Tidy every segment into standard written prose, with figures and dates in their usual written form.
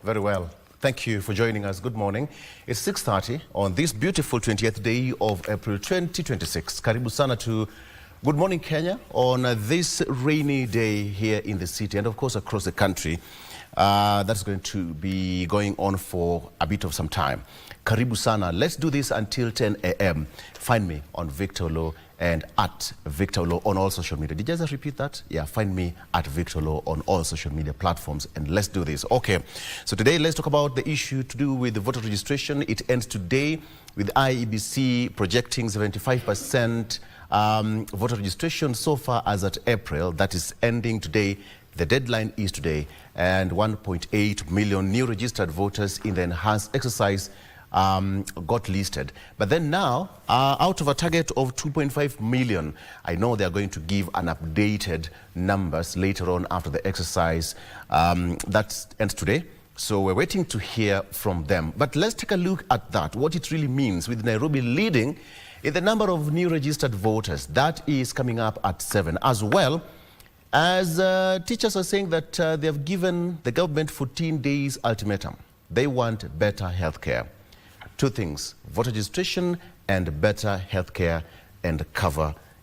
Very well. Thank you for joining us. Good morning. It's 6:30 on this beautiful 20th day of April 2026. Karibu sana to Good Morning Kenya on this rainy day here in the city and of course across the country. That's going to be going on for a bit of some time. Karibu sana. Let's do this until 10 a.m. Find me on Victor Law and at Victor Law on all social media. Did you just repeat that? Yeah, find me at Victor Law on all social media platforms and let's do this. Okay, so today let's talk about the issue to do with the voter registration. It ends today with IEBC projecting 75% voter registration so far as at April. That is ending today. The deadline is today, and 1.8 million new registered voters in the enhanced exercise got listed. But then now, out of a target of 2.5 million, I know they are going to give an updated numbers later on after the exercise. That ends today. So we're waiting to hear from them. But let's take a look at that, what it really means with Nairobi leading in the number of new registered voters. That is coming up at 7, as well as teachers are saying that they have given the government 14 days ultimatum. They want better healthcare. Two things: voter registration and better healthcare and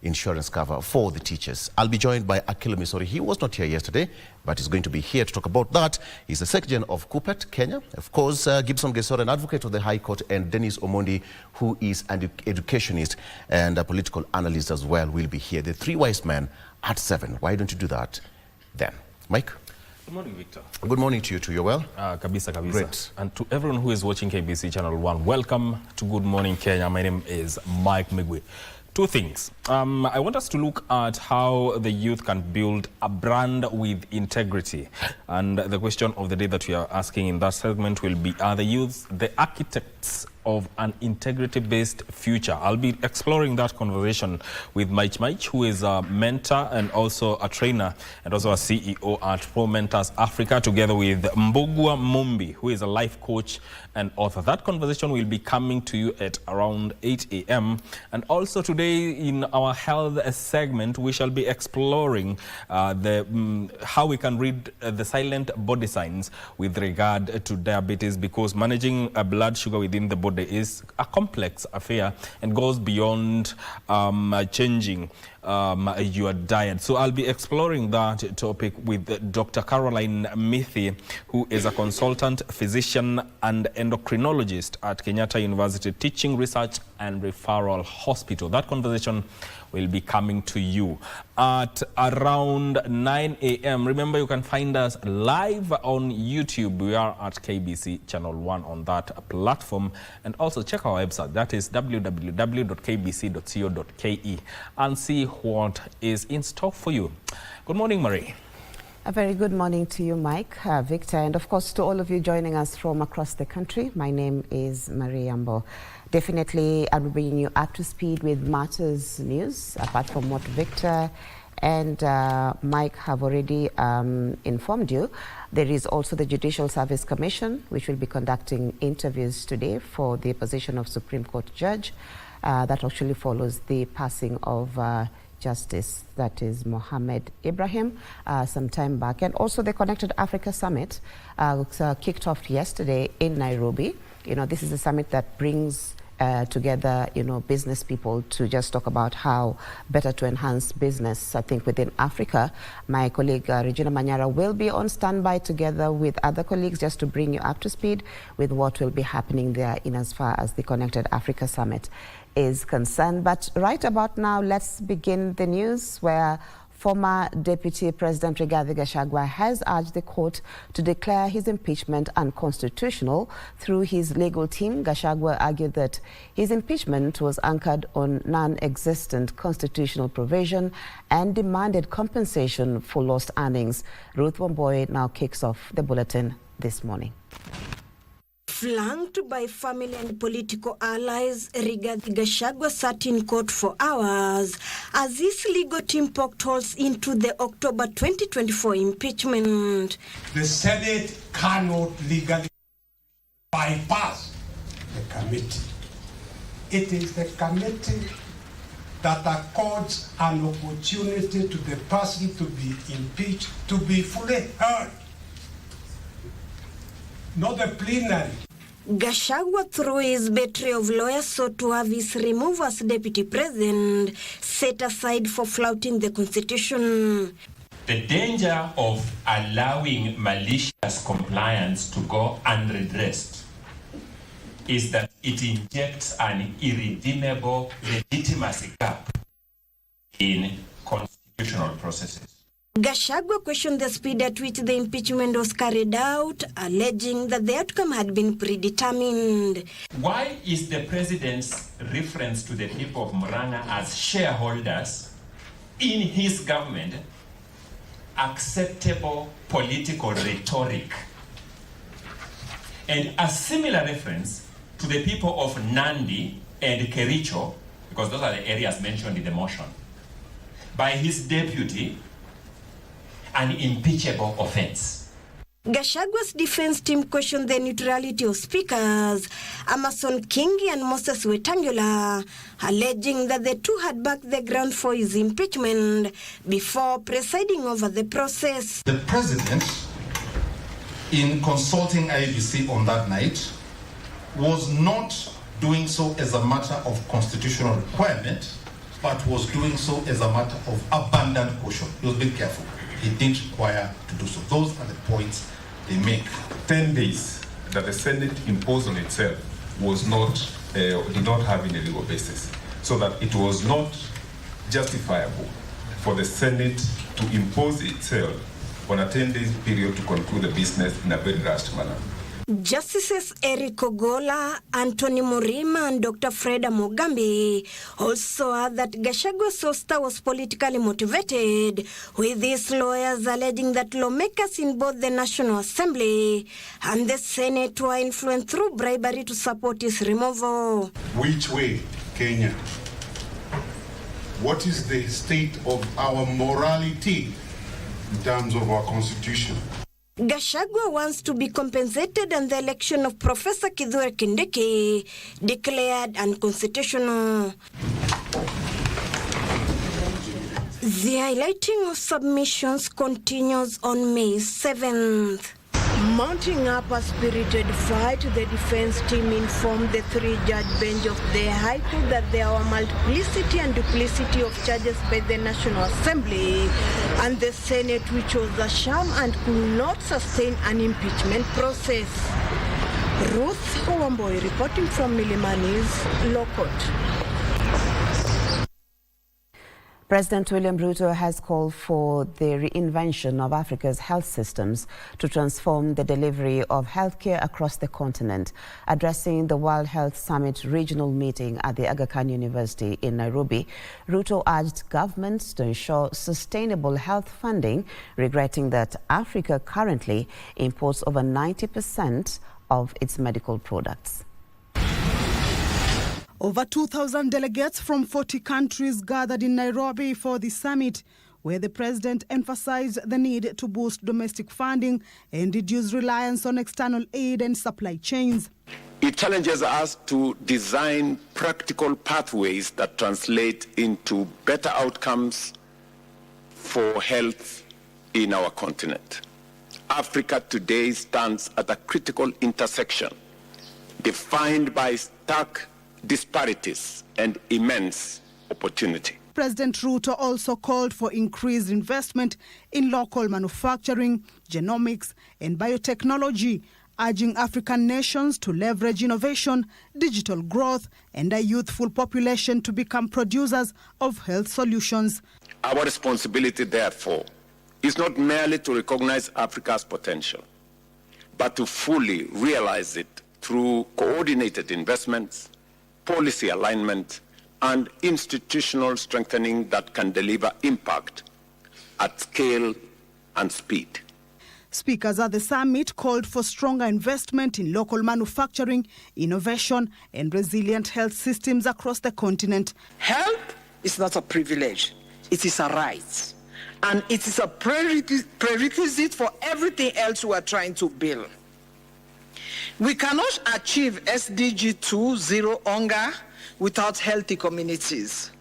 insurance cover for the teachers. I'll be joined by Akilo Misori. He was not here yesterday, but he's going to be here to talk about that. He's the Secretary of KUPPET, Kenya. Of course, Gibson Gesora, an advocate of the High Court, and Dennis Omondi, who is an educationist and a political analyst as well, will be here. The three wise men at 7. Why don't you do that then? Mike? Good morning, Victor. Good morning to you too. You're well? Kabisa. Great. And to everyone who is watching KBC Channel 1, welcome to Good Morning Kenya. My name is Mike Migwe. Two things. I want us to look at how the youth can build a brand with integrity. And the question of the day that we are asking in that segment will be, are the youth the architects of an integrity-based future? I'll be exploring that conversation with Mike, who is a mentor and also a trainer and also a CEO at Pro Mentors Africa, together with Mbugua Mumbi, who is a life coach and author. That conversation will be coming to you at around 8 a.m. And also today in our health segment, we shall be exploring how we can read the silent body signs with regard to diabetes, because managing blood sugar within the body is a complex affair and goes beyond changing your diet. So I'll be exploring that topic with Dr. Caroline Mithi, who is a consultant physician and endocrinologist at Kenyatta University Teaching, Research and Referral Hospital. That conversation will be coming to you at around 9 a.m. Remember, you can find us live on YouTube. We are at KBC Channel 1 on that platform. And also check our website. That is www.kbc.co.ke, and see what is in stock for you. Good morning, Marie. A very good morning to you, Mike, Victor, and of course to all of you joining us from across the country. My name is Marie Ambo. Definitely, I'll be bringing you up to speed with matters news, apart from what Victor and Mike have already informed you. There is also the Judicial Service Commission, which will be conducting interviews today for the position of Supreme Court Judge. That actually follows the passing of Justice, that is Mohammed Ibrahim, some time back. And also the Connected Africa Summit kicked off yesterday in Nairobi. You know, this is a summit that brings together, business people to just talk about how better to enhance business, I think, within Africa. My colleague Regina Manyara will be on standby together with other colleagues just to bring you up to speed with what will be happening there in as far as the Connected Africa Summit is concerned. But right about now, let's begin the news where former Deputy President Rigathi Gashagua has urged the court to declare his impeachment unconstitutional. Through his legal team, Gashagua argued that his impeachment was anchored on non-existent constitutional provision and demanded compensation for lost earnings. Ruth Wamboi now kicks off the bulletin this morning. Flanked by family and political allies, Rigathi Gashagua sat in court for hours as his legal team poked holes into the October 2024 impeachment. The Senate cannot legally bypass the committee. It is the committee that accords an opportunity to the person to be impeached to be fully heard. not the plenary. Gashagua, through his battery of lawyers, sought to have his removal as deputy president set aside for flouting the constitution. The danger of allowing malicious compliance to go unredressed is that it injects an irredeemable legitimacy gap in constitutional processes. Gashagua questioned the speed at which the impeachment was carried out, alleging that the outcome had been predetermined. Why is the president's reference to the people of Murang'a as shareholders in his government acceptable political rhetoric? And a similar reference to the people of Nandi and Kericho, because those are the areas mentioned in the motion, by his deputy, an impeachable offense. Gashagua's defense team questioned the neutrality of speakers, Amason Kingi and Moses Wetangula, alleging that the two had backed the ground for his impeachment before presiding over the process. The president, in consulting IBC on that night, was not doing so as a matter of constitutional requirement, but was doing so as a matter of abundant caution. He was being careful. He didn't require to do so. Those are the points they make. 10 days that the Senate imposed on itself was not, did not have any legal basis, so that it was not justifiable for the Senate to impose itself on a 10-day period to conclude the business in a very rushed manner. Justices Eric Ogola, Anthony Murima, and Dr. Freda Mugambi also add that Gashagua's ouster was politically motivated, with his lawyers alleging that lawmakers in both the National Assembly and the Senate were influenced through bribery to support his removal. Which way, Kenya? What is the state of our morality in terms of our constitution? Gashagua wants to be compensated, and the election of Professor Kithure Kindiki declared unconstitutional. The highlighting of submissions continues on May 7th. Mounting up a spirited fight, the defense team informed the three-judge bench of the High Court that there were multiplicity and duplicity of charges by the National Assembly and the Senate, which was a sham and could not sustain an impeachment process. Ruth Owamboy reporting from Milimani's Law Court. President William Ruto has called for the reinvention of Africa's health systems to transform the delivery of healthcare across the continent. Addressing the World Health Summit regional meeting at the Aga Khan University in Nairobi, Ruto urged governments to ensure sustainable health funding, regretting that Africa currently imports over 90% of its medical products. Over 2,000 delegates from 40 countries gathered in Nairobi for the summit, where the president emphasized the need to boost domestic funding and reduce reliance on external aid and supply chains. It challenges us to design practical pathways that translate into better outcomes for health in our continent. Africa today stands at a critical intersection, defined by stark disparities and immense opportunity. President Ruto also called for increased investment in local manufacturing, genomics, and biotechnology, urging African nations to leverage innovation, digital growth, and a youthful population to become producers of health solutions. Our responsibility, therefore, is not merely to recognize Africa's potential, but to fully realize it through coordinated investments, policy alignment, and institutional strengthening that can deliver impact at scale and speed. Speakers at the summit called for stronger investment in local manufacturing, innovation, and resilient health systems across the continent. Health is not a privilege, it is a right. And it is a prerequisite for everything else we are trying to build. We cannot achieve SDG 2, zero hunger, without healthy communities.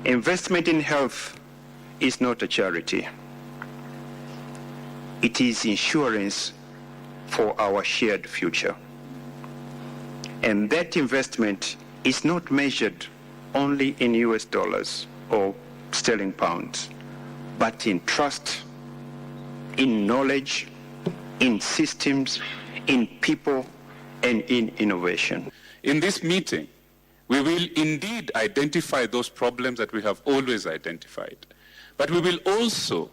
Investment in health is not a charity. It is insurance for our shared future. And that investment is not measured only in US dollars or sterling pounds, but in trust, in knowledge, in systems, in people, and in innovation. In this meeting, we will indeed identify those problems that we have always identified, but we will also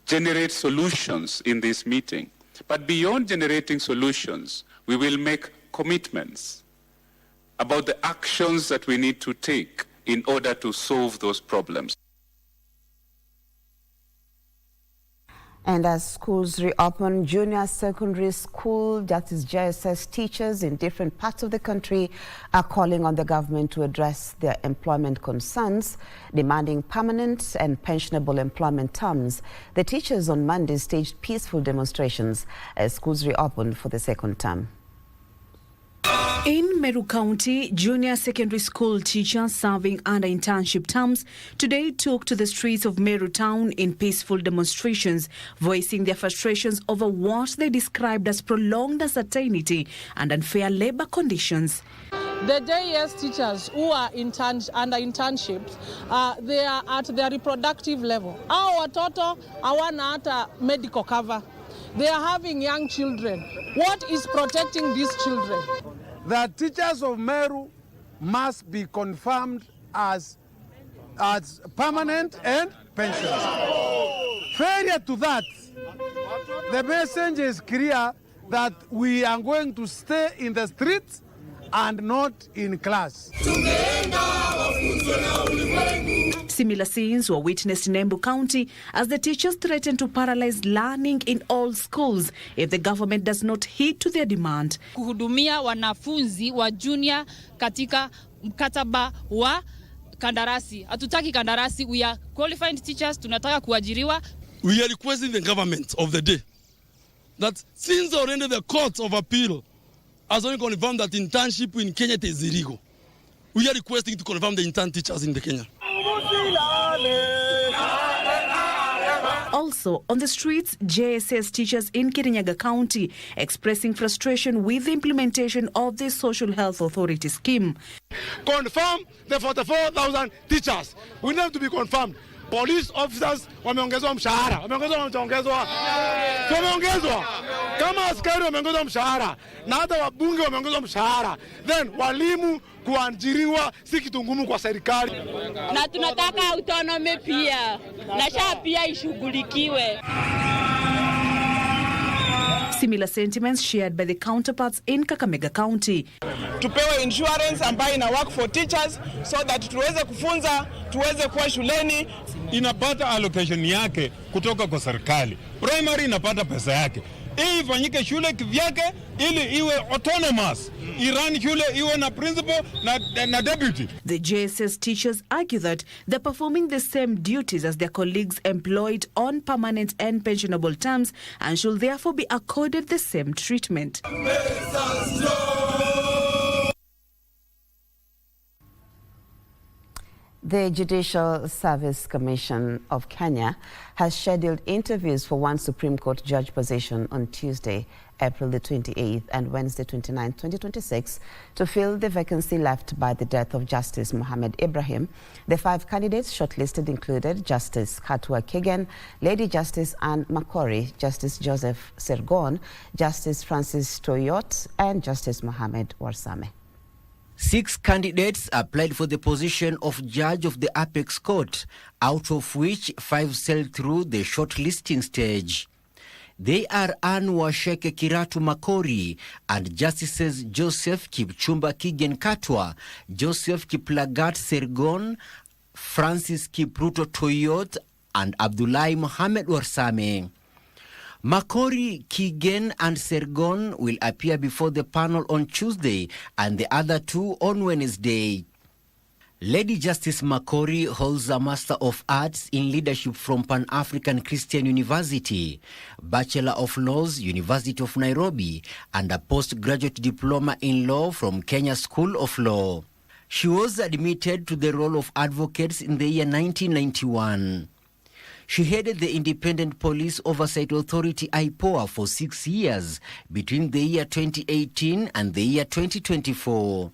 generate solutions in this meeting. But beyond generating solutions, we will make commitments about the actions that we need to take in order to solve those problems. And as schools reopen, junior secondary school, that is JSS teachers in different parts of the country are calling on the government to address their employment concerns, demanding permanent and pensionable employment terms. The teachers on Monday staged peaceful demonstrations as schools reopened for the second term. In Meru County, junior secondary school teachers serving under internship terms today took to the streets of Meru town in peaceful demonstrations, voicing their frustrations over what they described as prolonged uncertainty and unfair labor conditions. The JS teachers who are under internships, they are at their reproductive level. Our watoto hawana hata medical cover. They are having young children. What is protecting these children? The teachers of Meru must be confirmed as permanent and pensionable. Failure to that, the message is clear that we are going to stay in the streets and not in class. Similar scenes were witnessed in Embu County as the teachers threatened to paralyze learning in all schools if the government does not heed to their demand. Kuhudumia wanafunzi wa junior katika mkataba wa kandarasi. Hatutaki kandarasi, we are qualified teachers, tunataka kuajiriwa. We are requesting the government of the day that since already the court of appeal has only confirmed that internship in Kenya is illegal, we are requesting to confirm the intern teachers in the Kenya. Also on the streets, JSS teachers in Kirinyaga County expressing frustration with the implementation of the Social Health Authority scheme. Confirm the 44,000 teachers. We need to be confirmed. Police officers wameongezwa mshahara. Wameongezwa. Kama askari wameongezwa mshahara na hata wabunge wameongezwa mshahara. Then walimu kuajiriwa si kitu ngumu kwa serikali. Na tunataka autonomy pia. Na shaa pia ishughulikiwe. Similar sentiments shared by the counterparts in Kakamega County. Tupewe insurance ambayo ina work for teachers so that tuweze kufunza, tuweze kuwa shuleni. Inapata allocation yake kutoka kwa serikali. Primary inapata pesa yake. Hii ifanyike shule kivyake ili iwe autonomous. Iran shule iwe na principal na deputy. The JSS teachers argue that they're performing the same duties as their colleagues employed on permanent and pensionable terms and should therefore be accorded the same treatment. The Judicial Service Commission of Kenya has scheduled interviews for one Supreme Court judge position on Tuesday, April the 28th and Wednesday 29th, 2026 to fill the vacancy left by the death of Justice Mohammed Ibrahim. The 5 candidates shortlisted included Justice Katwa Kigen, Lady Justice Anne Makori, Justice Joseph Sergon, Justice Francis Toyot and Justice Mohammed Warsame. 6 candidates applied for the position of judge of the Apex Court, out of which 5 sailed through the shortlisting stage. They are Anne Washeke Kiratu Makori and Justices Joseph Kipchumba Kigen Katwa, Joseph Kiplagat Sergon, Francis Kipruto Toyot and Abdullahi Mohammed Warsame. Makori, Kigen and Sergon will appear before the panel on Tuesday and the other 2 on Wednesday. Lady Justice Makori holds a Master of Arts in Leadership from Pan-African Christian University, Bachelor of Laws, University of Nairobi, and a postgraduate diploma in law from Kenya School of Law. She was admitted to the role of advocate in the year 1991. She headed the Independent Police Oversight Authority IPOA for 6 years between the year 2018 and the year 2024.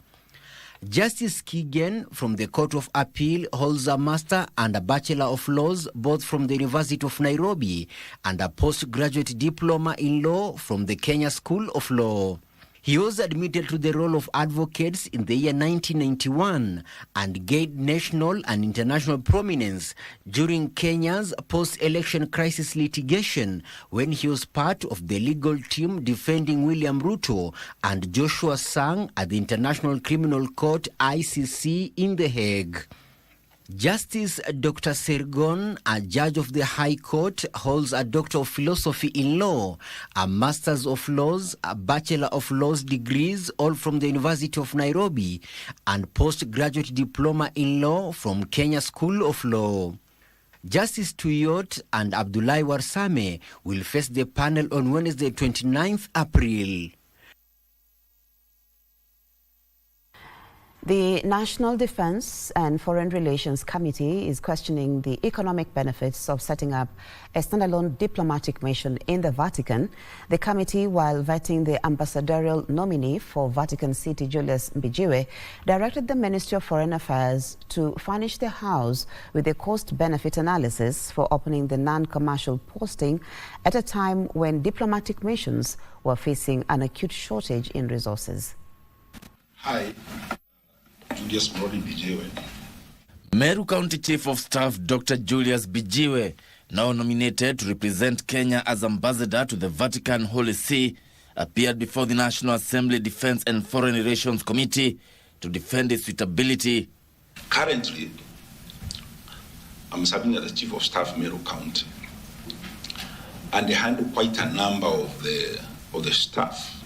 Justice Kigen from the Court of Appeal holds a Master and a Bachelor of Laws both from the University of Nairobi and a postgraduate diploma in law from the Kenya School of Law. He was admitted to the role of advocates in the year 1991 and gained national and international prominence during Kenya's post-election crisis litigation when he was part of the legal team defending William Ruto and Joshua Sang at the International Criminal Court ICC in The Hague. Justice Dr. Sergon, a judge of the High Court, holds a Doctor of Philosophy in Law, a Masters of Laws, a Bachelor of Laws degrees, all from the University of Nairobi, and postgraduate diploma in law from Kenya School of Law. Justice Tuyot and Abdullahi Warsame will face the panel on Wednesday, 29th April. The National Defense and Foreign Relations Committee is questioning the economic benefits of setting up a standalone diplomatic mission in the Vatican. The committee, while vetting the ambassadorial nominee for Vatican City, Julius Mbijiwe, directed the Ministry of Foreign Affairs to furnish the House with a cost-benefit analysis for opening the non-commercial posting at a time when diplomatic missions were facing an acute shortage in resources. Hi. Julius Bijiwe. Meru County Chief of Staff Dr. Julius Bijiwe, now nominated to represent Kenya as ambassador to the Vatican Holy See, appeared before the National Assembly Defense and Foreign Relations Committee to defend his suitability. Currently, I'm serving as the Chief of Staff Meru County, and I handle quite a number of the staff,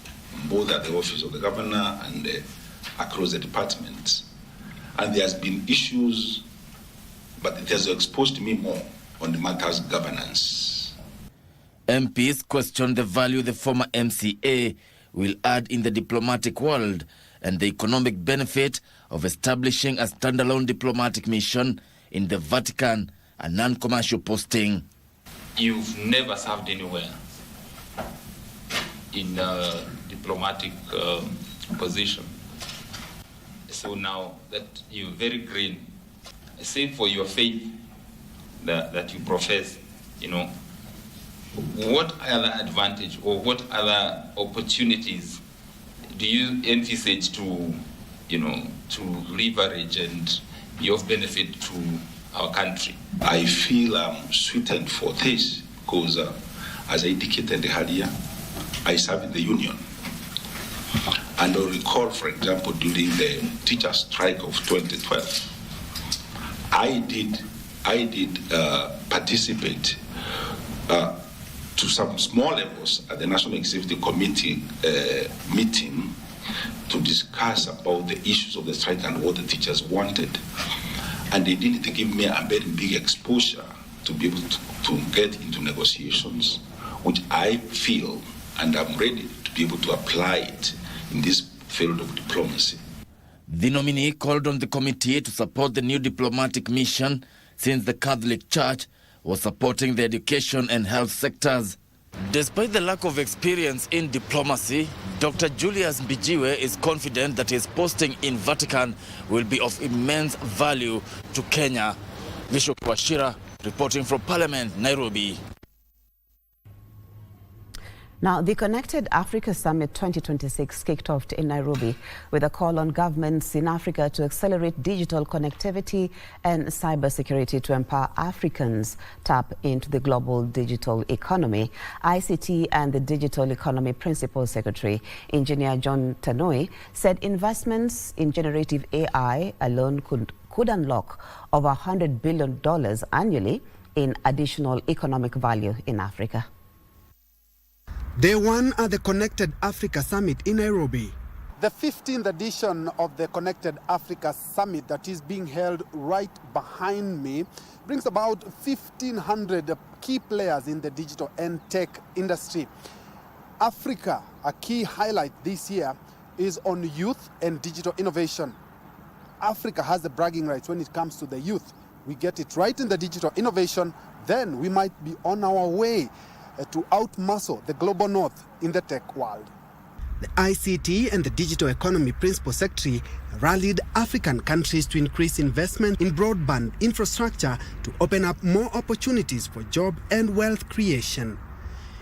both at the office of the governor and across the departments. And there has been issues, but it has exposed me more on the matter's governance. MPs questioned the value the former MCA will add in the diplomatic world and the economic benefit of establishing a standalone diplomatic mission in the Vatican, a non-commercial posting. You've never served anywhere in a diplomatic position. So now that you're very green, save for your faith that you profess, what other advantage or what other opportunities do you envisage to leverage and be of benefit to our country? I feel I'm sweetened for this because, as I indicated earlier, I serve in the union. And I recall, for example, during the teacher strike of 2012, I did participate to some small levels at the National Executive Committee meeting to discuss about the issues of the strike and what the teachers wanted. And they didn't give me a very big exposure to be able to get into negotiations, which I feel and I'm ready to be able to apply it in this field of diplomacy. The nominee called on the committee to support the new diplomatic mission since the Catholic Church was supporting the education and health sectors. Despite the lack of experience in diplomacy, Dr. Julius Bijiwe is confident that his posting in Vatican will be of immense value to Kenya. Bishop Washira reporting from Parliament, Nairobi. Now, the Connected Africa Summit 2026 kicked off in Nairobi with a call on governments in Africa to accelerate digital connectivity and cybersecurity to empower Africans tap into the global digital economy. ICT and the Digital Economy Principal Secretary, Engineer John Tanoi, said investments in generative AI alone could unlock over $100 billion annually in additional economic value in Africa. Day one at the Connected Africa Summit in Nairobi. The 15th edition of the Connected Africa Summit that is being held right behind me brings about 1,500 key players in the digital and tech industry. Africa, a key highlight this year, is on youth and digital innovation. Africa has the bragging rights when it comes to the youth. We get it right in the digital innovation, then we might be on our way to outmuscle the global north in the tech world. The ICT and the Digital Economy Principal Secretary rallied African countries to increase investment in broadband infrastructure to open up more opportunities for job and wealth creation.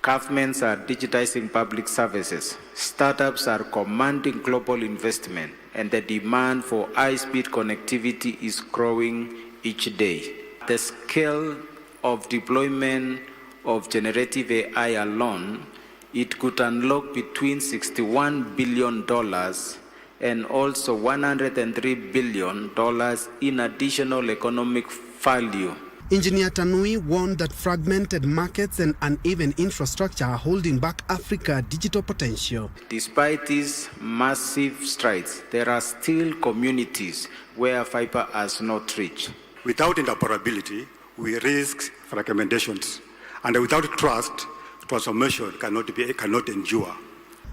Governments are digitizing public services. Startups are commanding global investment, and the demand for high-speed connectivity is growing each day. The scale of deployment of generative AI alone, it could unlock between $61 billion and also $103 billion in additional economic value. Engineer Tanui warned that fragmented markets and uneven infrastructure are holding back Africa's digital potential. Despite these massive strides, there are still communities where fiber has not reached. Without interoperability, we risk fragmentations, and without trust, transformation cannot endure.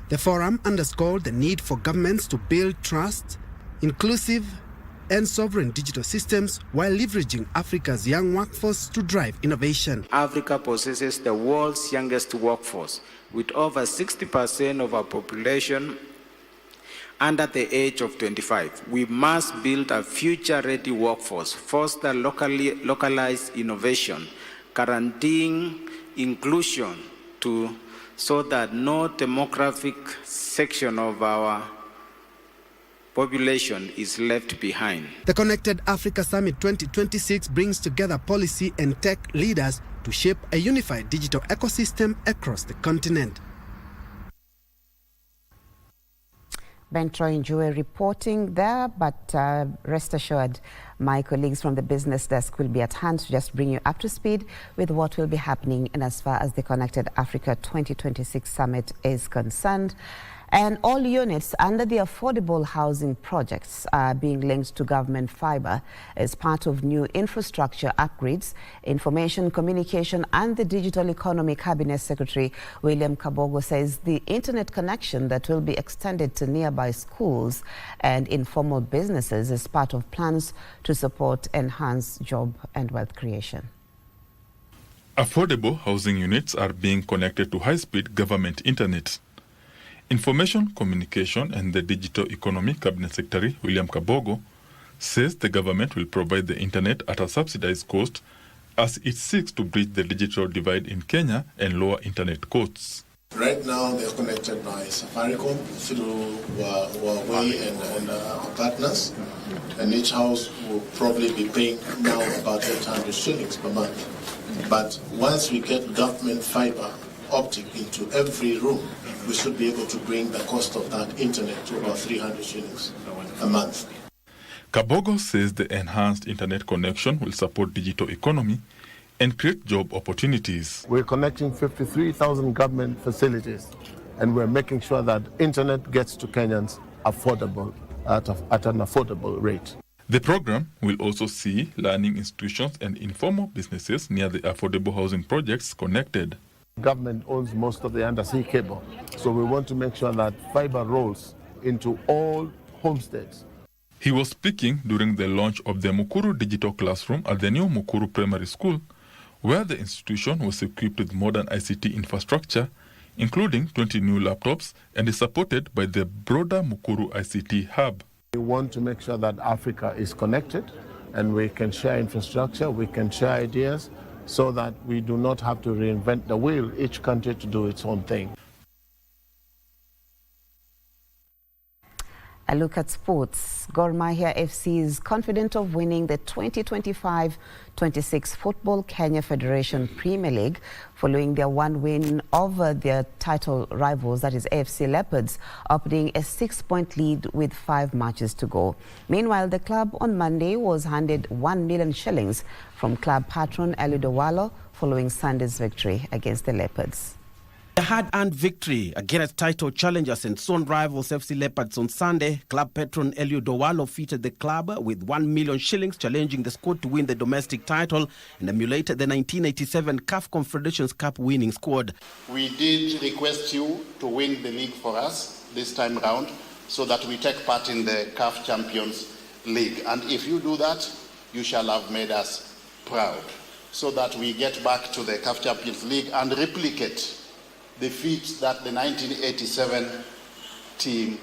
The forum underscored the need for governments to build trust, inclusive and sovereign digital systems while leveraging Africa's young workforce to drive innovation. Africa possesses the world's youngest workforce, with over 60% of our population under the age of 25. We must build a future-ready workforce, foster localized innovation, guaranteeing inclusion so that no demographic section of our population is left behind. The Connected Africa Summit 2026 brings together policy and tech leaders to shape a unified digital ecosystem across the continent. Ben Troy Njue reporting there, but rest assured, my colleagues from the business desk will be at hand to just bring you up to speed with what will be happening in as far as the Connected Africa 2026 Summit is concerned. And all units under the affordable housing projects are being linked to government fiber as part of new infrastructure upgrades. Information, Communication and the Digital Economy Cabinet Secretary William Kabogo says the internet connection that will be extended to nearby schools and informal businesses is part of plans to support enhanced job and wealth creation. Affordable housing units are being connected to high-speed government internet. Information, Communication and the Digital Economy Cabinet Secretary William Kabogo says the government will provide the internet at a subsidized cost as it seeks to bridge the digital divide in Kenya and lower internet costs. Right now they're connected by Safaricom through Huawei and our partners, and each house will probably be paying now about 800 shillings per month. But once we get government fiber optic into every room, we should be able to bring the cost of that internet to about 300 shillings a month. Kabogo says the enhanced internet connection will support digital economy and create job opportunities. We're connecting 53,000 government facilities, and we're making sure that internet gets to Kenyans affordable at an affordable rate. The program will also see learning institutions and informal businesses near the affordable housing projects connected. Government owns most of the undersea cable, so we want to make sure that fiber rolls into all homesteads. He was speaking during the launch of the Mukuru Digital Classroom at the new Mukuru Primary School, where the institution was equipped with modern ICT infrastructure, including 20 new laptops, and is supported by the broader Mukuru ICT Hub. We want to make sure that Africa is connected and we can share infrastructure, we can share ideas, so that we do not have to reinvent the wheel, each country to do its own thing. A look at sports. Gor Mahia FC is confident of winning the 2025-26 Football Kenya Federation Premier League following their one win over their title rivals, that is AFC Leopards, opening a 6-point lead with 5 matches to go. Meanwhile, the club on Monday was handed 1 million shillings from club patron Eludowalo following Sunday's victory against the Leopards. A hard-earned victory against title challengers and soon rivals FC Leopards on Sunday. Club patron Eliud Owalo featured the club with 1 million shillings, challenging the squad to win the domestic title and emulated the 1987 CAF Confederations Cup winning squad. We did request you to win the league for us this time round so that we take part in the CAF Champions League. And if you do that, you shall have made us proud. so that we get back to the CAF Champions League and replicate the feat that the 1987 team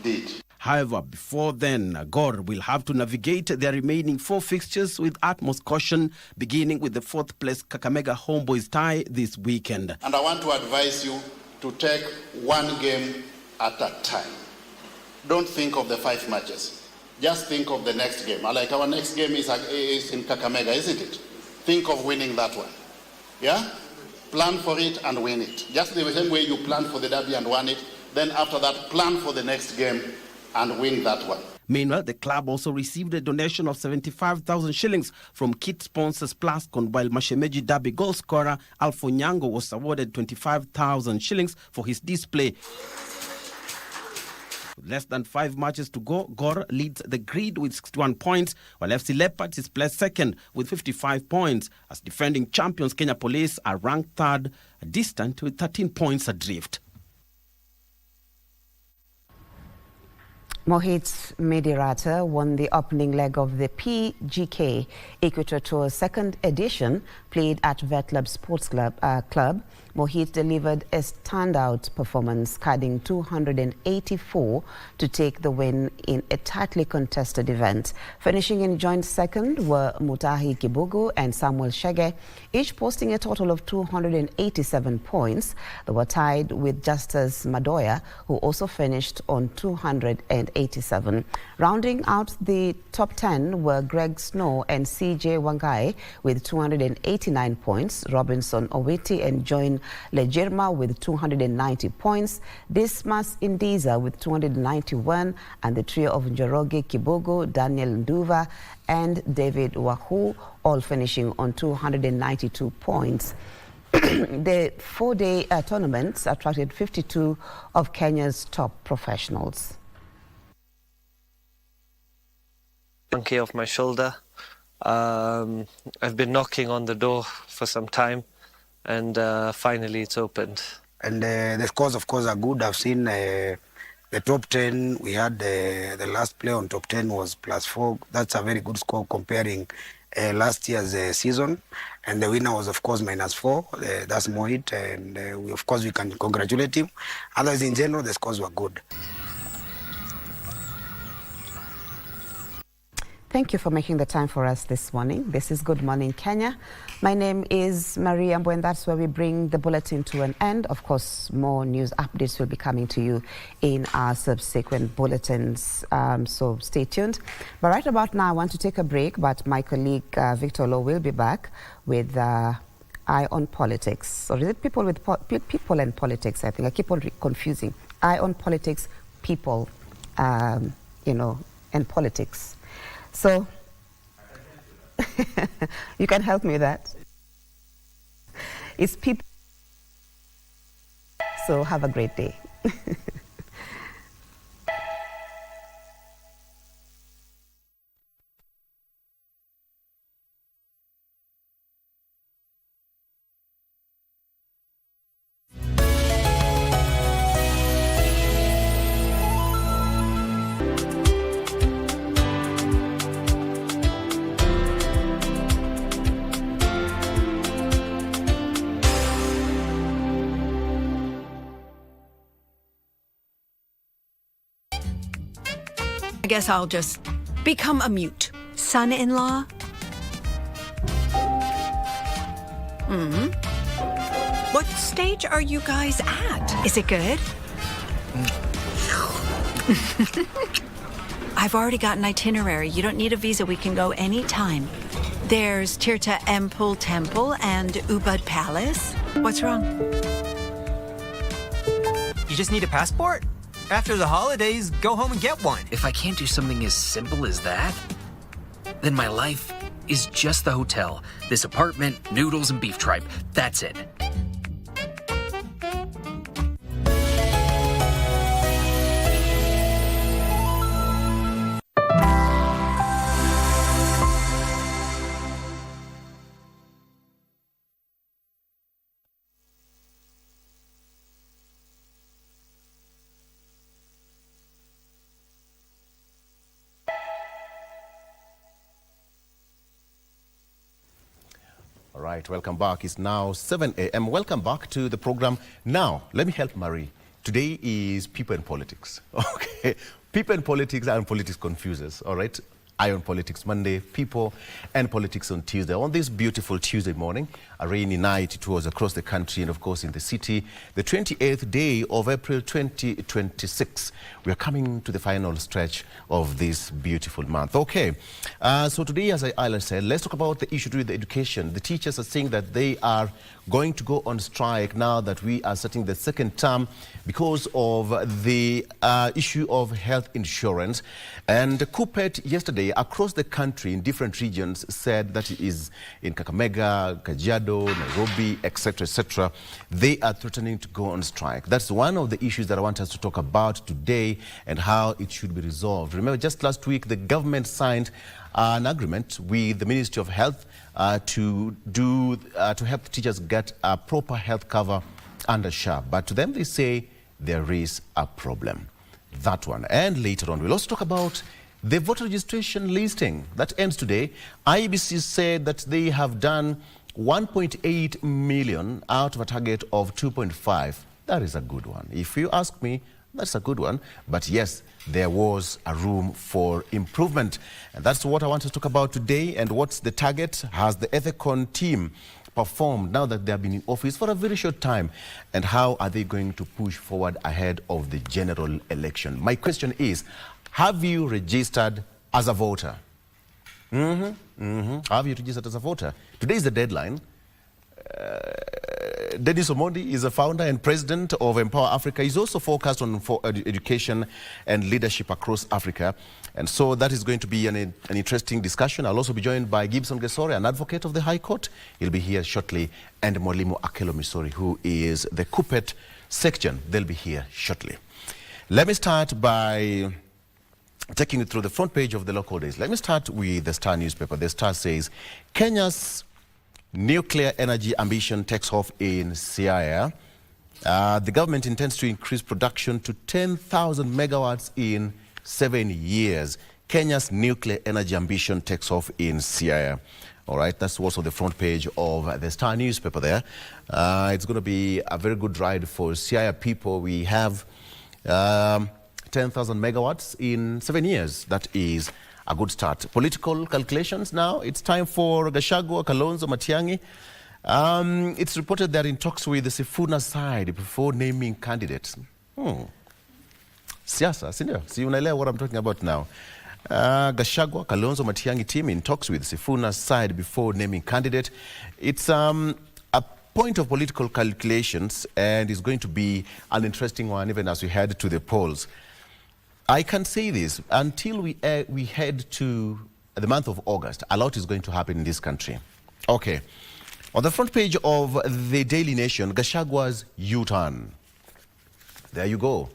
did. However, before then, Gor will have to navigate their remaining 4 fixtures with utmost caution, beginning with the 4th place Kakamega Homeboys tie this weekend. And I want to advise you to take one game at a time. Don't think of the 5 matches. Just think of the next game. Like our next game is in Kakamega, isn't it? Think of winning that one. Yeah? Plan for it and win it. Just the same way you planned for the derby and won it, then after that, plan for the next game and win that one. Meanwhile, the club also received a donation of 75,000 shillings from kit sponsors Plascon, while Mashemeji Derby goal scorer Alfo Nyango was awarded 25,000 shillings for his display. With less than 5 matches to go, Gor leads the grid with 61 points, while FC Leopards is placed second with 55 points, as defending champions Kenya Police are ranked third, distant with 13 points adrift. Mohit Medirata won the opening leg of the PGK Equator Tour 2nd edition, played at Vetlab Sports Club. Mohit delivered a standout performance, carding 284 to take the win in a tightly contested event. Finishing in joint second were Mutahi Kibugu and Samuel Shege, each posting a total of 287 points. They were tied with Justus Madoya, who also finished on 287. Rounding out the top 10 were Greg Snow and CJ Wangai with 289 points, Robinson Owiti and Join Lejirma with 290 points, Dismas Indiza with 291, and the trio of Njoroge Kibogo, Daniel Nduva and David Wahu all finishing on 292 points. The 4-day tournament attracted 52 of Kenya's top professionals. Monkey off my shoulder. I've been knocking on the door for some time, and finally it's opened. And the scores, of course, are good. I've seen the top 10. We had the last play on top 10 was +4. That's a very good score comparing last year's season. And the winner was, of course, -4. That's Mohit. And of course, we can congratulate him. Otherwise, in general, the scores were good. Thank you for making the time for us this morning. This is Good Morning Kenya. My name is Maria Ambo, and that's where we bring the bulletin to an end. Of course, more news updates will be coming to you in our subsequent bulletins, so stay tuned. But right about now, I want to take a break, but my colleague Victor Lowe will be back with Eye on Politics. Or is it People with People and Politics? I think I keep on confusing. Eye on Politics, People, and Politics. So, you can help me with that. It's people. So, have a great day. I guess I'll just become a mute. Son-in-law? What stage are you guys at? Is it good? I've already got an itinerary. You don't need a visa. We can go anytime. There's Tirta Empul Temple and Ubud Palace. What's wrong? You just need a passport? After the holidays, go home and get one. If I can't do something as simple as that, then my life is just the hotel. This apartment, noodles, and beef tripe. That's it. right, welcome back. It's now 7 a.m. Welcome back to the program. Now, let me help Marie. Today is People and Politics. Okay, People and Politics and Politics Confusers, all right? Iron Politics Monday, People and Politics on Tuesday. On this beautiful Tuesday morning, a rainy night, it was across the country and of course in the city. The 28th day of April 2026. We are coming to the final stretch of this beautiful month. Okay, so today, as I said, let's talk about the issue with the education. The teachers are saying that they are going to go on strike now that we are starting the second term because of the issue of health insurance. And KUPPET yesterday across the country in different regions said that it is in Kakamega, Kajiado, Nairobi, etc., they are threatening to go on strike. That's one of the issues that I want us to talk about today and how it should be resolved. Remember, just last week, the government signed an agreement with the Ministry of Health to help teachers get a proper health cover under SHA. But to them, they say there is a problem. That one. And later on, we'll also talk about the voter registration listing that ends today. IEBC said that they have done 1.8 million out of a target of 2.5. That is a good one. If you ask me, that's a good one. But yes, there was a room for improvement. And that's what I want to talk about today. And what's the target? Has the Ethicon team performed now that they have been in office for a very short time? And how are they going to push forward ahead of the general election? My question is, have you registered as a voter? Have you registered as a voter? Today is the deadline. Dennis Omondi is the founder and president of Empower Africa. He's also focused on education and leadership across Africa. And so that is going to be an interesting discussion. I'll also be joined by Gibson Gesore, an advocate of the High Court. He'll be here shortly. And Mwalimu Akelo Misori, who is the KUPPET section. They'll be here shortly. Let me start by taking you through the front page of the local days. Let me start with the Star newspaper. The Star says, Kenya's nuclear energy ambition takes off in Siaya. The government intends to increase production to 10,000 megawatts in 7 years. Kenya's nuclear energy ambition takes off in Siaya. All right, that's also the front page of the Star newspaper there. It's going to be a very good ride for Siaya people. We have 10,000 megawatts in 7 years. That is a good start. Political calculations now. It's time for Gashagua, Kalonzo, Matiang'i. It's reported they're in talks with the Sifuna side before naming candidates. Siasa, sindio? See, unaelewa what I'm talking about now. Gashagua, Kalonzo, Matiang'i team in talks with Sifuna side before naming candidate. It's a point of political calculations and it's going to be an interesting one even as we head to the polls. I can say this, until we head to the month of August, a lot is going to happen in this country. Okay. On the front page of the Daily Nation, Gashagua's U-turn. There you go.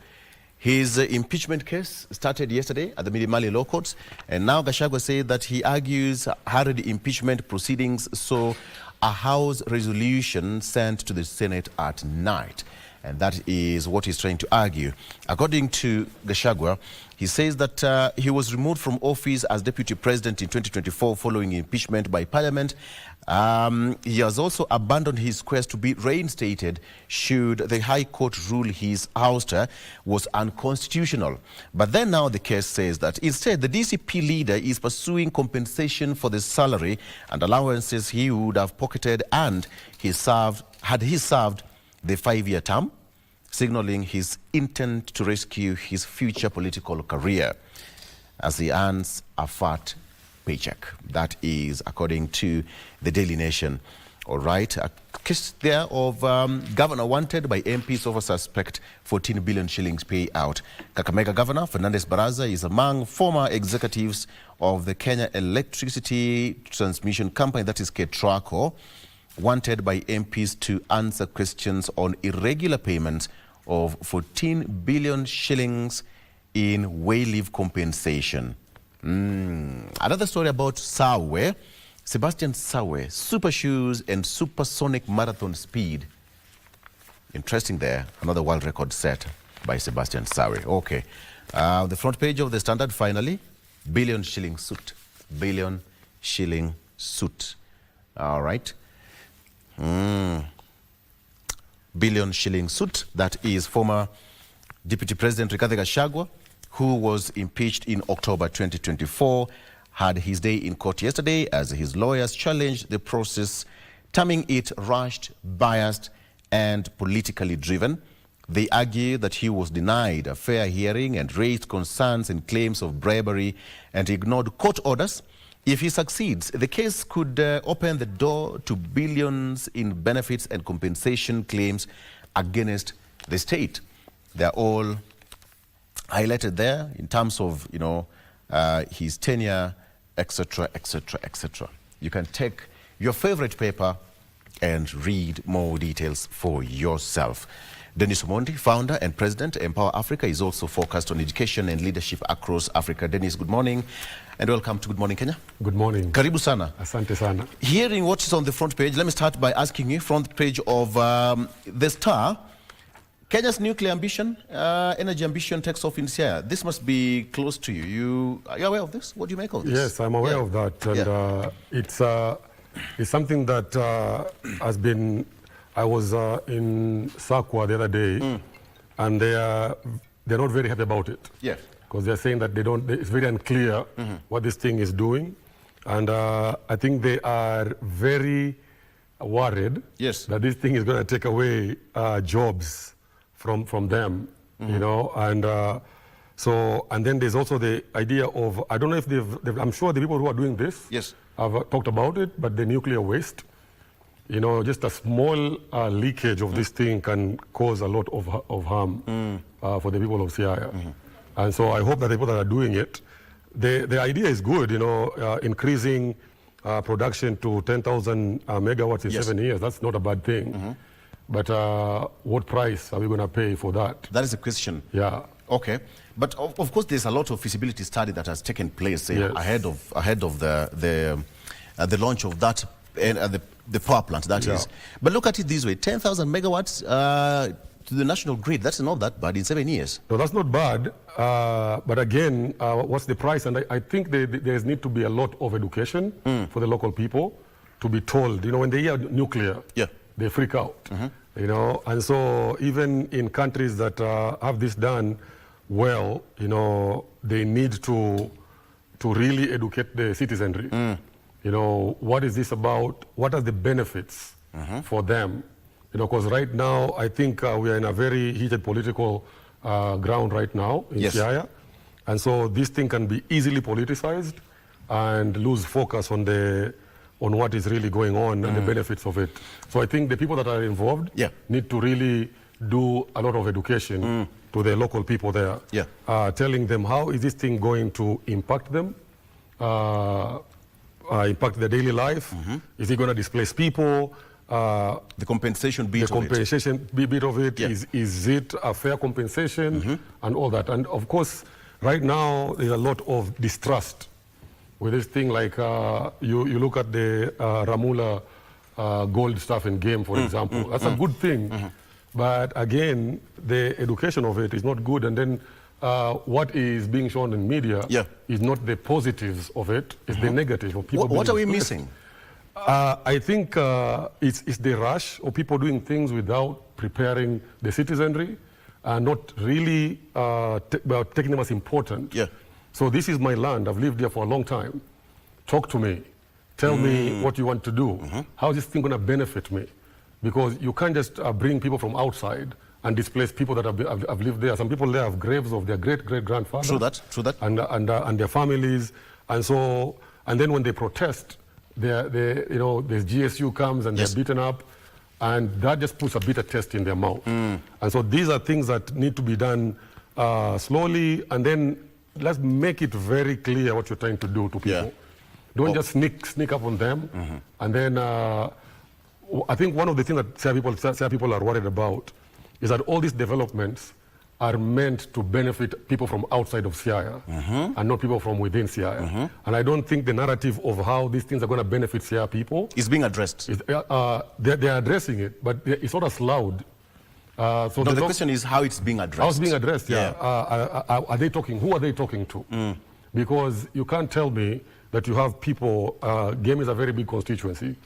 His impeachment case started yesterday at the Milimani Law Courts, and now Gashagua said that he argues hurried impeachment proceedings saw a House resolution sent to the Senate at night. And that is what he's trying to argue. According to Gashagua, he says that he was removed from office as deputy president in 2024 following impeachment by parliament. He has also abandoned his quest to be reinstated should the High Court rule his ouster was unconstitutional. But then now the case says that instead the DCP leader is pursuing compensation for the salary and allowances he would have pocketed and had he served the 5-year term, signaling his intent to rescue his future political career as he earns a fat paycheck. That is according to the Daily Nation. All right, a case there of governor wanted by MPs over suspect 14 billion shillings payout. Kakamega Governor Fernandez Baraza is among former executives of the Kenya Electricity Transmission Company, that is KETRACO, wanted by MPs to answer questions on irregular payments of 14 billion shillings in way leave compensation. Another story about Sawe, Sebastian Sawe, super shoes and supersonic marathon speed. Interesting there, another world record set by Sebastian Sawe. Okay, the front page of the Standard finally, billion shilling suit. All right. billion shilling suit. That is former Deputy President Rigathi Gashagua, who was impeached in October 2024, had his day in court yesterday as his lawyers challenged the process, terming it rushed, biased, and politically driven. They argue that he was denied a fair hearing and raised concerns and claims of bribery and ignored court orders. If he succeeds, the case could open the door to billions in benefits and compensation claims against the state. They're all highlighted there in terms of, his tenure, etc., etc., etc. You can take your favorite paper and read more details for yourself. Dennis Omondi, founder and president, Empower Africa, is also focused on education and leadership across Africa. Dennis, good morning and welcome to Good Morning Kenya. Good morning. Karibu sana. Asante sana. Hearing what is on the front page, let me start by asking you, front page of The Star, Kenya's nuclear ambition, energy ambition takes off in Siaya. This must be close to you. Are you aware of this? What do you make of this? Yes, I'm aware of that. And it's something that has been... I was in Sakwa the other day, and they're not very happy about it. Yes. Because they're saying that it's very unclear what this thing is doing. And I think they are very worried that this thing is going to take away jobs from them, and and then there's also the idea of, I don't know if I'm sure the people who are doing this have talked about it, but the nuclear waste, just a small leakage of this thing can cause a lot of harm for the people of Siaya. And so I hope that the people that are doing it, the idea is good, increasing production to 10,000 megawatts in 7 years. That's not a bad thing. But what price are we going to pay for that? That is the question. Yeah. Okay. But of course, there's a lot of feasibility study that has taken place ahead of the launch of that and the power plant, that is. But look at it this way, 10,000 megawatts to the national grid, that's not that bad in 7 years. No, that's not bad. But again, what's the price? And I think there's need to be a lot of education for the local people to be told, when they hear nuclear, they freak out. And so even in countries that have this done well, they need to really educate the citizenry. What is this about? What are the benefits for them? Because right now, I think we are in a very heated political ground right now in Siaya. And so this thing can be easily politicized and lose focus on what is really going on and the benefits of it. So I think the people that are involved need to really do a lot of education to the local people there, telling them how is this thing going to impact them, impact their daily life. Is it going to displace people? The compensation bit of it, is it a fair compensation and all that? And of course, right now, there's a lot of distrust with this thing. Like you look at the Ramula gold stuff in game, for example. That's a good thing. But again, the education of it is not good. And then what is being shown in media is not the positives of it, it's the negative of people. What are we missing? I think it's the rush of people doing things without preparing the citizenry and not really taking them as important. So this is my land. I've lived here for a long time. Talk to me. Tell me what you want to do. How is this thing going to benefit me? Because you can't just bring people from outside and displace people that have lived there. Some people there have graves of their great-great-grandfathers. True that. And their families. And so, and then when they protest, the GSU comes and they're beaten up, and that just puts a bitter taste in their mouth. And so these are things that need to be done slowly, and then let's make it very clear what you're trying to do to people. Don't just sneak up on them. And then I think one of the things that Siaya people are worried about is that all these developments are meant to benefit people from outside of Siaya and not people from within Siaya. And I don't think the narrative of how these things are going to benefit Siaya people is being addressed. They're addressing it, but it's not as loud. So the question is how it's being addressed. How it's being addressed, are they talking? Who are they talking to? Because you can't tell me that you have people, Game is a very big constituency.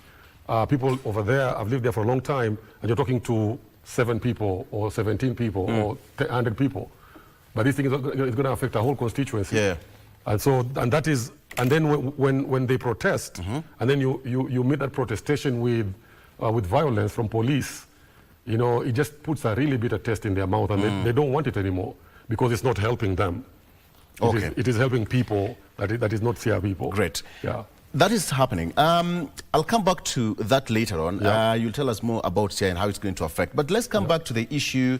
people over there have lived there for a long time, and you're talking to 7 people or 17 people or 100 people. But this thing is going to affect a whole constituency. Yeah. And so, and then when they protest, and then you meet that protestation with violence from police, you know, it just puts a really bitter taste in their mouth, and they don't want it anymore because it's not helping them. It is helping people that is not Sia people. Great. Yeah. That is happening. I'll come back to that later on. Yeah. You'll tell us more about Sia and how it's going to affect. But let's come back to the issue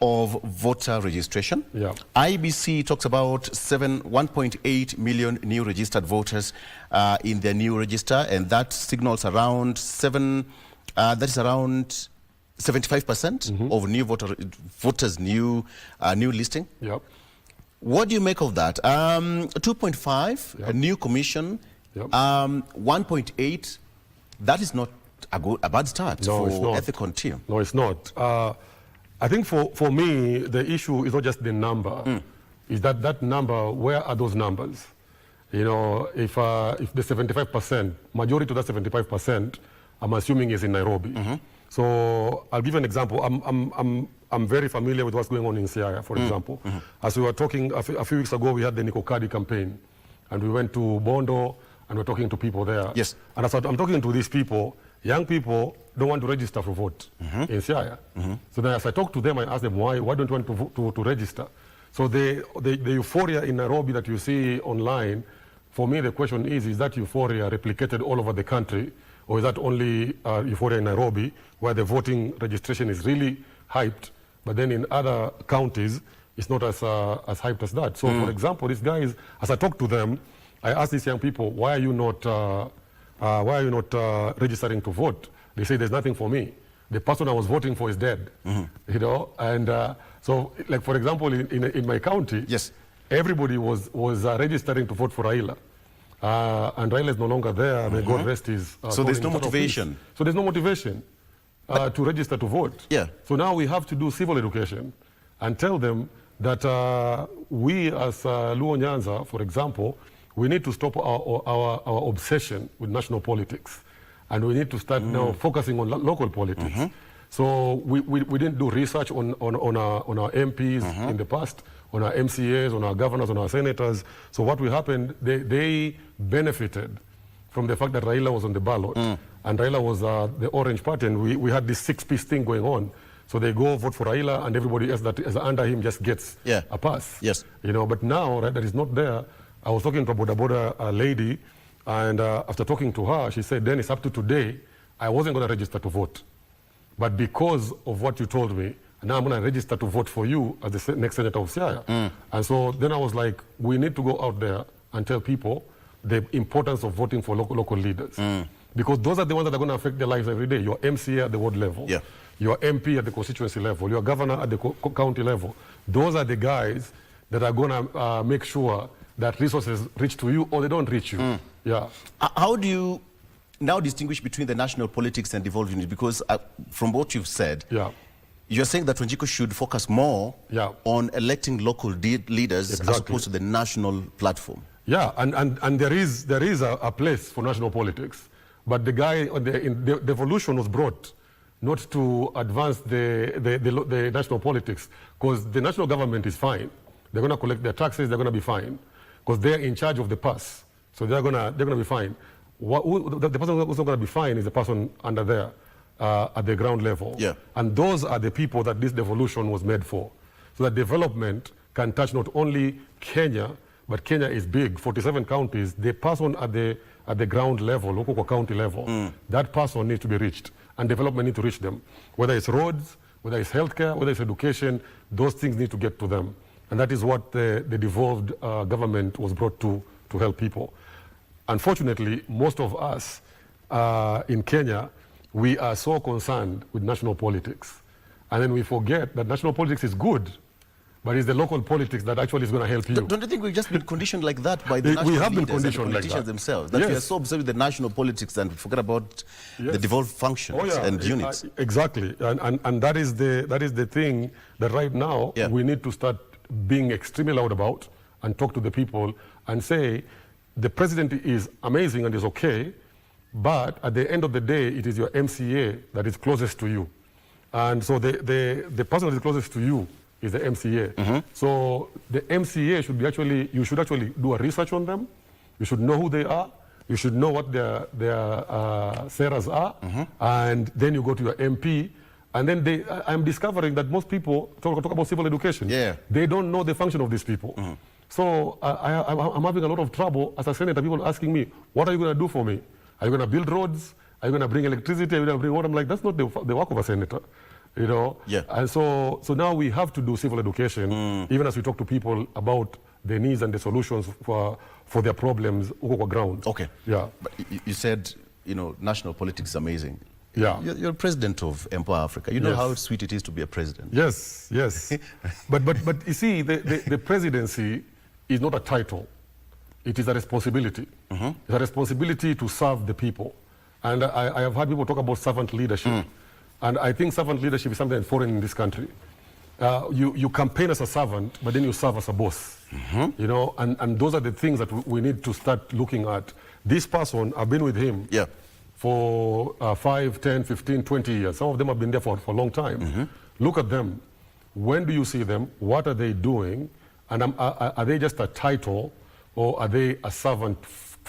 of voter registration. Yeah. IBC talks about 1.8 million new registered voters in their new register, and that signals around 75% of new voters new listing. Yep. What do you make of that? 2.5, a new commission, 1.8, that is not a bad start for Ethicon team. No, it's not. I think for me, the issue is not just the number. Is that number, where are those numbers? You know, if the 75%, majority of that 75%, I'm assuming is in Nairobi. So I'll give you an example. I'm very familiar with what's going on in Siaya, for example. As we were talking a few weeks ago, we had the Nikokadi campaign, and we went to Bondo, and we're talking to people there. Yes. And as I'm talking to these people, young people don't want to register for vote in Siaya. So then as I talk to them, I ask them, why don't you want to register? So the euphoria in Nairobi that you see online, for me the question is that euphoria replicated all over the country, or is that only euphoria in Nairobi, where the voting registration is really hyped, but then in other counties, it's not as hyped as that. So for example, these guys, as I talk to them, I ask these young people, why are you not registering to vote? They say, there's nothing for me. The person I was voting for is dead. You know, and so, like for example, in my county, yes, everybody was registering to vote for Raila. And Raila is no longer there. May God rest his so there's no motivation. So there's no motivation to register to vote. Yeah. So now we have to do civil education and tell them that we as Luo Nyanza, for example, we need to stop our obsession with national politics. And we need to start now focusing on local politics. So we didn't do research on our MPs in the past, on our MCAs, on our governors, on our senators. So what will happen, they benefited from the fact that Raila was on the ballot. And Raila was the Orange Party, and we had this 6-piece thing going on. So they go vote for Raila, and everybody else that is under him just gets a pass. Yes. You know, but now that is not there. I was talking to a Boda Boda lady, and after talking to her, she said, Dennis, up to today, I wasn't going to register to vote. But because of what you told me, now I'm going to register to vote for you as the next senator of Siaya. And so then I was like, we need to go out there and tell people the importance of voting for local leaders. Because those are the ones that are going to affect their lives every day. Your MCA at the ward level, your MP at the constituency level, your governor at the county level. Those are the guys that are going to make sure that resources reach to you or they don't reach you. Yeah. How do you now distinguish between the national politics and devolved units? Because from what you've said, you're saying that Wanjiku should focus more on electing local leaders as opposed to the national platform. Yeah, and there is a place for national politics. But the guy, the evolution was brought not to advance the national politics, because the national government is fine. They're going to collect their taxes, they're going to be fine, because they're in charge of the pass. So they're going to be fine. The person who's not going to be fine is the person under there at the ground level. Yeah. And those are the people that this devolution was made for. So that development can touch not only Kenya, but Kenya is big, 47 counties. The person at the ground level, local county level, that person needs to be reached, and development needs to reach them. Whether it's roads, whether it's healthcare, whether it's education, those things need to get to them. And that is what the devolved government was brought to help people. Unfortunately, most of us in Kenya, we are so concerned with national politics. And then we forget that national politics is good, but it's the local politics that actually is going to help you. Don't you think we've just been conditioned like that by the national we have been leaders conditioned and the politicians like that. themselves? That we are so obsessed with the national politics and forget about the devolved functions and units. Exactly, and that is the thing that right now we need to start being extremely loud about and talk to the people and say the president is amazing and is okay, But at the end of the day, it is your MCA that is closest to you. And so the person that is closest to you is the MCA. So the MCA should be you should actually do a research on them. You should know who they are. You should know what their seras are. And then you go to your MP. And then I'm discovering that most people talk about civil education. They don't know the function of these people. So I'm having a lot of trouble as a senator. People asking me, what are you going to do for me? Are you going to build roads? Are you going to bring electricity? Are you going to bring water? I'm like, that's not the work of a senator. You know? And so now we have to do civil education, even as we talk to people about the needs and the solutions for their problems on the ground. Okay. Yeah. But you said, national politics is amazing. Yeah. You're president of Empower Africa. You know how sweet it is to be a president. Yes, yes. but you see, the presidency is not a title. It is a responsibility. It's a responsibility to serve the people. And I have heard people talk about servant leadership. And I think servant leadership is something that's foreign in this country. You campaign as a servant, but then you serve as a boss. And those are the things that we need to start looking at. This person, I've been with him for 5, 10, 15, 20 years. Some of them have been there for a long time. Look at them. When do you see them? What are they doing? And are they just a title, or are they a servant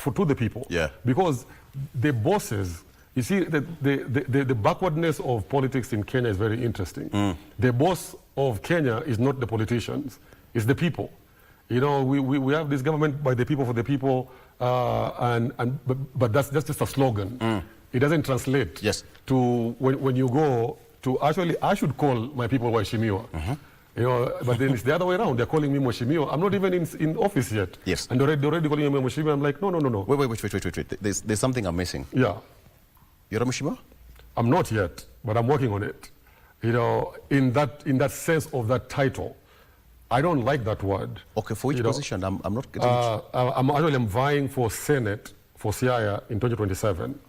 to the people? Because the bosses, you see, the backwardness of politics in Kenya is very interesting. The boss of Kenya is not the politicians, it's the people. We have this government by the people, for the people, but that's just a slogan. It doesn't translate to when you go to, actually, I should call my people Waheshimiwa. But then it's the other way around. They're calling me Mheshimiwa. I'm not even in office yet. And they're already calling me Mheshimiwa. I'm like, no. Wait. There's something I'm missing. Yeah. You're a Mheshimiwa? I'm not yet, but I'm working on it. In that sense of that title. I don't like that word. Okay, for which position? I'm not getting it. I'm vying for Senate for Siaya in 2027.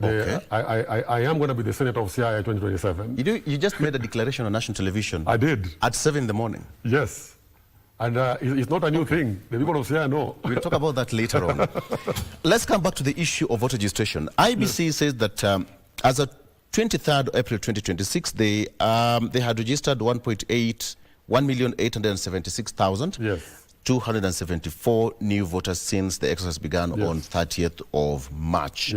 Okay. I am going to be the senator of Siaya in 2027. You just made a declaration on national television. I did. At 7 in the morning. Yes. And it's not a new thing. The people of Siaya know. We'll talk about that later on. Let's come back to the issue of voter registration. IBC says that as of 23rd April 2026, they had registered 1,876,274 new voters since the exercise began on 30th of March.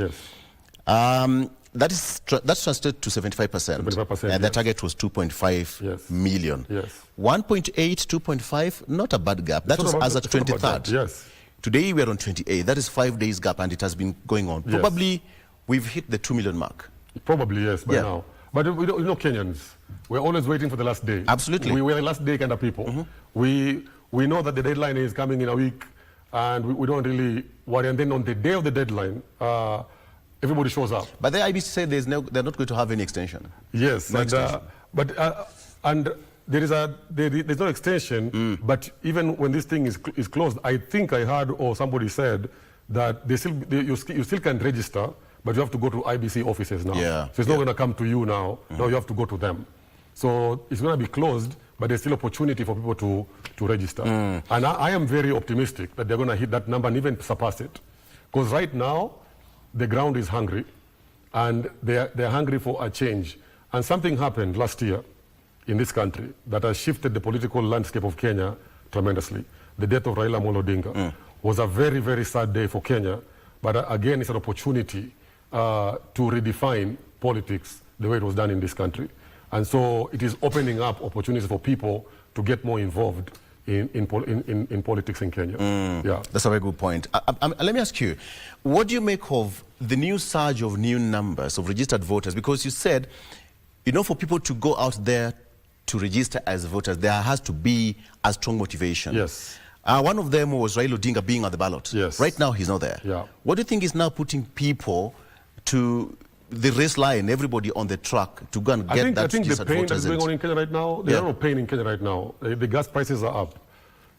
That's translated to 75%. And the target was 2.5 million. 1.8, 2.5, not a bad gap. That was as at 23rd. Today we are on 28. That is 5 days gap, and it has been going on. Probably we've hit the 2 million mark. Probably, yes, by now. But Kenyans, we're always waiting for the last day. Absolutely. We're the last day kind of people. We know that the deadline is coming in a week, and we don't really worry. And then on the day of the deadline, everybody shows up. But the IBC said they're not going to have any extension. Yes, and there's no extension. But even when this thing is closed, I think I heard or somebody said that you still can register, but you have to go to IBC offices now. So it's not going to come to you now. Now you have to go to them. So it's going to be closed, but there's still opportunity for people to register. And I am very optimistic that they're going to hit that number and even surpass it. Because right now, the ground is hungry, and they're hungry for a change. And something happened last year in this country that has shifted the political landscape of Kenya tremendously. The death of Raila Amolo Odinga was a very, very sad day for Kenya. But again, it's an opportunity to redefine politics the way it was done in this country. And so it is opening up opportunities for people to get more involved in politics in Kenya. That's a very good point. Let me ask you, what do you make of the new surge of new numbers of registered voters? Because you said, for people to go out there to register as voters, there has to be a strong motivation. One of them was Raila Odinga being on the ballot. Right now, he's not there. What do you think is now putting people to the race line, everybody on the track to go and get that registered voters? I think the pain that's going on in Kenya right now, there's no pain in Kenya right now. The gas prices are up.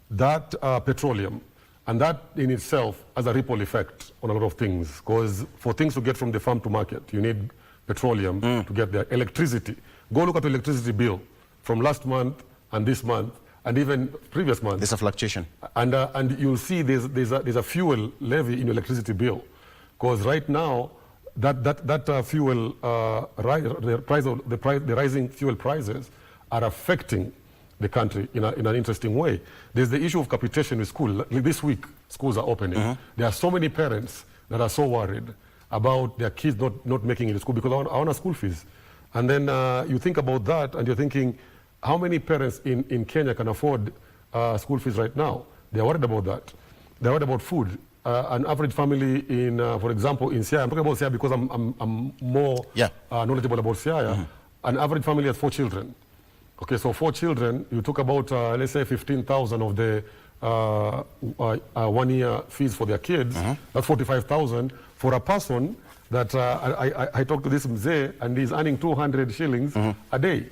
That petroleum, and that in itself has a ripple effect on a lot of things. Because for things to get from the farm to market, you need petroleum to get there. Electricity. Go look at the electricity bill from last month and this month, and even previous month. There's a fluctuation. And you'll see there's a fuel levy in your electricity bill. Because right now, that fuel, the rising fuel prices are affecting the country in an interesting way. There's the issue of capitation with school. This week, schools are opening. There are so many parents that are so worried about their kids not making it to school because I want a school fees. And then you think about that and you're thinking, how many parents in Kenya can afford school fees right now? They're worried about that. They're worried about food. An average family in, for example, in Siaya, I'm talking about Siaya because I'm more knowledgeable about Siaya. An average family has 4 children. Okay, so 4 children, you took about, let's say, 15,000 of the 1 year fees for their kids. That's 45,000 for a person that I talked to this mzee and he's earning 200 shillings a day.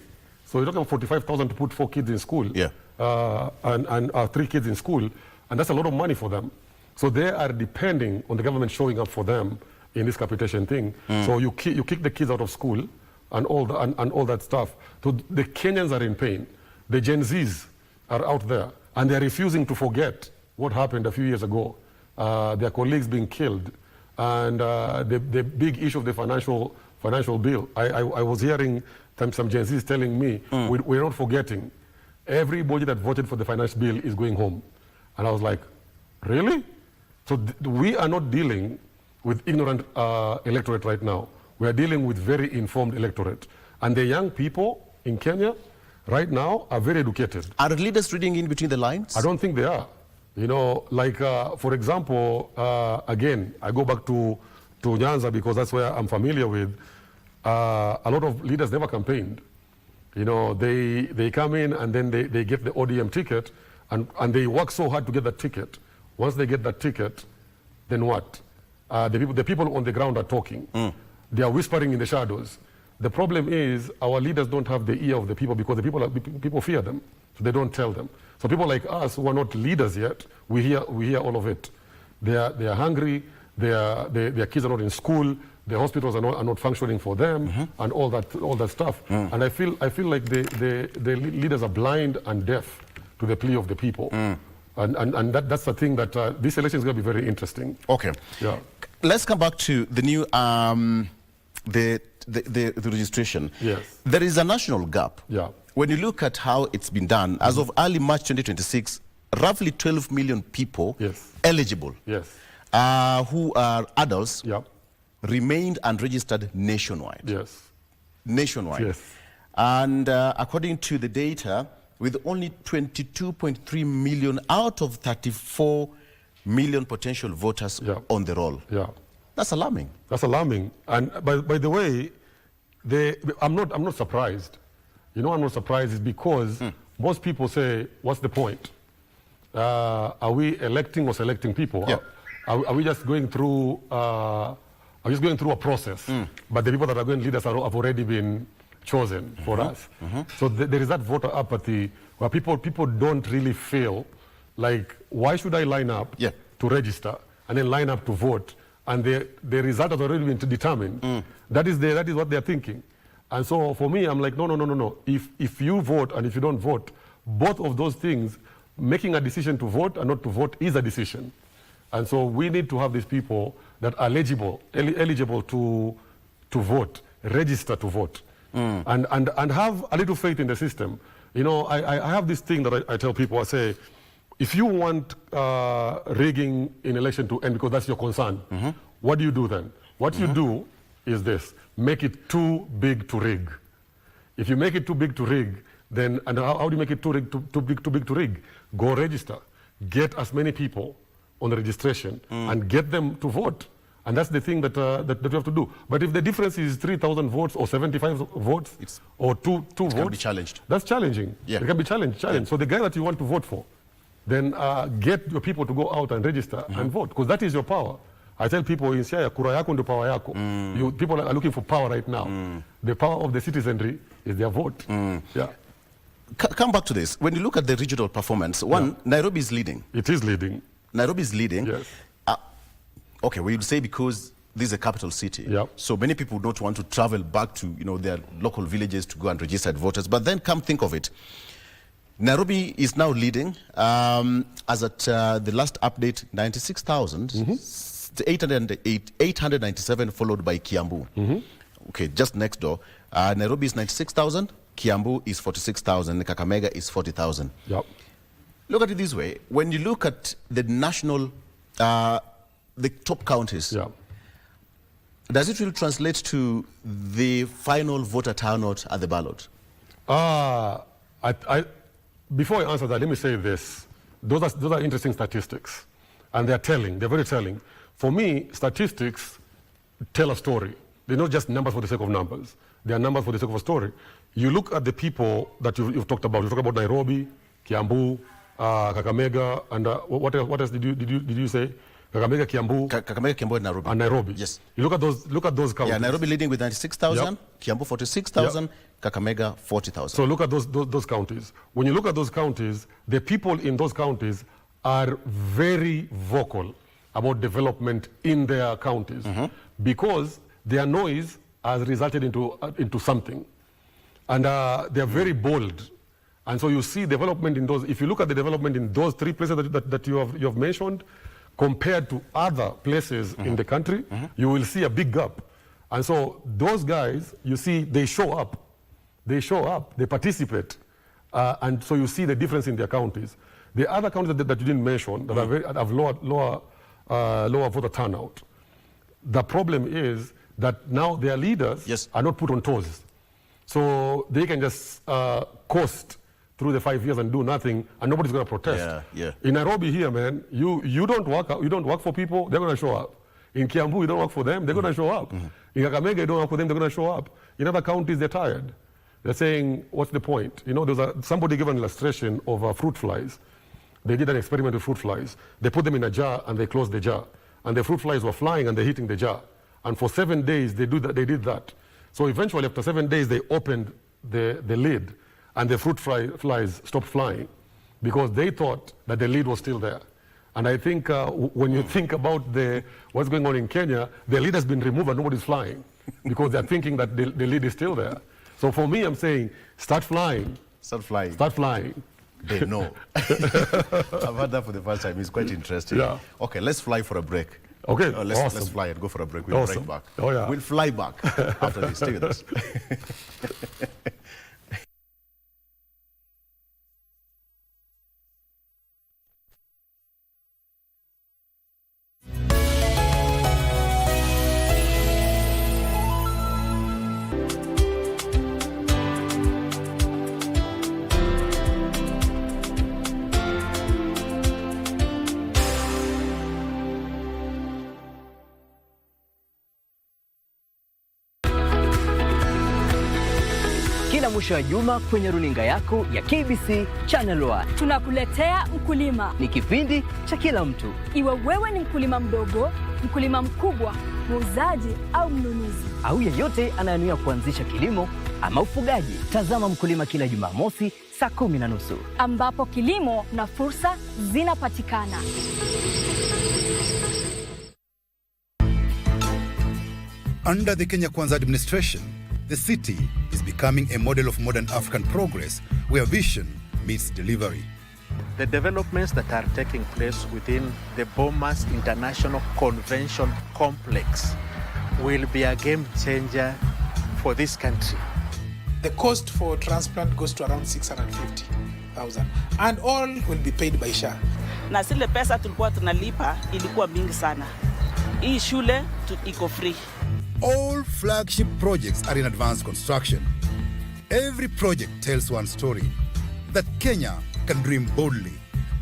So you're talking about 45,000 to put 4 kids in school, and 3 kids in school, and that's a lot of money for them. So they are depending on the government showing up for them in this capitation thing. So you kick the kids out of school and all that stuff. So the Kenyans are in pain. The Gen Zs are out there, and they're refusing to forget what happened a few years ago. Their colleagues being killed, and the big issue of the financial bill. I was hearing some Gen Zs telling me, we're not forgetting. Everybody that voted for the finance bill is going home. And I was like, really? So we are not dealing with ignorant electorate right now. We are dealing with very informed electorate. And the young people in Kenya right now are very educated. Are the leaders reading in between the lines? I don't think they are. You know, like, for example, again, I go back to Nyanza because that's where I'm familiar with. A lot of leaders never campaigned. You know, they come in and then they get the ODM ticket and they work so hard to get that ticket. Once they get that ticket, then what? The people on the ground are talking. They are whispering in the shadows. The problem is our leaders don't have the ear of the people because the people fear them, so they don't tell them. So people like us who are not leaders yet, we hear all of it. They are hungry. Their kids are not in school. The hospitals are not functioning for them, and all that stuff. And I feel like the leaders are blind and deaf to the plea of the people. And that's the thing that this election is going to be very interesting. Okay. Yeah. Let's come back to the new the registration. Yes. There is a national gap. Yeah. When you look at how it's been done, as of early March 2026, roughly 12 million people eligible, who are adults, remained unregistered nationwide. Yes. Nationwide. Yes. And according to the data, with only 22.3 million out of 34 million potential voters on the roll. Yeah. That's alarming. That's alarming. And by the way, I'm not surprised. You know, I'm not surprised is because most people say, what's the point? Are we electing or selecting people? Yeah. Are we just going through a process? But the people that are going to lead us have already been chosen for us. So there is that voter apathy where people don't really feel like, why should I line up to register and then line up to vote? And the result has already been determined. That is what they're thinking. And so for me, I'm like, no. If you vote and if you don't vote, both of those things, making a decision to vote and not to vote is a decision. And so we need to have these people that are eligible to vote, register to vote, and have a little faith in the system. You know, I have this thing that I tell people, I say, if you want rigging in election to end because that's your concern, what do you do then? What you do is this: make it too big to rig. If you make it too big to rig, then, and how do you make it too big to rig? Go register. Get as many people on the registration and get them to vote. And that's the thing that you have to do. But if the difference is 3,000 votes or 75 votes or two votes, can be challenged. That's challenging. Yeah. It can be challenged. Yeah. So the guy that you want to vote for, then get your people to go out and register and vote, because that is your power. I tell people in Siaya, kura yako ndo power yako. People are looking for power right now. The power of the citizenry is their vote. Yeah. Come back to this. When you look at the regional performance, Nairobi is leading. It is leading. Nairobi is leading. Yes. Okay, we will say because this is a capital city. Yep. So many people don't want to travel back to their local villages to go and register as voters. But then come think of it. Nairobi is now leading. As at the last update, 96,000. 897, followed by Kiambu. Okay, just next door. Nairobi is 96,000, Kiambu is 46,000, Kakamega is 40,000. Yep. Look at it this way. When you look at the national, the top counties, does it really translate to the final voter turnout at the ballot? Before I answer that, let me say this. Those are interesting statistics, and they're very telling. For me, statistics tell a story. They're not just numbers for the sake of numbers. They are numbers for the sake of a story. You look at the people that you've talked about. You talk about Nairobi, Kiambu, Kakamega, and what else did you say? Kakamega, Kiambu, and Nairobi. And Nairobi. Yes. You look at those counties. Yeah, Nairobi leading with 96,000, Kiambu 46,000, Kakamega 40,000. So look at those counties. When you look at those counties, the people in those counties are very vocal about development in their counties because their noise has resulted into something, and they are very bold. And so you see development in those. If you look at the development in those three places that you have mentioned, compared to other places in the country, you will see a big gap. And so those guys, you see, they show up, they participate, and so you see the difference in their counties. The other counties that you didn't mention that have lower voter turnout, the problem is that now their leaders are not put on toes, so they can just coast through the 5 years and do nothing, and nobody's going to protest. In Nairobi here, man, you don't work for people, they're going to show up. In Kiambu, you don't work for them, they're going to show up. In Kakamega, you don't work for them, they're going to show up. In other counties, they're tired. They're saying, what's the point? You know, somebody gave an illustration of fruit flies. They did an experiment with fruit flies. They put them in a jar and they closed the jar. And the fruit flies were flying and they're hitting the jar. And for 7 days, they did that. So eventually, after 7 days, they opened the lid and the fruit flies stopped flying because they thought that the lid was still there. And I think when you think about what's going on in Kenya, the lid has been removed and nobody's flying because they're thinking that the lid is still there. So for me, I'm saying, start flying. Start flying. Start flying. They know. I've heard that for the first time. It's quite interesting. Yeah. Okay, let's fly for a break. Okay, let's fly and go for a break. We'll break back. We'll fly back after this. Stay with us. Kila mwisho wa juma kwenye runinga yako ya KBC Channel 1. Tunakuletea Mkulima. Ni kipindi cha kila mtu. Iwe wewe ni mkulima mdogo, mkulima mkubwa, muuzaji au mnunuzi, au yeyote anayenuia kuanzisha kilimo ama ufugaji. Tazama Mkulima kila Jumamosi saa 10:30. Ambapo kilimo na fursa zinapatikana. Under the Kenya Kwanza administration, the city is becoming a model of modern African progress where vision meets delivery. The developments that are taking place within the Bomas International Convention Complex will be a game changer for this country. The cost for transplant goes to around 650,000 and all will be paid by SHA. Na zile pesa tulikuwa tunalipa ilikuwa mingi sana. Hii shule iko free. All flagship projects are in advanced construction. Every project tells one story, that Kenya can dream boldly,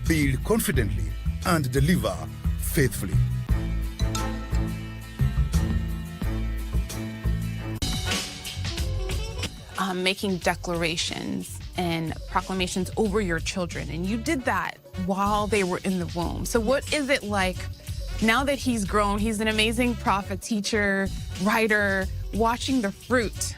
build confidently, and deliver faithfully. Making declarations and proclamations over your children, and you did that while they were in the womb. So what is it like now that he's grown? He's an amazing prophet, teacher, writer, watching the fruit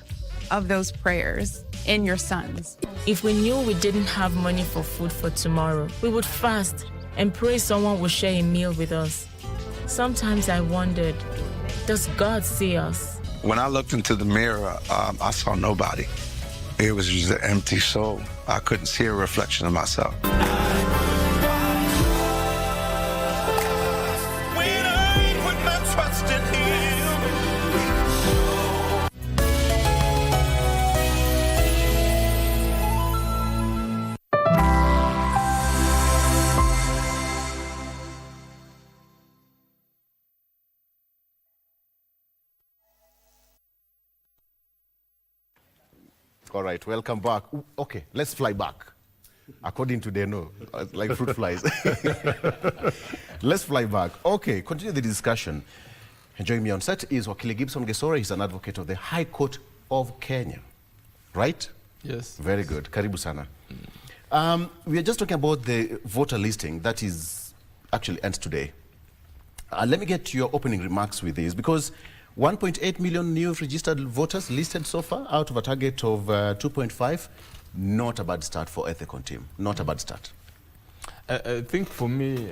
of those prayers in your sons. If we knew we didn't have money for food for tomorrow, we would fast and pray someone would share a meal with us. Sometimes I wondered, does God see us? When I looked into the mirror, I saw nobody. It was just an empty soul. I couldn't see a reflection of myself. When I put my All right, welcome back. Okay, let's fly back. According to Deno, like fruit flies. Let's fly back. Okay, continue the discussion. And joining me on set is Wakili Gibson Gesora. He's an advocate of the High Court of Kenya. Right? Yes. Very good. Karibu sana. We are just talking about the voter listing that is actually ends today. Let me get your opening remarks with this, because 1.8 million new registered voters listed so far out of a target of 2.5. Not a bad start for Ethicon team. Not a bad start. I think for me,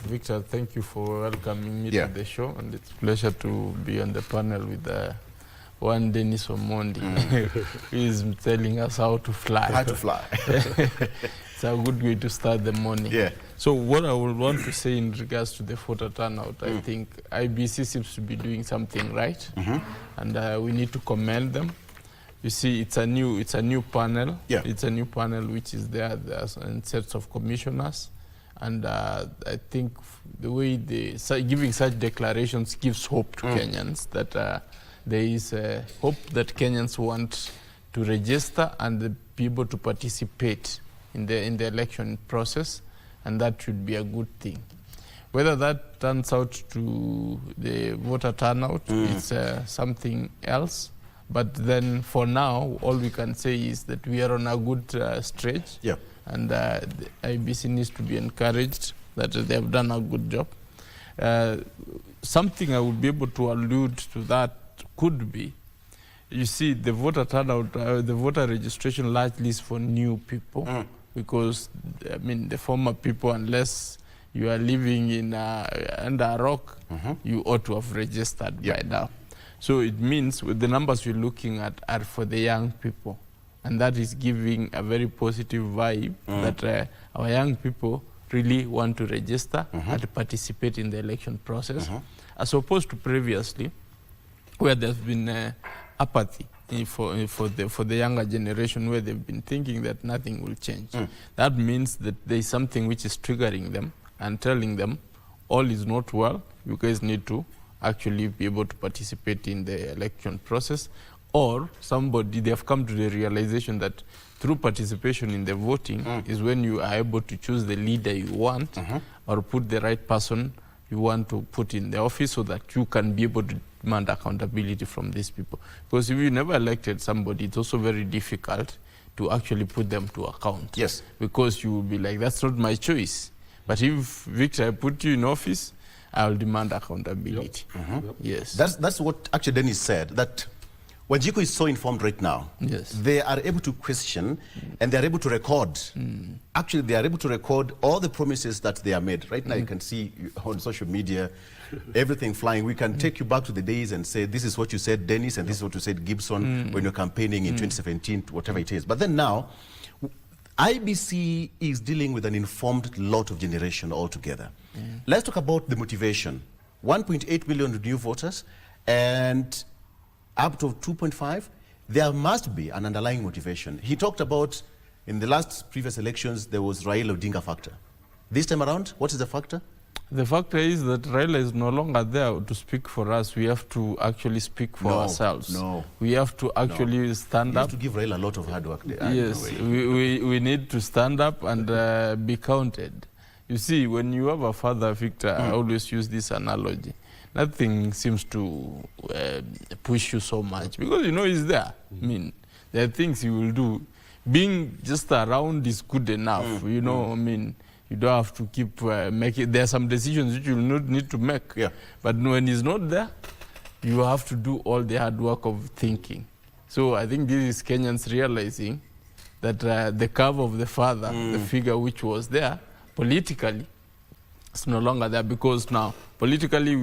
Victor, thank you for welcoming me to the show, and it's a pleasure to be on the panel with one Dennis Omondi, who is telling us how to fly. How to fly. It's a good way to start the morning. Yeah. So what I would want to say in regards to the voter turnout, I think IBC seems to be doing something right, and we need to commend them. You see, it's a new panel. Yeah. It's a new panel which is there. There's sets of commissioners, and I think the way giving such declarations gives hope to Kenyans that there is hope that Kenyans want to register and be able to participate in the election process, and that should be a good thing. Whether that turns out to the voter turnout, it's something else. But then for now, all we can say is that we are on a good stretch. Yeah. And the IBC needs to be encouraged that they have done a good job. Something I would be able to allude to that could be, you see, the voter turnout, the voter registration largely is for new people, because, I mean, the former people, unless you are living in under a rock, you ought to have registered by now. So it means with the numbers we're looking at are for the young people. And that is giving a very positive vibe that our young people really want to register and participate in the election process, as opposed to previously, where there's been apathy for the younger generation, where they've been thinking that nothing will change. That means that there's something which is triggering them and telling them all is not well, you guys need to actually be able to participate in the election process. Or they have come to the realization that through participation in the voting is when you are able to choose the leader you want, or put the right person you want to put in the office, so that you can be able to demand accountability from these people. Because if you never elected somebody, it's also very difficult to actually put them to account. Yes. Because you will be like, that's not my choice. But if, Victor, I put you in office, I'll demand accountability. Yes. That's what actually Dennis said, that Wanjiku is so informed right now. Yes. They are able to question and they are able to record. Actually, they are able to record all the promises that they are made. Right now, you can see on social media, everything flying. We can take you back to the days and say, this is what you said, Dennis, and this is what you said, Gibson, when you're campaigning in 2017, whatever it is. But then now, IBC is dealing with an informed lot of generation altogether. Let's talk about the motivation. 1.8 million new voters and up to 2.5. There must be an underlying motivation. He talked about, in the last previous elections, there was Raila Odinga factor. This time around, what is the factor? The factor is that Raila is no longer there to speak for us. We have to actually speak for ourselves. We have to actually stand up. You have to give Raila a lot of hard work there. Yes, we need to stand up and be counted. You see, when you have a father, Victor, I always use this analogy. Nothing seems to push you so much because you know he's there. I mean, there are things he will do. Being just around is good enough. You know, I mean, you don't have to keep making. There are some decisions which you not need to make. Yeah. But when he's not there, you have to do all the hard work of thinking. So I think this is Kenyans realizing that the curve of the father, the figure which was there, politically, it's no longer there, because now politically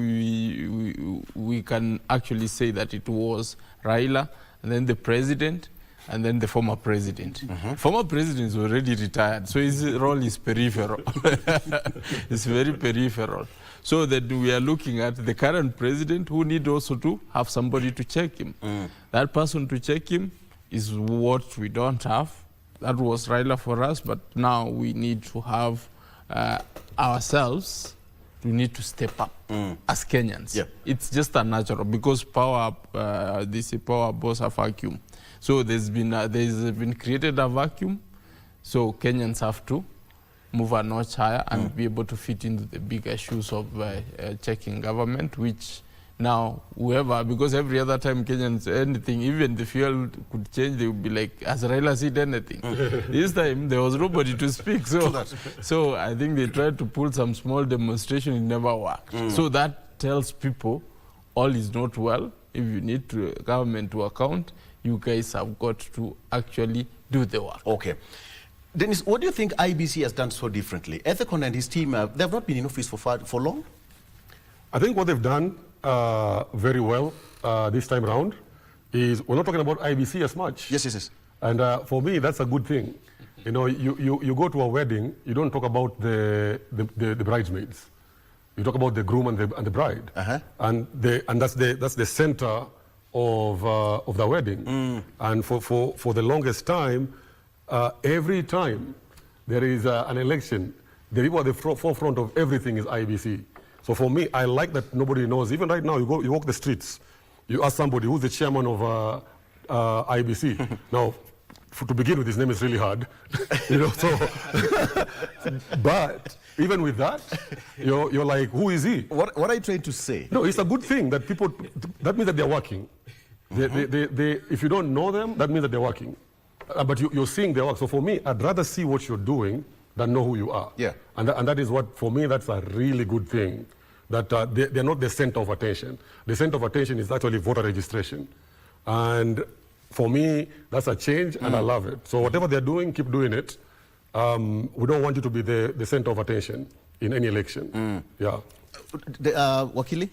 we can actually say that it was Raila and then the president and then the former president. Former president is already retired, so his role is peripheral. It's very peripheral. So that we are looking at the current president who need also to have somebody to check him. That person to check him is what we don't have. That was Raila for us, but now we need to have ourselves we need to step up as Kenyans. Yeah. It's just a natural, because power, they say power boss a vacuum. So there's been created a vacuum, so Kenyans have to move a notch higher and be able to fit into the bigger shoes of checking government, which now whoever, because every other time Kenyans, anything, even the fuel could change, they would be like, has Raila said anything? This time there was nobody to speak, so I think they tried to pull some small demonstration, it never worked. So that tells people all is not well. If you need government to account, you guys have got to actually do the work. Okay. Dennis, what do you think IBC has done so differently? Ethekon and his team, they have not been in office for long? I think what they've done very well this time around is we're not talking about IBC as much. Yes. And for me, that's a good thing. You know, you go to a wedding, you don't talk about the bridesmaids. You talk about the groom and the bride. And that's the center of the wedding. And for the longest time, every time there is an election, the people at the forefront of everything is IBC. So for me, I like that nobody knows. Even right now, you walk the streets, you ask somebody who's the chairman of IBC. Now, to begin with, his name is really hard, you know. So, but even with that, you're like, who is he? What are you trying to say? No, it's a good thing that people. That means that they're working. If you don't know them, that means that they're working. But you're seeing their work. So for me, I'd rather see what you're doing than know who you are. Yeah. And that is what, for me, that's a really good thing. That they're not the center of attention. The center of attention is actually voter registration. And for me, that's a change, and I love it. So whatever they're doing, keep doing it. We don't want you to be the center of attention in any election. Yeah. Wakili?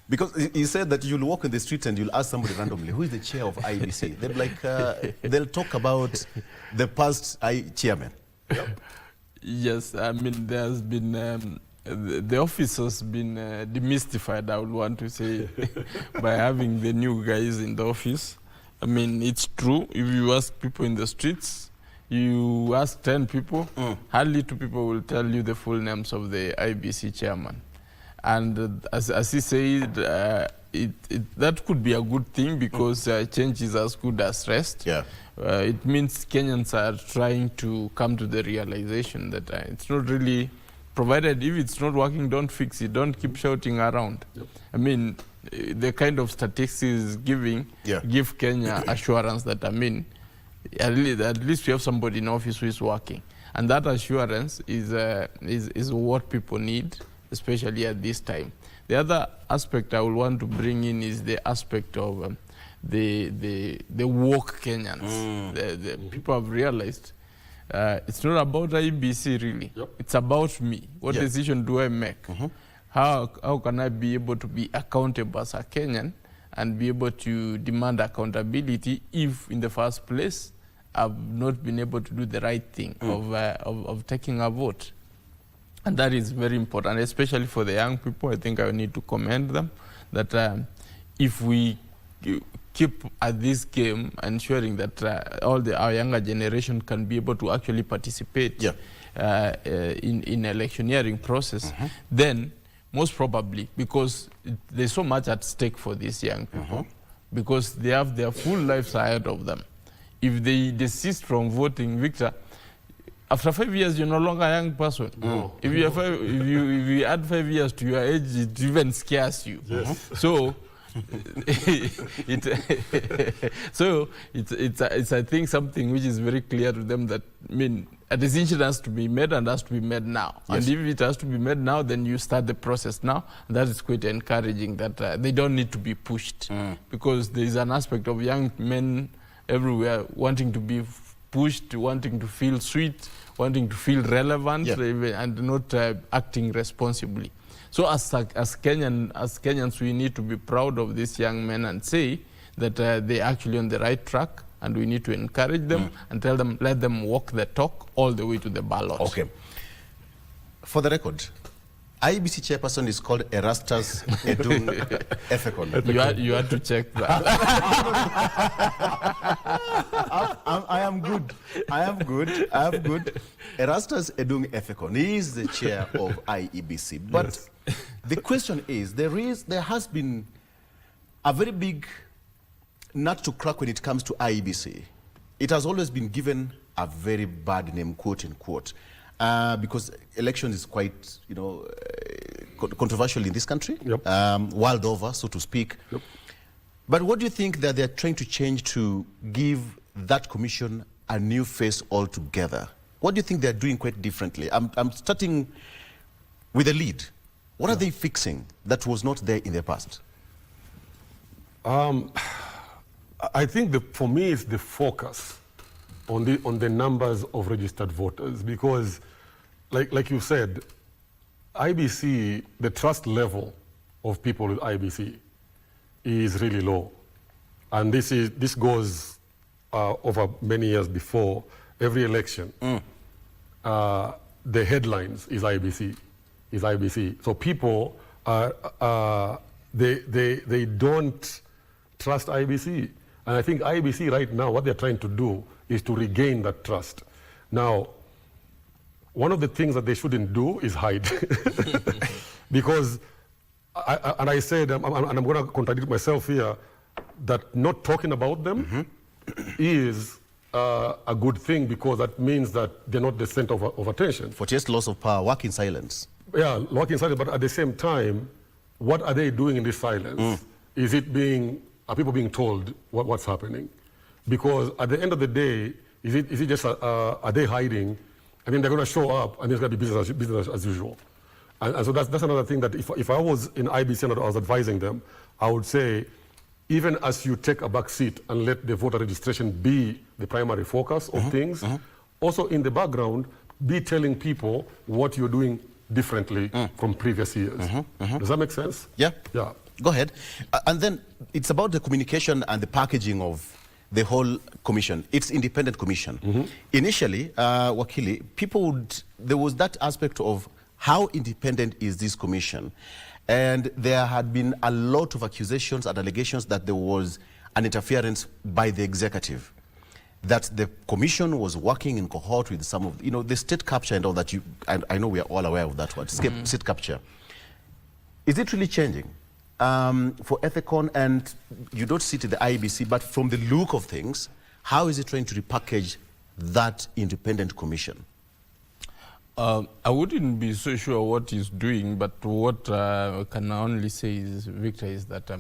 Because you said that you'll walk in the streets and you'll ask somebody randomly, who is the chair of IBC? They'll be like, they'll talk about the past chairman. Yep. Yes, I mean, there's been, the office has been demystified, I would want to say, by having the new guys in the office. I mean, it's true. If you ask people in the streets, you ask 10 people, hardly 2 people will tell you the full names of the IBC chairman. And as he said, that could be a good thing, because change is as good as rest. Yeah. It means Kenyans are trying to come to the realization that it's not really, provided if it's not working, don't fix it, don't keep shouting around. Yep. I mean, the kind of statistics give Kenya assurance that, I mean, at least we have somebody in office who is working. And that assurance is what people need, especially at this time. The other aspect I would want to bring in is the aspect of the woke Kenyans. The people have realized it's not about IBC really. Yep. It's about me. What decision do I make? How can I be able to be accountable as a Kenyan and be able to demand accountability if in the first place I've not been able to do the right thing of taking a vote? And that is very important, especially for the young people. I think I need to commend them that if we keep at this game, ensuring that our younger generation can be able to actually participate in electioneering process, then most probably, because there's so much at stake for these young people, because they have their full lives ahead of them. If they desist from voting, Victor, after 5 years, you're no longer a young person. No. If you add 5 years to your age, it even scares you. Yes. So, it's I think something which is very clear to them that, I mean, a decision has to be made and has to be made now. Yes. And if it has to be made now, then you start the process now. And that is quite encouraging that they don't need to be pushed, because there is an aspect of young men everywhere wanting to be pushed, wanting to feel sweet, wanting to feel relevant, and not acting responsibly. So as Kenyans, we need to be proud of these young men and say that they're actually on the right track, and we need to encourage them and tell them, let them walk the talk all the way to the ballot. Okay. For the record, IEBC chairperson is called Erastus Edung Efekon. You had to check that. I am good. Erastus Edung Efekon, he is the chair of IEBC. But yes, the question is, there has been a very big nut to crack when it comes to IEBC. It has always been given a very bad name, quote unquote, because election is quite, controversial in this country, yep, world over, so to speak. Yep. But what do you think that they're trying to change to give that commission a new face altogether? What do you think they're doing quite differently? I'm starting with the lead. What are they fixing that was not there in the past? I think for me it's the focus on the numbers of registered voters, because like you said, IBC, the trust level of people with IBC is really low. And this goes over many years before every election. The headlines is IBC. So people they don't trust IBC. And I think IBC right now, what they're trying to do is to regain that trust. Now, one of the things that they shouldn't do is hide. Because, I said, and I'm going to contradict myself here, that not talking about them is a good thing, because that means that they're not the center of attention. For just loss of power, work in silence. Yeah, work in silence, but at the same time, what are they doing in this silence? Are people being told what's happening? Because at the end of the day, is it just, are they hiding? I mean, they're going to show up and it's going to be business as usual. And so that's another thing, that if I was in IBC and I was advising them, I would say, even as you take a back seat and let the voter registration be the primary focus of things, also in the background, be telling people what you're doing differently from previous years. Does that make sense? Yeah. Yeah. Go ahead. And then it's about the communication and the packaging of the whole commission. It's independent commission. Initially, Wakili, there was that aspect of how independent is this commission? And there had been a lot of accusations and allegations that there was an interference by the executive, that the commission was working in cohort with some of, the state capture and all that. I know we are all aware of that word, state capture. Is it really changing for Ethicon? And you don't sit in the IEBC, but from the look of things, how is it trying to repackage that independent commission? I wouldn't be so sure what he's doing, but what I can only say is, Victor, is that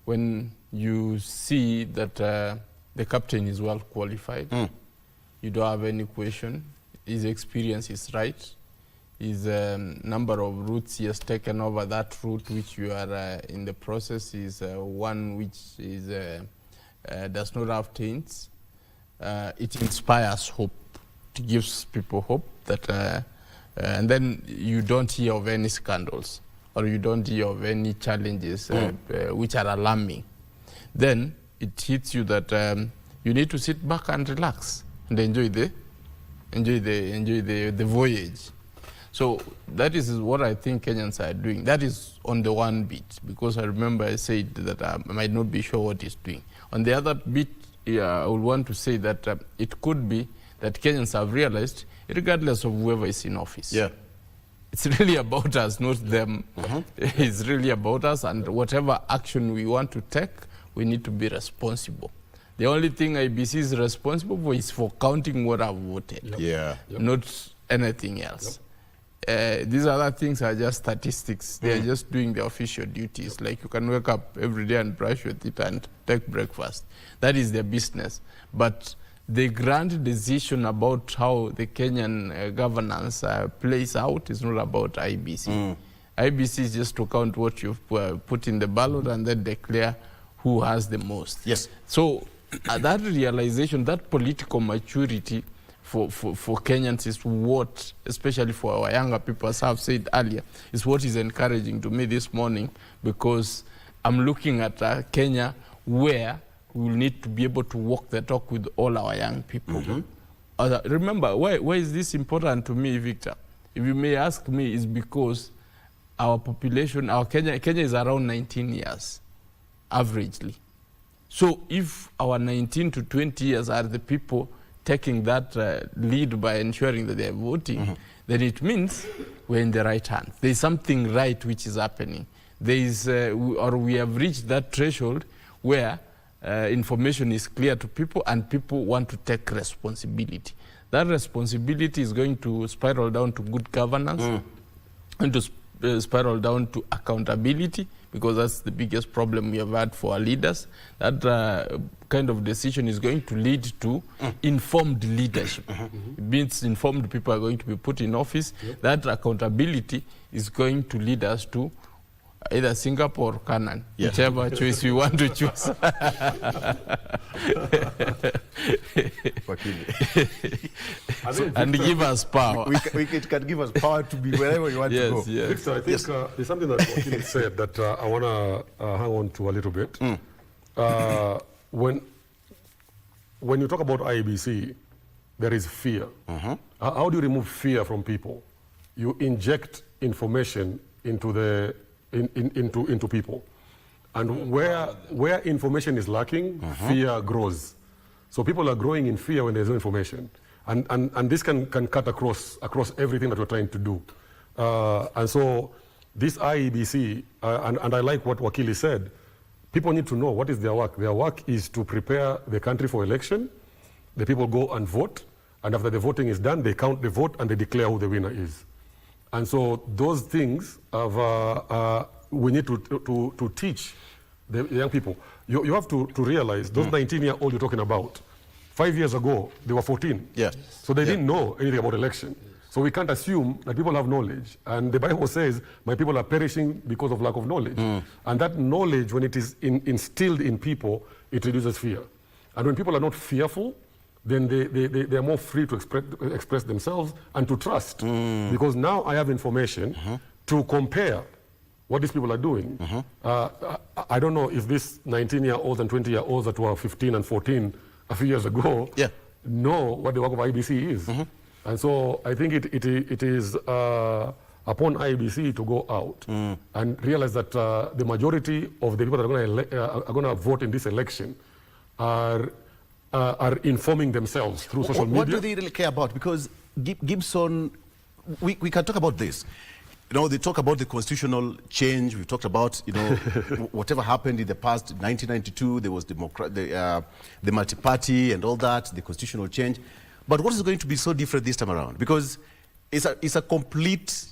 when you see that the captain is well qualified, you don't have any question. His experience is right. His number of routes he has taken over, that route which you are in the process is one which is does not have taints. It inspires hope. It gives people hope that, and then you don't hear of any scandals, or you don't hear of any challenges which are alarming. Then it hits you that you need to sit back and relax and enjoy the voyage. So that is what I think Kenyans are doing. That is on the one bit, because I remember I said that I might not be sure what he's doing. On the other bit, I would want to say that it could be that Kenyans have realized, regardless of whoever is in office, it's really about us, not them. It's really about us, and whatever action we want to take, we need to be responsible. The only thing IBC is responsible for is for counting what I've voted, not anything else. These other things are just statistics. They are just doing their official duties. Like you can wake up every day and brush your teeth and take breakfast. That is their business. But the grand decision about how the Kenyan governance plays out is not about IBC. IBC is just to count what you've put in the ballot and then declare who has the most. Yes. So that realization, that political maturity for Kenyans is what, especially for our younger people, as I've said earlier, is what is encouraging to me this morning, because I'm looking at Kenya where we will need to be able to walk the talk with all our young people. Remember, why is this important to me, Victor? If you may ask me, is because our population, Kenya is around 19 years, averagely. So if our 19 to 20 years are the people taking that lead by ensuring that they are voting, then it means we're in the right hand. There is something right which is happening. There is, or we have reached that threshold where information is clear to people and people want to take responsibility. That responsibility is going to spiral down to good governance and to spiral down to accountability, because that's the biggest problem we have had for our leaders. That kind of decision is going to lead to informed leadership. It means informed people are going to be put in office. That accountability is going to lead us to either Singapore or Canaan, whichever choice we want to choose. And give us power. It can give us power to be wherever you want to go. Yes. Victor, I think there's something that Joaquin said that I want to hang on to a little bit. When you talk about IEBC, there is fear. How do you remove fear from people? You inject information into into people, and where information is lacking, fear grows. So people are growing in fear when there's no information, and this can cut across everything that we're trying to do. And so this IEBC, and I like what Wakili said, people need to know what is their work. Their work is to prepare the country for election. The people go and vote, and after the voting is done, they count the vote and they declare who the winner is. And so those things we need to teach the young people. You have to realize those 19-year-olds you're talking about, 5 years ago, they were 14. So they didn't know anything about election. So we can't assume that people have knowledge. And the Bible says, my people are perishing because of lack of knowledge. And that knowledge, when it is instilled in people, it reduces fear. And when people are not fearful, then they are more free to express themselves and to trust. Because now I have information to compare what these people are doing. I don't know if these 19-year-olds and 20-year-olds that were 15 and 14 a few years ago know what the work of IEBC is. And so I think it is upon IEBC to go out and realize that the majority of the people that are going to vote in this election are informing themselves through social media. What do they really care about? Because Gibson, we can talk about this. You know, they talk about the constitutional change. We've talked about, you know, whatever happened in the past. 1992, there was the multi-party and all that, the constitutional change. But what is going to be so different this time around? Because it's a complete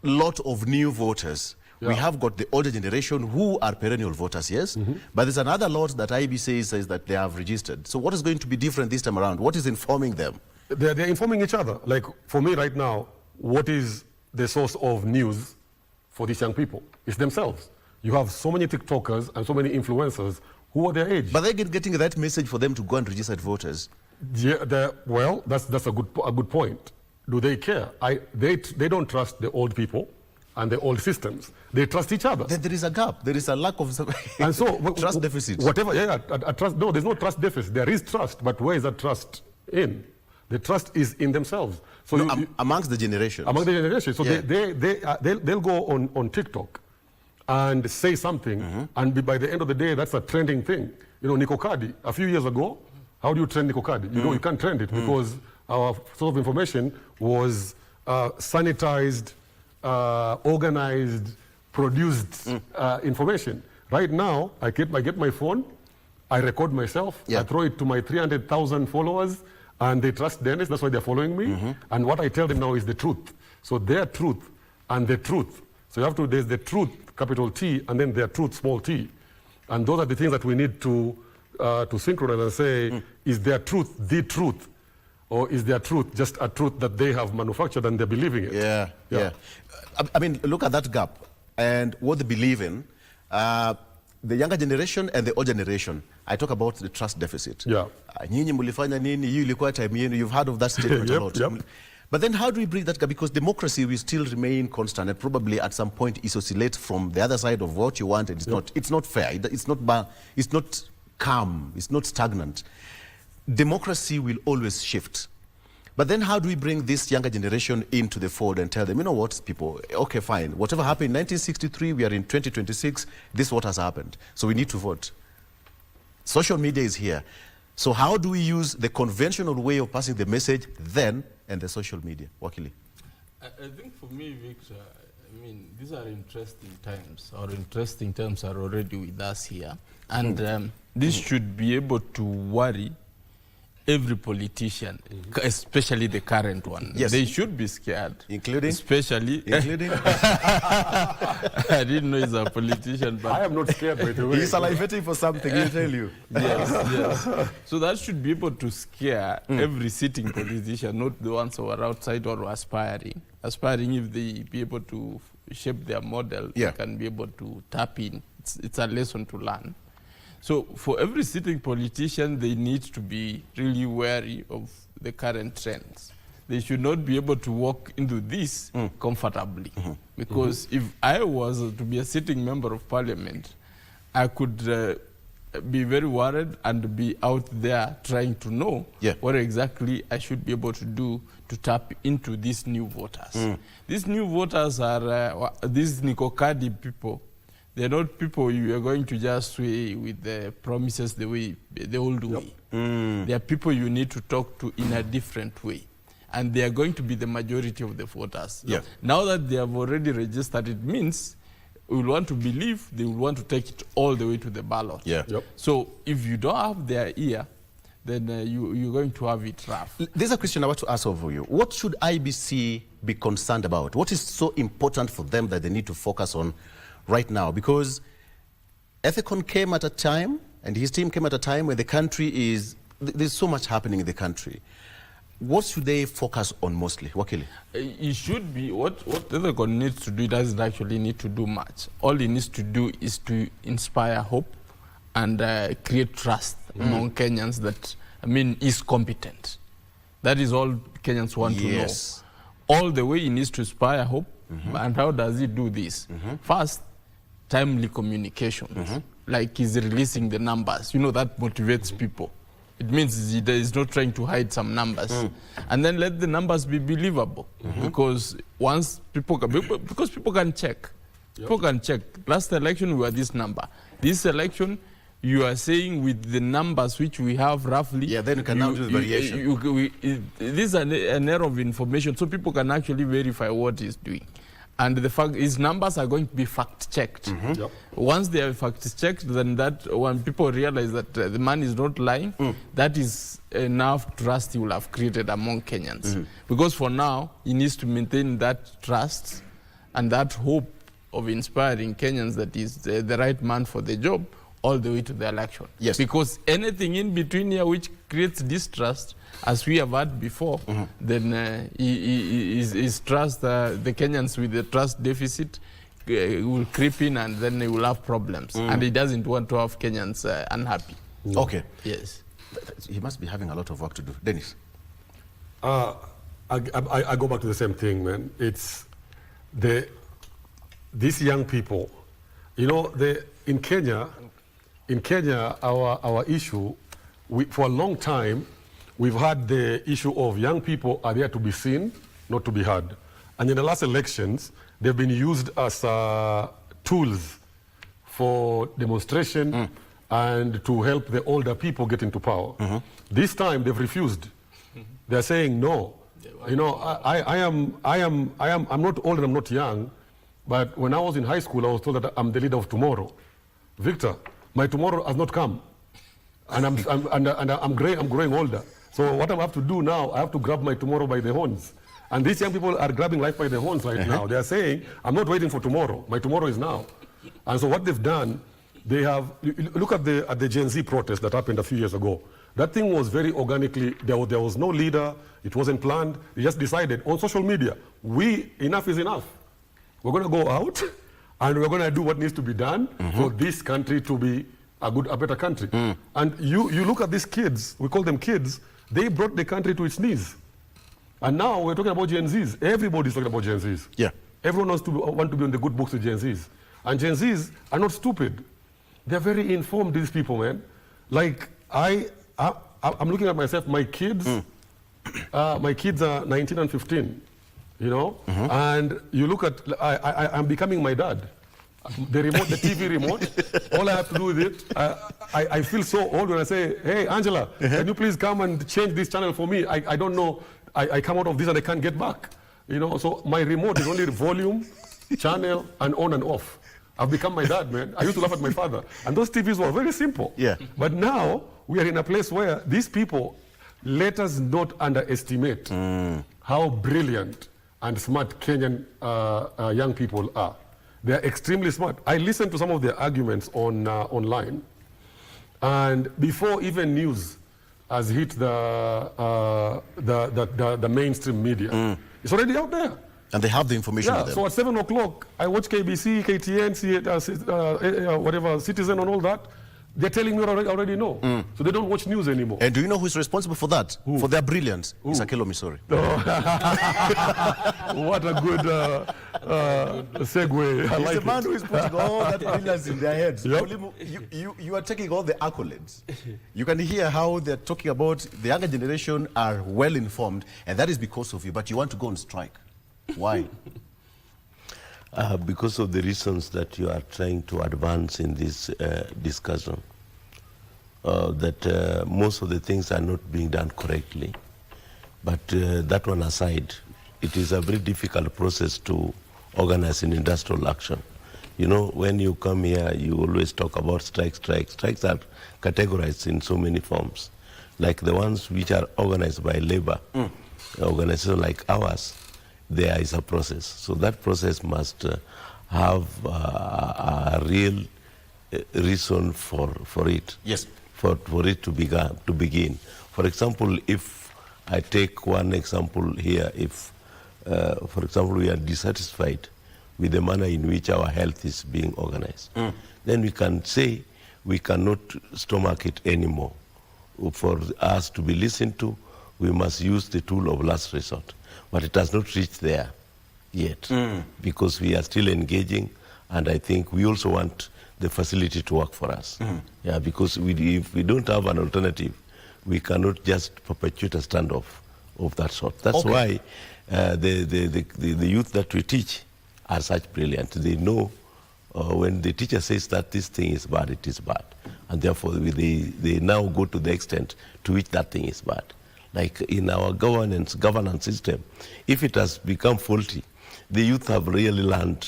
lot of new voters. We have got the older generation who are perennial voters, yes? But there's another lot that IEBC says that they have registered. So what is going to be different this time around? What is informing them? They're informing each other. Like, for me right now, what is the source of news for these young people? It's themselves. You have so many TikTokers and so many influencers who are their age. But they're getting that message for them to go and register voters. Yeah, well, that's a good point. Do they care? They don't trust the old people and the old systems. They trust each other. Then there is a gap. There is a lack of and so trust deficit. Whatever, trust. No, there's no trust deficit. There is trust, but where is that trust in? The trust is in themselves. So no, amongst the generations. Among the generations. So they'll go on TikTok and say something, and by the end of the day, that's a trending thing. You know, Nikokadi, a few years ago, how do you trend Nikokadi? You know, you can't trend it because our source of information was sanitized, organized, produced information. Right now, I get my phone, I record myself, I throw it to my 300,000 followers, and they trust Dennis, that's why they're following me. And what I tell them now is the truth. So their truth and the truth. So you have to, there's the truth, capital T, and then their truth, small t. And those are the things that we need to synchronize and say, is their truth the truth? Or is their truth just a truth that they have manufactured and they're believing it? Yeah. I mean, look at that gap and what they believe in. The younger generation and the old generation, I talk about the trust deficit. Nyinyi mulifanya nini, hii ilikuwa time yenu, you've heard of that statement a lot. But then how do we bridge that gap? Because democracy will still remain constant and probably at some point isolate from the other side of what you want, and it's not fair, it's not calm, it's not stagnant. Democracy will always shift. But then how do we bring this younger generation into the fold and tell them, you know what, people, okay, fine. Whatever happened in 1963, we are in 2026, this is what has happened. So we need to vote. Social media is here. So how do we use the conventional way of passing the message then and the social media? Wakili. I think for me, Victor, I mean, these are interesting times. Our interesting times are already with us here. And this should be able to worry every politician, especially the current one. Yes. They should be scared. Including? Especially. Including? I didn't know he's a politician. But I am not scared, by the way. He's salivating for something, he'll tell you. Yes, yes. So that should be able to scare every sitting politician, not the ones who are outside or aspiring. Aspiring, if they be able to shape their model, they can be able to tap in. It's a lesson to learn. So for every sitting politician, they need to be really wary of the current trends. They should not be able to walk into this comfortably. Because if I was to be a sitting member of parliament, I could be very worried and be out there trying to know what exactly I should be able to do to tap into these new voters. These new voters are these Nikokadi people. They're not people you are going to just sway with the promises the old way. They are people you need to talk to in a different way. And they are going to be the majority of the voters. Now that they have already registered, it means we will want to believe they will want to take it all the way to the ballot. So if you don't have their ear, then you're going to have it rough. There's a question I want to ask over you. What should IBC be concerned about? What is so important for them that they need to focus on right now? Because Ethicon came at a time, and his team came at a time when the country is, there's so much happening in the country. What should they focus on mostly? Wakili? It should be, what Ethicon needs to do, it doesn't actually need to do much. All it needs to do is to inspire hope and create trust among Kenyans that, I mean, is competent. That is all Kenyans want to know. All the way he needs to inspire hope. And how does he do this? First, timely communications. Like he's releasing the numbers. You know, that motivates people. It means he's not trying to hide some numbers. And then let the numbers be believable. Because once people can check. People can check. Last election, we were this number. This election, you are saying with the numbers which we have roughly. Then you can now do the variation. This is an error of information, so people can actually verify what he's doing. And the fact his numbers are going to be fact-checked. Once they are fact-checked, then that when people realize that the man is not lying, that is enough trust he will have created among Kenyans. Because for now, he needs to maintain that trust and that hope of inspiring Kenyans that he's the right man for the job all the way to the election. Because anything in between here which creates distrust, as we have had before, then his trust, the Kenyans with the trust deficit will creep in and then they will have problems. And he doesn't want to have Kenyans unhappy. Okay. Yes. He must be having a lot of work to do. Dennis? I go back to the same thing, man. It's these young people, you know, in Kenya, our issue, for a long time, we've had the issue of young people are there to be seen, not to be heard. And in the last elections, they've been used as tools for demonstration and to help the older people get into power. This time, they've refused. They're saying no. You know, I'm not old and I'm not young, but when I was in high school, I was told that I'm the leader of tomorrow. Victor, my tomorrow has not come, and I'm growing older. So what I have to do now, I have to grab my tomorrow by the horns. And these young people are grabbing life by the horns right now. They are saying, I'm not waiting for tomorrow. My tomorrow is now. And so what they've done, they have, look at the Gen Z protest that happened a few years ago. That thing was very organically, there was no leader, it wasn't planned. They just decided on social media, enough is enough. We're going to go out and we're going to do what needs to be done for this country to be a better country. And you look at these kids, we call them kids, they brought the country to its knees. And now we're talking about Gen Zs. Everybody's talking about Gen Zs. Everyone wants to be on the good books with Gen Zs. And Gen Zs are not stupid. They're very informed, these people, man. Like, I'm looking at myself, my kids My kids are 19 and 15, you know, and you look at, I'm becoming my dad. The remote, the TV remote, all I have to do with it, I feel so old when I say, hey, Angela, can you please come and change this channel for me? I don't know, I come out of this and I can't get back. You know, so my remote is only volume, channel, and on and off. I've become my dad, man. I used to laugh at my father. And those TVs were very simple. Yeah. But now, we are in a place where these people, let us not underestimate how brilliant and smart Kenyan young people are. They are extremely smart. I listened to some of their arguments on online, and before even news has hit the mainstream media, it's already out there. And they have the information with them. So at 7 o'clock, I watch KBC, KTN, whatever, Citizen and all that. They're telling me I already know. So they don't watch news anymore. And do you know who's responsible for that? Who? For their brilliance? It's Akelo Misori. What a good segue. He's the man who is putting all that brilliance in their heads. Yep. You are taking all the accolades. You can hear how they're talking about the younger generation are well informed, and that is because of you, but you want to go on strike. Why? Because of the reasons that you are trying to advance in this discussion, that most of the things are not being done correctly. But that one aside, it is a very difficult process to organize an industrial action. You know, when you come here, you always talk about strikes. Strikes are categorized in so many forms, like the ones which are organized by labor, organizations like ours. There is a process. So that process must have a real reason for it. Yes. For it to begin. For example, if I take one example here, if, for example, we are dissatisfied with the manner in which our health is being organized, then we can say we cannot stomach it anymore. For us to be listened to, we must use the tool of last resort. But it has not reached there yet, because we are still engaging, and I think we also want the facility to work for us. Yeah, because if we don't have an alternative, we cannot just perpetuate a standoff of that sort. That's why the youth that we teach are such brilliant. They know when the teacher says that this thing is bad, it is bad. And therefore, they now go to the extent to which that thing is bad. Like in our governance system, if it has become faulty, the youth have really learned,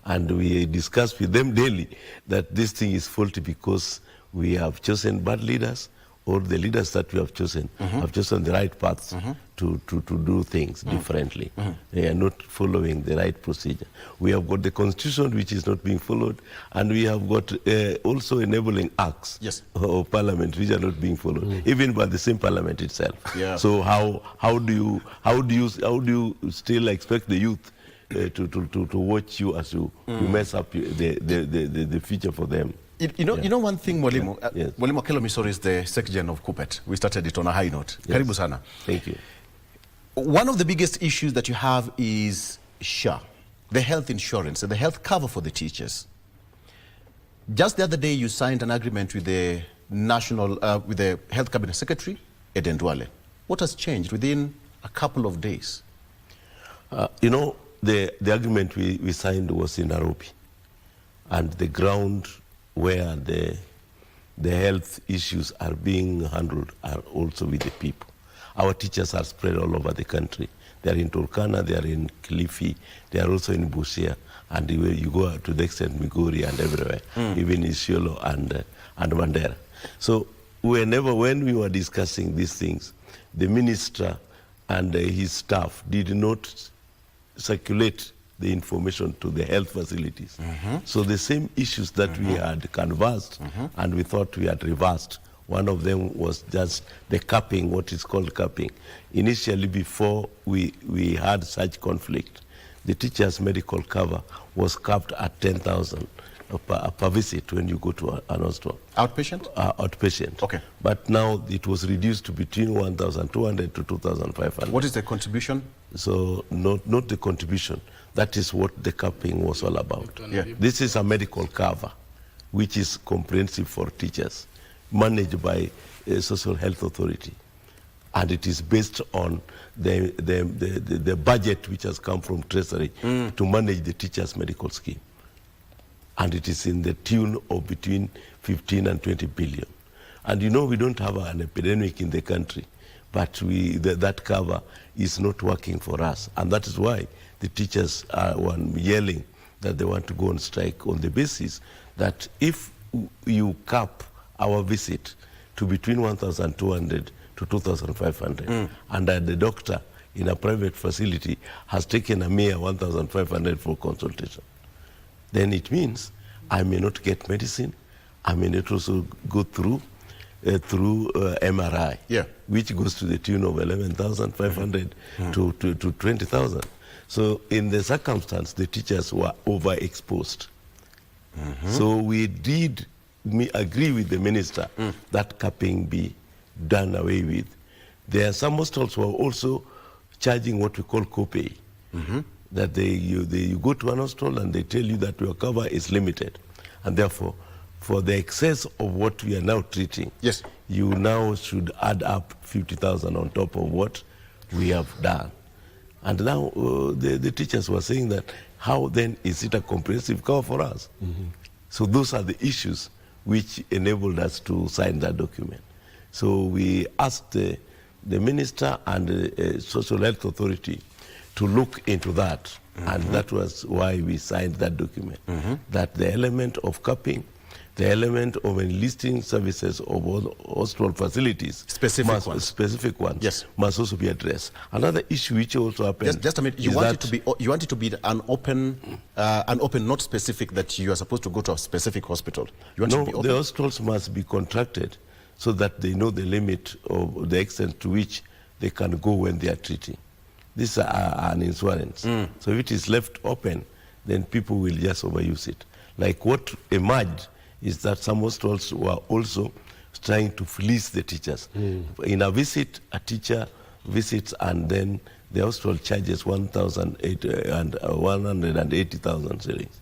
and we discuss with them daily that this thing is faulty because we have chosen bad leaders, or the leaders that we have chosen have chosen the right paths to do things differently. They are not following the right procedure. We have got the constitution which is not being followed, and we have got also enabling acts of parliament which are not being followed, even by the same parliament itself. Yeah. So how do you still expect the youth to watch you as you mess up the future for them? You know one thing, Mwalimu, Mwalimu Akelo Misori is the Secretary of KUPPET. We started it on a high note. Yes. Karibu sana. Thank you. One of the biggest issues that you have is SHA, the health insurance, and the health cover for the teachers. Just the other day, you signed an agreement with the with the Health Cabinet Secretary, Eden Duale. What has changed within a couple of days? You know, the agreement we signed was in Nairobi, and the ground where the health issues are being handled are also with the people. Our teachers are spread all over the country. They are in Turkana, they are in Kilifi, they are also in Busia, and you go to the extent Migori and everywhere, even in Isiolo and Mandera. So when we were discussing these things, the minister and his staff did not circulate the information to the health facilities. So the same issues that we had canvassed and we thought we had reversed, one of them was just the capping, what is called capping. Initially, before we had such conflict, the teacher's medical cover was capped at 10,000 per visit when you go to an hospital. Outpatient? Outpatient. Okay. But now it was reduced to between 1,200 to 2,500. What is the contribution? So not the contribution. That is what the capping was all about. Yeah. This is a medical cover, which is comprehensive for teachers, managed by a social health authority. and it is based on the budget which has come from Treasury to manage the teachers' medical scheme. And it is in the tune of between 15 and 20 billion. And you know, we don't have an epidemic in the country, but that cover is not working for us. And that is why the teachers are yelling that they want to go on strike, on the basis that if you cap our visit to between 1,200 to 2,500, and that the doctor in a private facility has taken a mere 1,500 for consultation, then it means I may not get medicine, I may not also go through MRI, which goes to the tune of 11,500 to 20,000. So in the circumstance, the teachers were overexposed. So we did agree with the minister that capping be done away with. There are some hospitals who are also charging what we call copay. That you go to an hospital and they tell you that your cover is limited. And therefore, for the excess of what we are now treating, you now should add up 50,000 on top of what we have done. And now the teachers were saying that, how then is it a comprehensive cover for us? So those are the issues which enabled us to sign that document. So we asked the minister and the Social Health Authority to look into that. And that was why we signed that document. That the element of capping, the element of enlisting services of hospital facilities, specific ones, must also be addressed. Another issue which also happened. Just a minute. You want it to be an open, not specific that you are supposed to go to a specific hospital. You want it to be open? The hospitals must be contracted so that they know the limit of the extent to which they can go when they are treating. This is an insurance. So if it is left open, then people will just overuse it. Like what emerged is that some hospitals were also trying to fleece the teachers. In a visit, a teacher visits and then the hospital charges 180,000 shillings.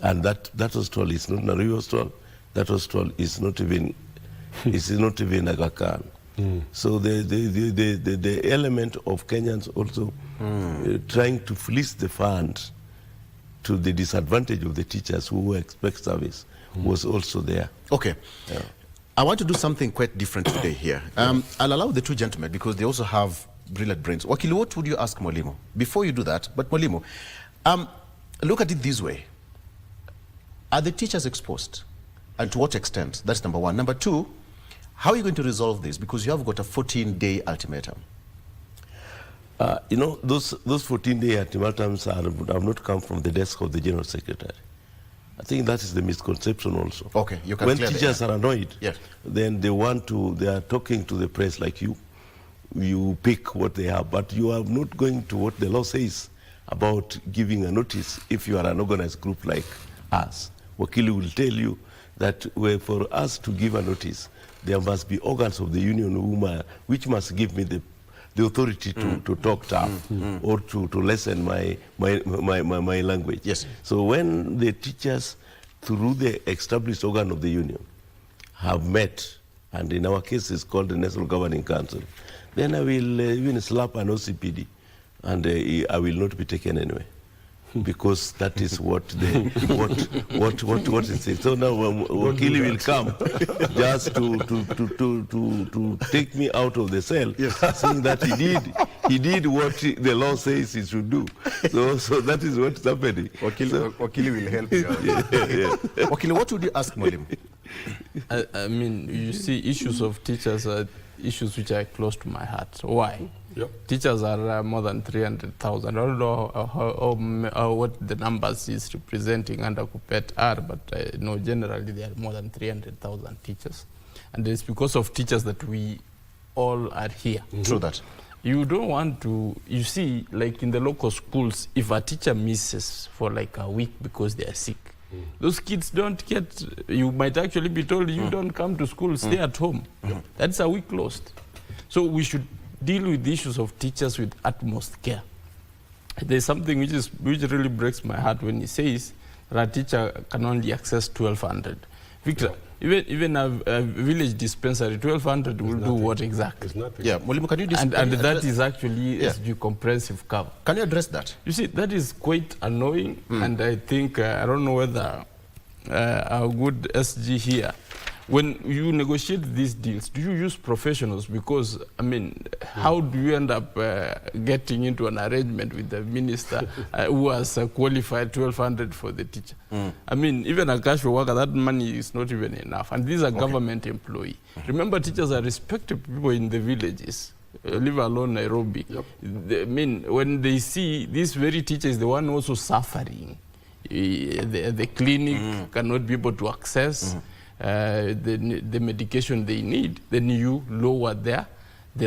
And that hospital is not a real hospital. That hospital is not even a Aga Khan. So the element of Kenyans also trying to fleece the funds to the disadvantage of the teachers who expect service was also there. Okay. I want to do something quite different today here. I'll allow the two gentlemen because they also have brilliant brains. Wakili, what would you ask Mwalimu? Before you do that, but Mwalimu, look at it this way. Are the teachers exposed? And to what extent? That's number one. Number two, how are you going to resolve this? Because you have got a 14-day ultimatum. You know, those 14-day ultimatums have not come from the desk of the General Secretary. I think that is the misconception also. Okay, you can when teachers are annoyed, yes, then they are talking to the press like you. You pick what they have, but you are not going to what the law says about giving a notice if you are an organized group like us. Wakili will tell you that for us to give a notice, there must be organs of the union which must give me the authority to talk tough or to lessen my language. Yes. So when the teachers, through the established organ of the union, have met, and in our case it's called the National Governing Council, then I will even slap an OCPD, and I will not be taken anyway. Because that is what it says. So now Wakili will come just to take me out of the cell, saying that he did what the law says he should do. So that is what's happening. Wakili will help you. Wakili, what would you ask Mwalimu? I mean, you see, issues of teachers are issues which are close to my heart. Why? Teachers are more than 300,000. I don't know what the numbers is representing under Kupet are, but I know generally there are more than 300,000 teachers. And it's because of teachers that we all are here. True that. You don't want to, you see, like in the local schools, if a teacher misses for like a week because they are sick, those kids don't get, you might actually be told, you don't come to school, stay at home. That's a week lost. So we should deal with the issues of teachers with utmost care. There's something which really breaks my heart when he says that a teacher can only access 1,200. Victor, Even a village dispensary, 1,200 will do what exactly? It's nothing. Yeah, Mwalimu, can you and that is actually SG comprehensive cover. Can you address that? You see, that is quite annoying, and I think, I don't know whether our good SG here, when you negotiate these deals, do you use professionals? Because, I mean, how do you end up getting into an arrangement with the minister who has qualified 1,200 for the teacher? I mean, even a cash worker, that money is not even enough. And these are government employees. Remember, teachers are respected people in the villages, leave alone Nairobi. I mean, when they see this very teacher is the one also suffering, the clinic cannot be able to access the medication they need, then you lower their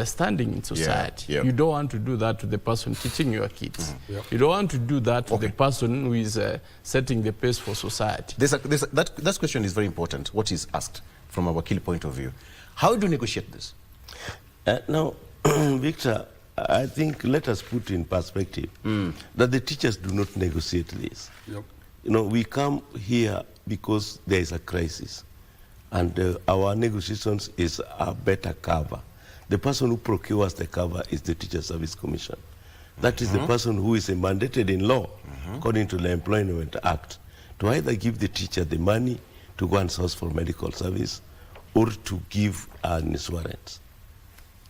standing in society. You don't want to do that to the person teaching your kids. You don't want to do that to the person who is setting the pace for society. That question is very important, what is asked from a Wakili point of view. How do you negotiate this? Now, Victor, I think let us put in perspective that the teachers do not negotiate this. You know, we come here because there is a crisis. And our negotiations is a better cover. The person who procures the cover is the Teacher Service Commission. That is the person who is mandated in law, according to the Employment Act, to either give the teacher the money to go and source for medical service or to give an insurance.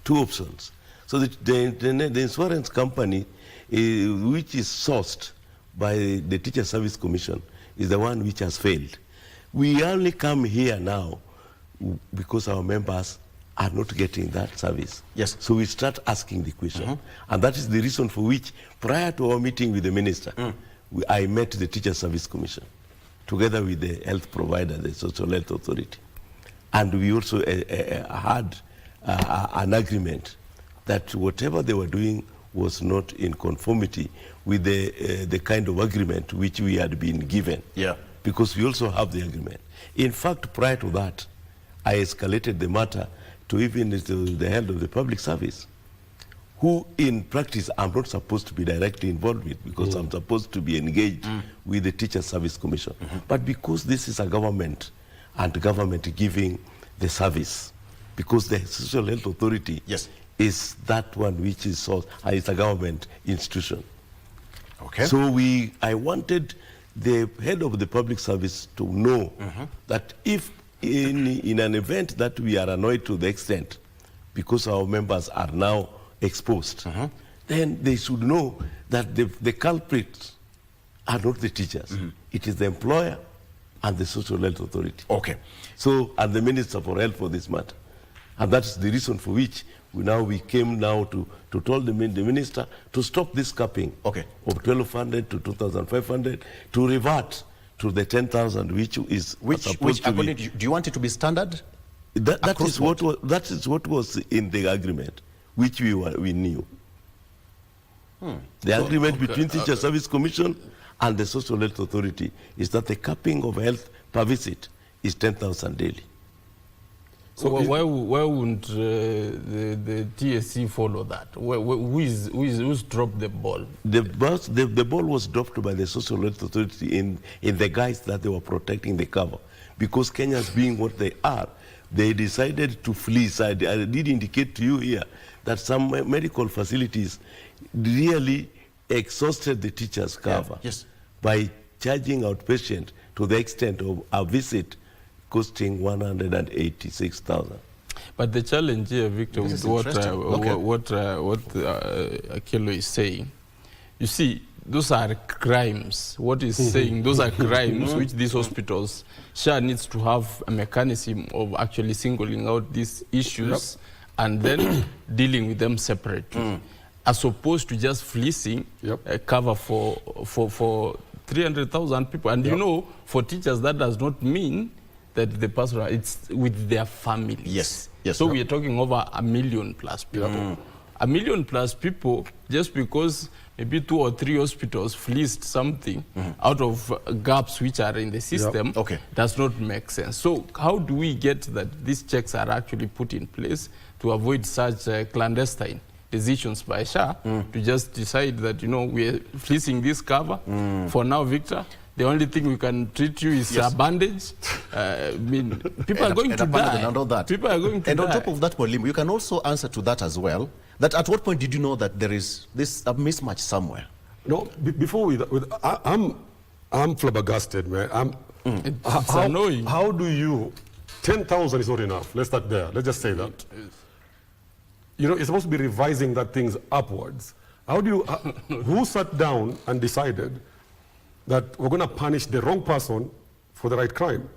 Two options. So the insurance company, which is sourced by the Teacher Service Commission, is the one which has failed. We only come here now because our members are not getting that service. Yes. So we start asking the question. And that is the reason for which, prior to our meeting with the minister, I met the Teacher Service Commission, together with the health provider, the Social Health Authority. And we also had an agreement that whatever they were doing was not in conformity with the kind of agreement which we had been given. Because we also have the agreement. In fact, prior to that, I escalated the matter to even the head of the public service, who in practice I'm not supposed to be directly involved with, because I'm supposed to be engaged with the Teacher Service Commission. But because this is a government, and government giving the service, because the Social Health Authority is that one which is it's a government institution. So I wanted the head of the public service to know that if in an event that we are annoyed to the extent because our members are now exposed, then they should know that the culprits are not the teachers. It is the employer and the Social Health Authority. So, and the Minister for Health for this matter. And that's the reason for which we came now to tell the minister to stop this capping of 1,200 to 2,500, to revert to the 10,000, which is supposed to be. Do you want it to be standard? That is what was in the agreement, which we knew. The agreement between Teacher Service Commission and the Social Health Authority is that the capping of health per visit is 10,000 daily. So why wouldn't the TSC follow that? Who's dropped the ball? The ball was dropped by the Social Health Authority in the guise that they were protecting the cover. Because Kenyans being what they are, they decided to fleece. I did indicate to you here that some medical facilities really exhausted the teacher's cover by charging outpatient to the extent of a visit costing 186,000. But the challenge here, Victor, with what Akelo is saying, you see, those are crimes. What he's saying, those are crimes which these hospitals, SHA needs to have a mechanism of actually singling out these issues and then dealing with them separately, as opposed to just fleecing a cover for 300,000 people. And you know, for teachers, that does not mean that the person, it's with their families. So we are talking over 1 million plus people. 1 million plus people, just because maybe 2 or 3 hospitals fleeced something out of gaps which are in the system, does not make sense. So how do we get that these checks are actually put in place to avoid such clandestine decisions by SHA to just decide that, you know, we're fleecing this cover for now, Victor? The only thing we can treat you is a bandage. I mean, people are going to die. And all that. People are going to and die. on top of that, Mwalimu, you can also answer to that as well. That at what point did you know that there is this a mismatch somewhere? No, before I'm flabbergasted, man. It's annoying. How do you? 10,000 is not enough. Let's start there. Let's just say that. You know, it's supposed to be revising that things upwards. How do you? Who sat down and decided that we're going to punish the wrong person for the right crime?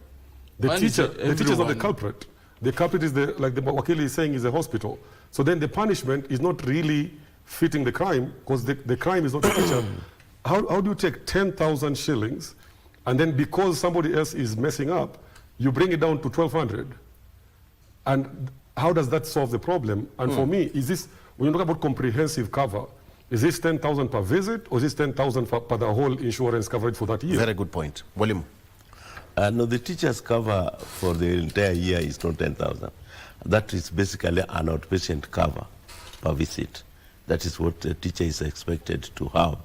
The teacher is not the culprit. The culprit is like the Wakili is saying, is the hospital. So then the punishment is not really fitting the crime because the crime is not the teacher. How do you take 10,000 shillings and then because somebody else is messing up, you bring it down to 1,200? And how does that solve the problem? And for me, is this, when you talk about comprehensive cover, is this 10,000 per visit or is this 10,000 per the whole insurance coverage for that year? Very good point. William? No, the teacher's cover for the entire year is not 10,000. That is basically an outpatient cover per visit. That is what the teacher is expected to have,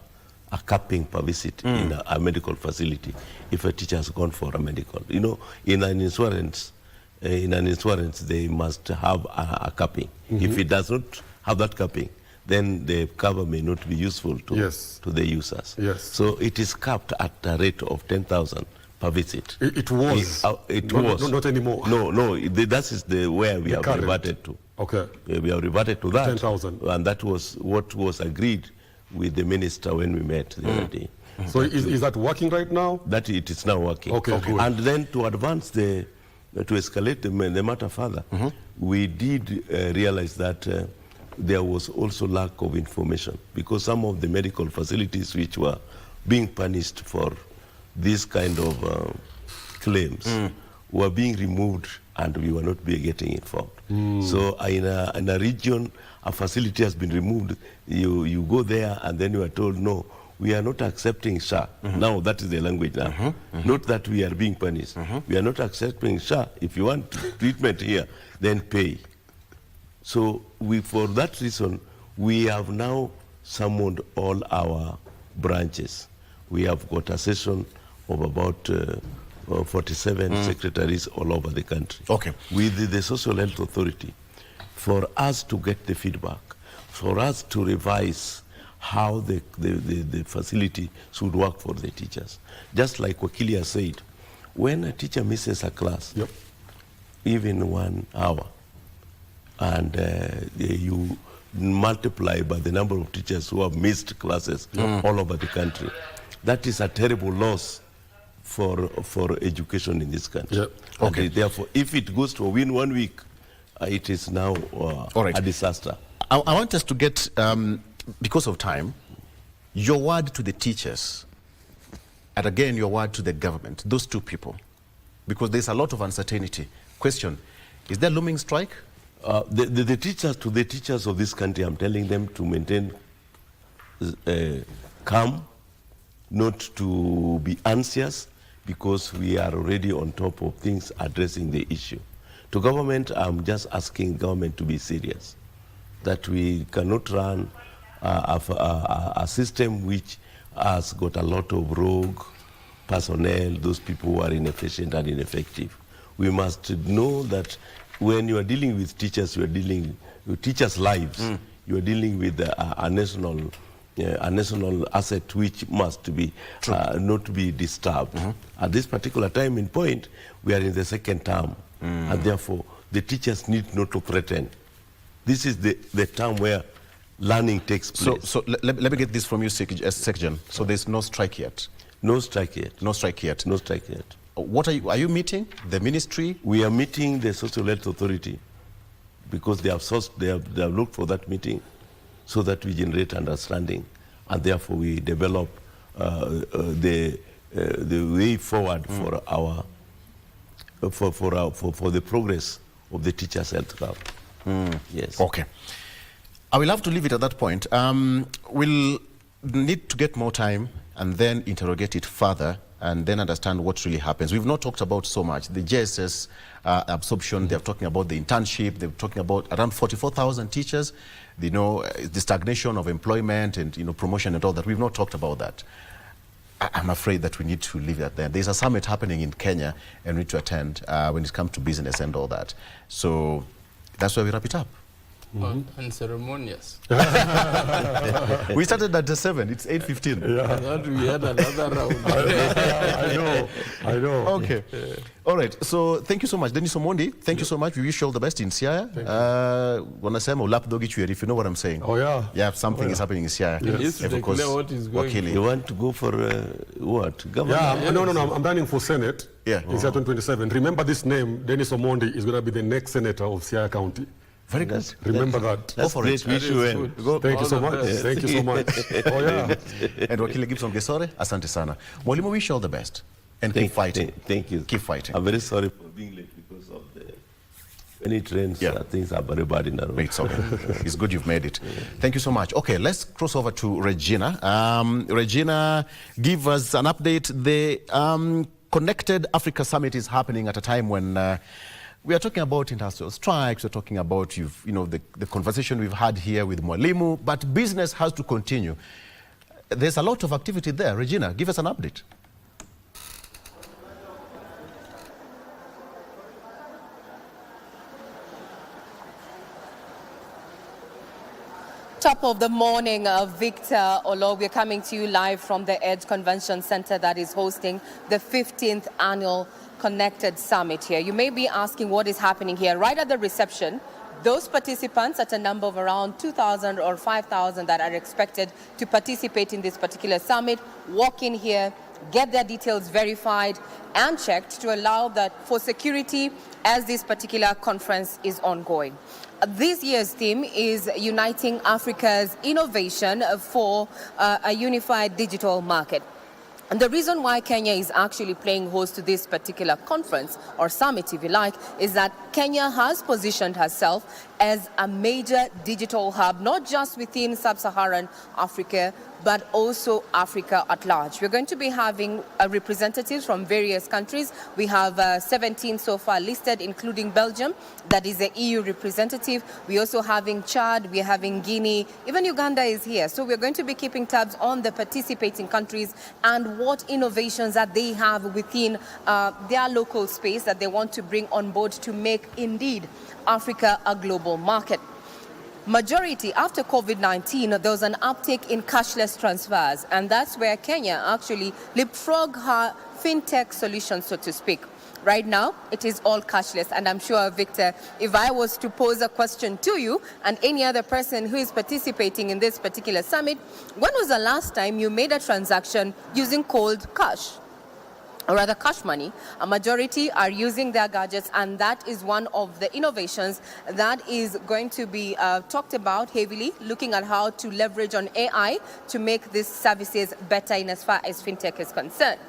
a capping per visit in a medical facility if a teacher has gone for a medical. You know, in an insurance, they must have a capping. If it does not have that capping, then the cover may not be useful to the users. So it is capped at a rate of 10,000 per visit. It was. It was. Not anymore. No, that is where we have reverted to. Okay. We have reverted to that. 10,000. And that was what was agreed with the minister when we met the other day. So is that working right now? That it is now working. Okay, good. And then to advance to escalate the matter further, we did realize that there was also lack of information because some of the medical facilities which were being punished for this kind of claims were being removed and we were not getting informed. So in a region, a facility has been removed, you go there and then you are told, no, we are not accepting SHA. Now that is the language now. Not that we are being punished. We are not accepting SHA. If you want treatment here, then pay. So for that reason, we have now summoned all our branches. We have got a session of about 47 secretaries all over the country. Okay. With the Social Health Authority, for us to get the feedback, for us to revise how the facility should work for the teachers. Just like Wakilia said, when a teacher misses a class, even 1 hour, and you multiply by the number of teachers who have missed classes all over the country, that is a terrible loss for education in this country. Okay. And therefore, if it goes to win 1 week, it is now a disaster. I want us to get, because of time, your word to the teachers, and again your word to the government, those two people, because there's a lot of uncertainty. Question, is there looming strike? The teachers of this country, I'm telling them to maintain calm, not to be anxious, because we are already on top of things addressing the issue. To government, I'm just asking government to be serious, that we cannot run a system which has got a lot of rogue personnel, those people who are inefficient and ineffective. We must know that when you are dealing with teachers, you are dealing with teachers' lives. You are dealing with a national asset which must be not be disturbed. At this particular time in point, we are in the second term, and therefore the teachers need not to threaten. This is the term where learning takes place. So let me get this from you, Secretary. So there's no strike yet? No strike yet. No strike yet? No strike yet. What are you meeting? The ministry? We are meeting the Social Health Authority because they have looked for that meeting so that we generate understanding and therefore we develop the way forward for our for the progress of the teachers' health club. Yes. Okay. I will have to leave it at that point. We'll need to get more time and then interrogate it further and then understand what really happens. We've not talked about so much. The JSS absorption, they're talking about the internship, they're talking about around 44,000 teachers, the stagnation of employment and promotion and all that. We've not talked about that. I'm afraid that we need to leave it there. There's a summit happening in Kenya and we need to attend when it comes to business and all that. So that's where we wrap it up. And ceremonious. We started at 7. It's 8:15. I thought we had another round. I know. Okay. All right. So thank you so much, Dennis Omondi. Thank you so much. We wish you all the best in Siaya. Wanasema ulapdogi chweri, if you know what I'm saying. Oh yeah. Yeah, something is happening in Siaya. Yes, what is going You want to go for what? Governor? Yeah, no. I'm running for Senate. Yeah. In 2027. Remember this name, Dennis Omondi is going to be the next senator of Siaya County. Very good. Remember that. That's great. Wish you well. Thank you so much. Thank you so much. Oh yeah. And Wakili Gibson Gesore, asante sana. Mwalimu, wish you all the best. And keep fighting. Thank you. Keep fighting. I'm very sorry for being late because of the many trains. Things are very bad in the road. It's okay. It's good you've made it. Thank you so much. Okay, let's cross over to Regina. Regina, give us an update. The Connected Africa Summit is happening at a time when we are talking about industrial strikes. We're talking about the conversation we've had here with Mwalimu, but business has to continue. There's a lot of activity there. Regina, give us an update. Top of the morning, Victor Olo. We're coming to you live from the Edge Convention Center that is hosting the 15th annual Connected Summit here. You may be asking what is happening here. Right at the reception, those participants at a number of around 2,000 or 5,000 that are expected to participate in this particular summit walk in here, get their details verified and checked to allow that for security as this particular conference is ongoing. This year's theme is Uniting Africa's Innovation for a Unified Digital Market. And the reason why Kenya is actually playing host to this particular conference, or summit if you like, is that Kenya has positioned herself as a major digital hub, not just within sub-Saharan Africa, but also Africa at large. We're going to be having representatives from various countries. We have 17 so far listed, including Belgium, that is the EU representative. We're also having Chad, we're having Guinea, even Uganda is here. So we're going to be keeping tabs on the participating countries and what innovations that they have within their local space that they want to bring on board to make indeed Africa a global market. Majority after COVID-19, there was an uptick in cashless transfers, and that's where Kenya actually leapfrogged her fintech solution, so to speak. Right now, it is all cashless, and I'm sure, Victor, if I was to pose a question to you and any other person who is participating in this particular summit, when was the last time you made a transaction using cold cash? Or rather cash money? A majority are using their gadgets, and that is one of the innovations that is going to be talked about heavily, looking at how to leverage on AI to make these services better in as far as fintech is concerned.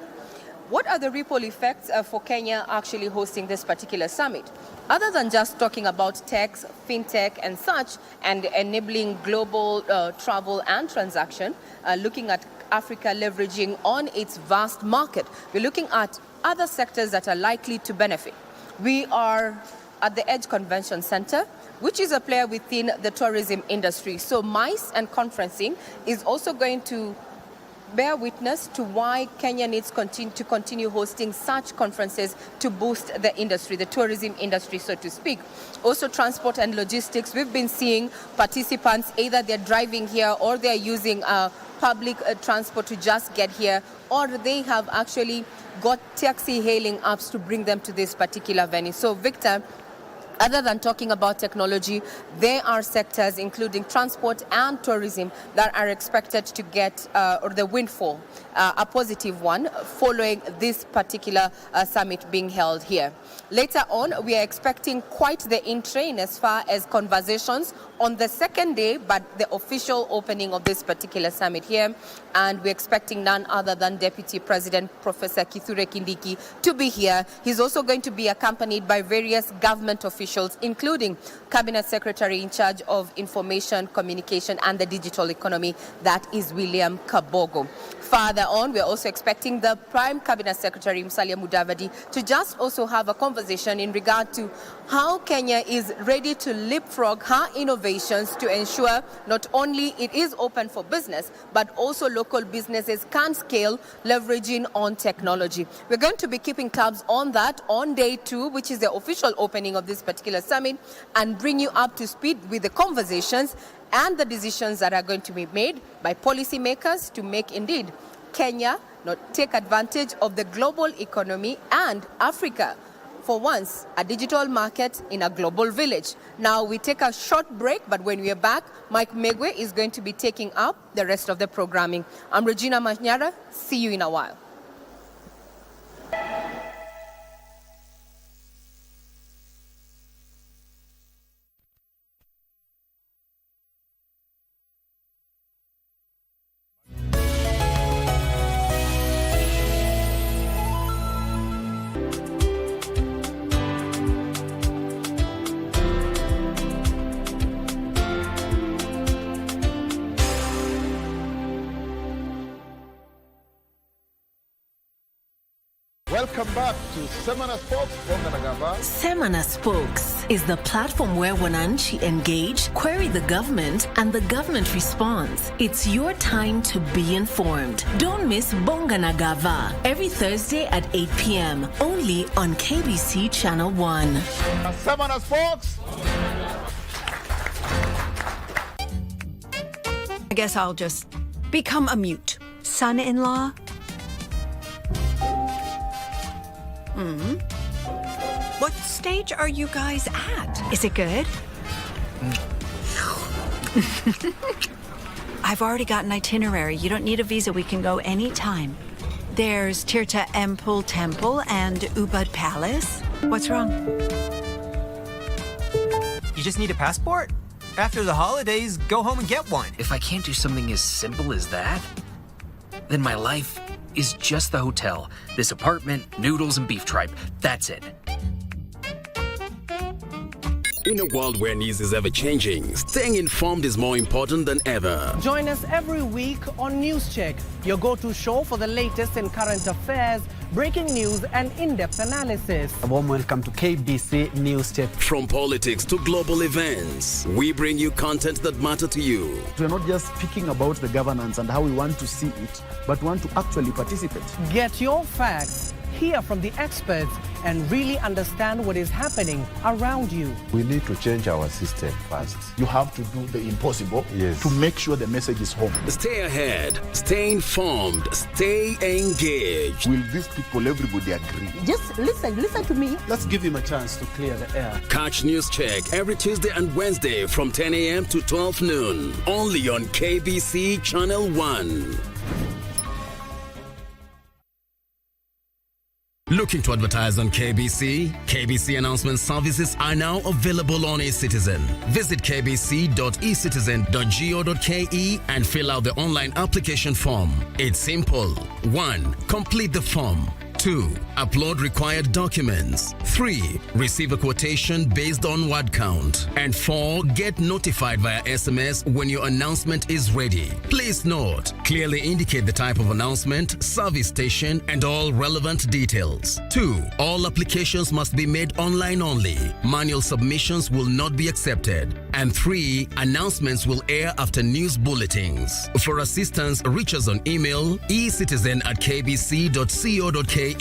What are the ripple effects for Kenya actually hosting this particular summit? Other than just talking about tech, fintech and such, and enabling global travel and transaction, looking at Africa leveraging on its vast market, we're looking at other sectors that are likely to benefit. We are at the Edge Convention Center, which is a player within the tourism industry. So MICE and conferencing is also going to bear witness to why Kenya needs to continue hosting such conferences to boost the industry, the tourism industry, so to speak. Also transport and logistics, we've been seeing participants, either they're driving here or they're using public transport to just get here, or they have actually got taxi hailing apps to bring them to this particular venue. So Victor, other than talking about technology, there are sectors including transport and tourism that are expected to get, or the windfall, a positive one, following this particular summit being held here. Later on, we are expecting quite the in-train as far as conversations on the second day, but the official opening of this particular summit here. And we're expecting none other than Deputy President Professor Kithure Kindiki to be here. He's also going to be accompanied by various government officials officials, including Cabinet Secretary in charge of Information, Communication and the Digital Economy, that is William Kabogo. Further on, we're also expecting the Prime Cabinet Secretary, Musalia Mudavadi, to just also have a conversation in regard to how Kenya is ready to leapfrog her innovations to ensure not only it is open for business, but also local businesses can scale, leveraging on technology. We're going to be keeping tabs on that on day 2, which is the official opening of this particular summit, and bring you up to speed with the conversations and the decisions that are going to be made by policymakers to make indeed Kenya not take advantage of the global economy and Africa, for once, a digital market in a global village. Now we take a short break, but when we are back, Mike Megwe is going to be taking up the rest of the programming. I'm Regina Manyara. See you in a while. Welcome back to Semana Spokes. Semana Spokes is the platform where Wananchi engage, query the government, and the government responds. It's your time to be informed. Don't miss Bonga na Gava every Thursday at 8 p.m. only on KBC Channel 1. Semana Spokes. I guess I'll just become a mute. Son-in-law? What stage are you guys at? Is it good? I've already got an itinerary. You don't need a visa. We can go anytime. There's Tirta Empul Temple and Ubud Palace. What's wrong? You just need a passport? After the holidays, go home and get one. If I can't do something as simple as that, then my life is just the hotel, this apartment, noodles, and beef tripe. That's it. In a world where news is ever-changing, staying informed is more important than ever. Join us every week on News Check, your go-to show for the latest in current affairs, breaking news, and in-depth analysis. A warm welcome to KBC News Check. From politics to global events, we bring you content that matter to you. We're not just speaking about the governance and how we want to see it, but want to actually participate. Get your facts, hear from the experts, and really understand what is happening around you. We need to change our system first. You have to do the impossible Yes. to make sure the message is home. Stay ahead, stay informed, stay engaged. Will these people, everybody agree? Just listen to me. Let's give him a chance to clear the air. Catch News Check every Tuesday and Wednesday from 10 a.m. to 12 noon. Only on KBC Channel 1. Looking to advertise on KBC? KBC announcement services are now available on eCitizen. Visit kbc.ecitizen.go.ke and fill out the online application form. It's simple. 1. Complete the form. 2. Upload required documents. 3. Receive a quotation based on word count. And 4. Get notified via SMS when your announcement is ready. Please note, clearly indicate the type of announcement, service station, and all relevant details. 2. All applications must be made online only. Manual submissions will not be accepted. And 3. Announcements will air after news bulletins. For assistance, reach us on email ecitizen@kbc.co.ke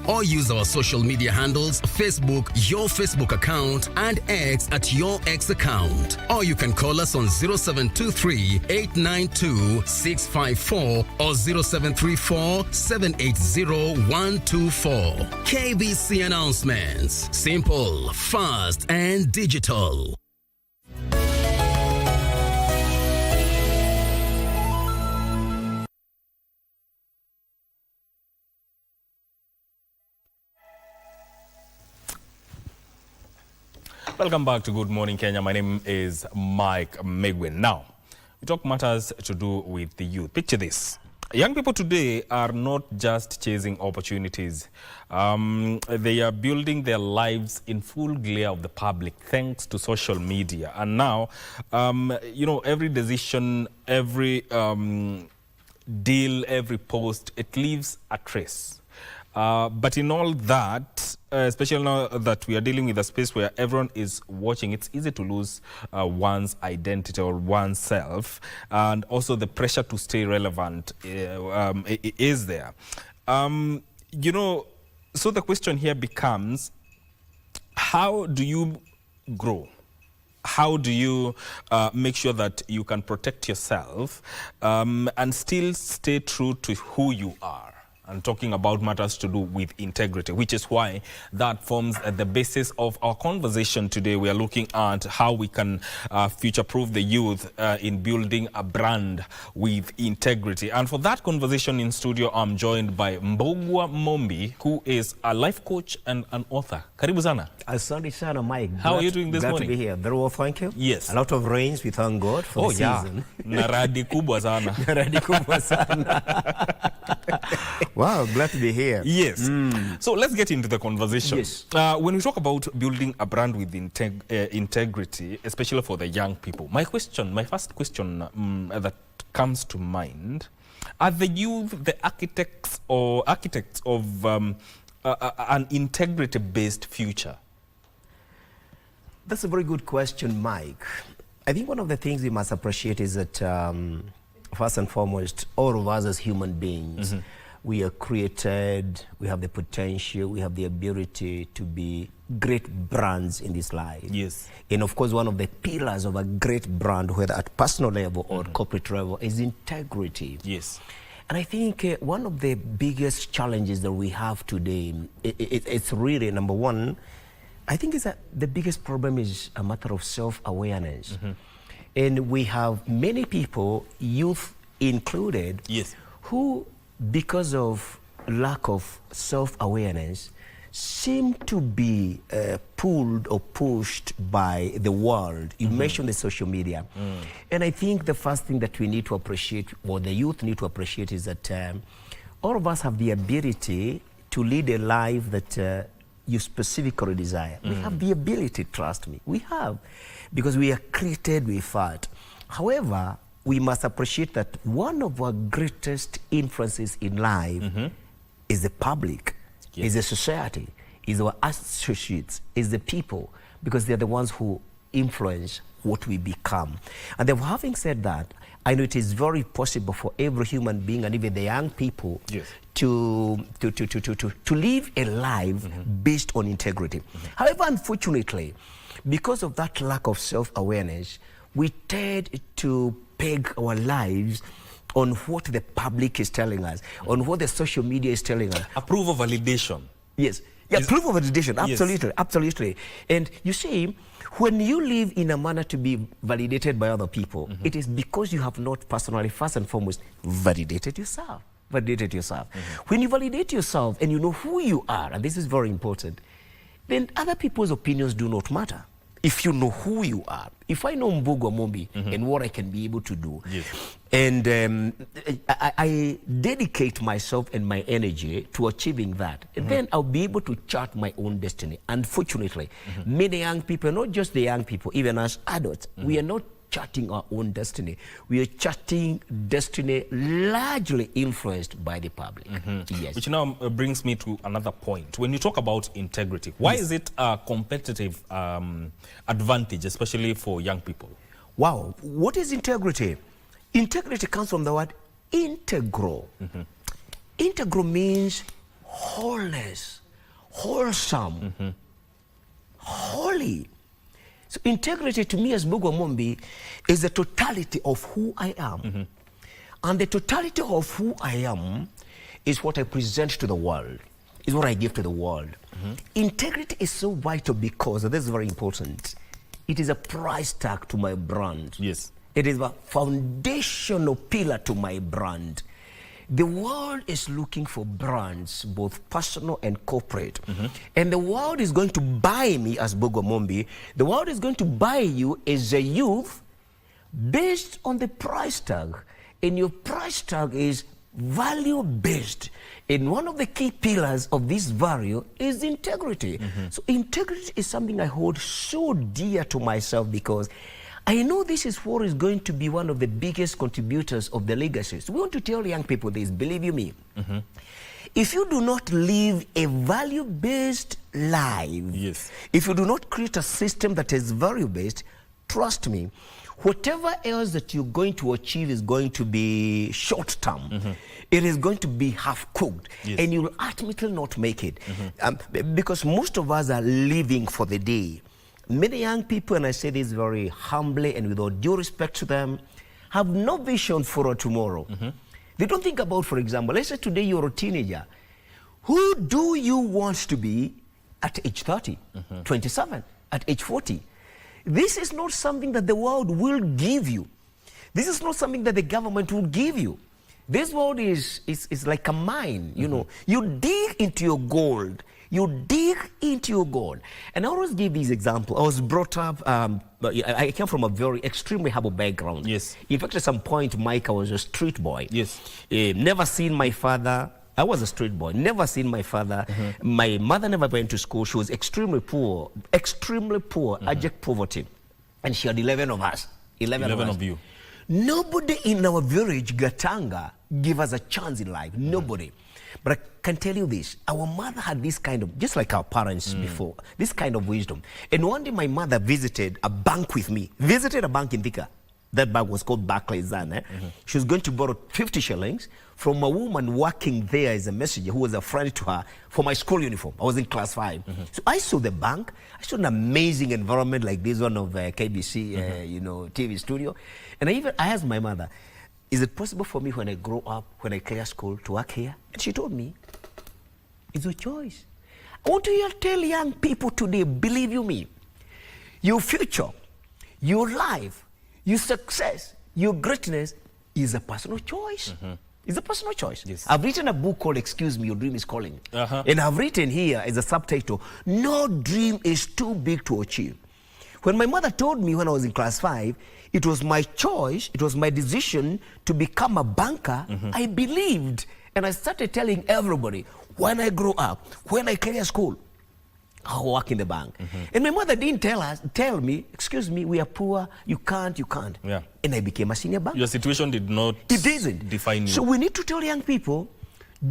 or use our social media handles, Facebook, your Facebook account, and X at your X account. Or you can call us on 0723-892-654 or 0734-780-124. KBC announcements. Simple, fast, and digital. Welcome back to Good Morning Kenya. My name is Mike Megwin. Now, we talk matters to do with the youth. Picture this. Young people today are not just chasing opportunities. They are building their lives in full glare of the public thanks to social media. And now, every decision, every deal, every post, it leaves a trace. But in all that, especially now that we are dealing with a space where everyone is watching, it's easy to lose one's identity or oneself, and also the pressure to stay relevant is there. So the question here becomes, how do you grow? How do you make sure that you can protect yourself and still stay true to who you are? And talking about matters to do with integrity, which is why that forms the basis of our conversation today. We are looking at how we can future-proof the youth in building a brand with integrity. And for that conversation in studio, I'm joined by Mbogwa Mombi, who is a life coach and an author. Karibu sana. Asante sana, Mike. How are you doing this morning? Glad to be here. Very well, thank you. Yes. A lot of rains, we thank God for the season. Naradi kubwa sana. Naradi kubwa sana. Wow, glad to be here. Yes. So let's get into the conversation. Yes. When we talk about building a brand with integrity, especially for the young people, my first question that comes to mind, are the youth the architects of an integrity-based future? That's a very good question, Mike. I think one of the things we must appreciate is that, first and foremost, all of us as human beings, we are created, we have the potential, we have the ability to be great brands in this life. Yes. And of course, one of the pillars of a great brand, whether at personal level or corporate level, is integrity. Yes. And I think one of the biggest challenges that we have today, it's really, number one, I think the biggest problem is a matter of self-awareness. And we have many people, youth included, yes, who, because of lack of self-awareness, seem to be pulled or pushed by the world. You mentioned the social media. And I think the first thing that we need to appreciate, or the youth need to appreciate, is that all of us have the ability to lead a life that you specifically desire. We have the ability, trust me. We have, because we are created with that. However, we must appreciate that one of our greatest influences in life is the public, is the society, is our associates, is the people, because they're the ones who influence what we become. And then, having said that, I know it is very possible for every human being, and even the young people, to live a life based on integrity. However, unfortunately, because of that lack of self-awareness, we tend to peg our lives on what the public is telling us, on what the social media is telling us. Approval validation. Yes. Yeah, approval validation, absolutely, absolutely. And you see, when you live in a manner to be validated by other people, it is because you have not personally, first and foremost, validated yourself. When you validate yourself and you know who you are, and this is very important, then other people's opinions do not matter. If you know who you are, if I know Mbogwa Mombi and what I can be able to do, and I dedicate myself and my energy to achieving that, and then I'll be able to chart my own destiny. Unfortunately, many young people, not just the young people, even as adults, we are not charting our own destiny. We are charting destiny largely influenced by the public. Yes. Which now brings me to another point. When you talk about integrity, why is it a competitive advantage, especially for young people? Wow. What is integrity? Integrity comes from the word integral. Integral means wholeness, wholesome, holy. So integrity to me as Mbogwa Mombi is the totality of who I am. And the totality of who I am is what I present to the world, is what I give to the world. Integrity is so vital because, and this is very important, it is a price tag to my brand. Yes. It is a foundational pillar to my brand. The world is looking for brands, both personal and corporate. And the world is going to buy me as Mbogwa Mombi. The world is going to buy you as a youth based on the price tag. And your price tag is value-based. And one of the key pillars of this value is integrity. So integrity is something I hold so dear to myself because I know this is what is going to be one of the biggest contributors of the legacies. We want to tell young people this, believe you me. If you do not live a value-based life, if you do not create a system that is value-based, trust me, whatever else that you're going to achieve is going to be short-term. It is going to be half-cooked, and you will ultimately not make it. Because most of us are living for the day. Many young people, and I say this very humbly and with all due respect to them, have no vision for a tomorrow. They don't think about, for example, let's say today you're a teenager. Who do you want to be at age 30, 27, at age 40? This is not something that the world will give you. This is not something that the government will give you. This world is like a mine, you know. You dig into your gold. You dig into your gold. And I always give these examples. I was brought up, I came from a very extremely humble background. In fact, at some point, Mike, I was a street boy. Never seen my father. I was a street boy. Never seen my father. My mother never went to school. She was extremely poor, abject poverty. And she had 11 of us. 11 of you. Nobody in our village, Gatanga, gave us a chance in life. Nobody. But I can tell you this, our mother had this kind of, just like our parents before, this kind of wisdom. And one day my mother visited a bank with me, visited a bank in Thika. That bank was called Barclays then. She was going to borrow 50 shillings from a woman working there as a messenger who was a friend to her for my school uniform. I was in class 5. So I saw the bank. I saw an amazing environment like this one of KBC, you know, TV studio. And I asked my mother, is it possible for me when I grow up, when I clear school, to work here? And she told me, it's your choice. I want to tell young people today, believe you me, your future, your life, your success, your greatness is a personal choice. It's a personal choice. I've written a book called Excuse Me, Your Dream is Calling. And I've written here as a subtitle, No Dream is Too Big to Achieve. When my mother told me when I was in class 5, it was my choice, it was my decision to become a banker, I believed. And I started telling everybody, when I grow up, when I clear school, I'll work in the bank. And my mother didn't tell me, excuse me, we are poor, you can't. And I became a senior banker. Your situation did not define you. So we need to tell young people,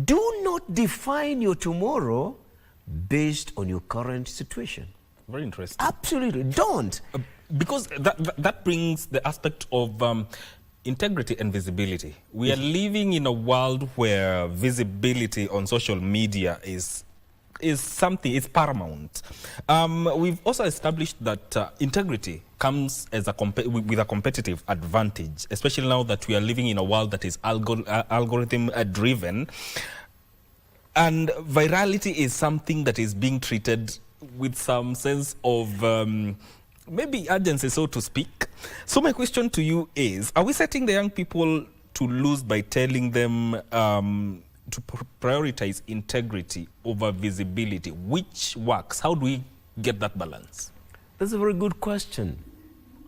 do not define your tomorrow based on your current situation. Very interesting. Absolutely, don't. Because that brings the aspect of integrity and visibility. We are living in a world where visibility on social media is paramount. We've also established that integrity comes as with a competitive advantage, especially now that we are living in a world that is algorithm driven, and virality is something that is being treated with some sense of maybe urgency, so to speak. So my question to you is, are we setting the young people to lose by telling them to prioritize integrity over visibility? Which works? How do we get that balance? That's a very good question.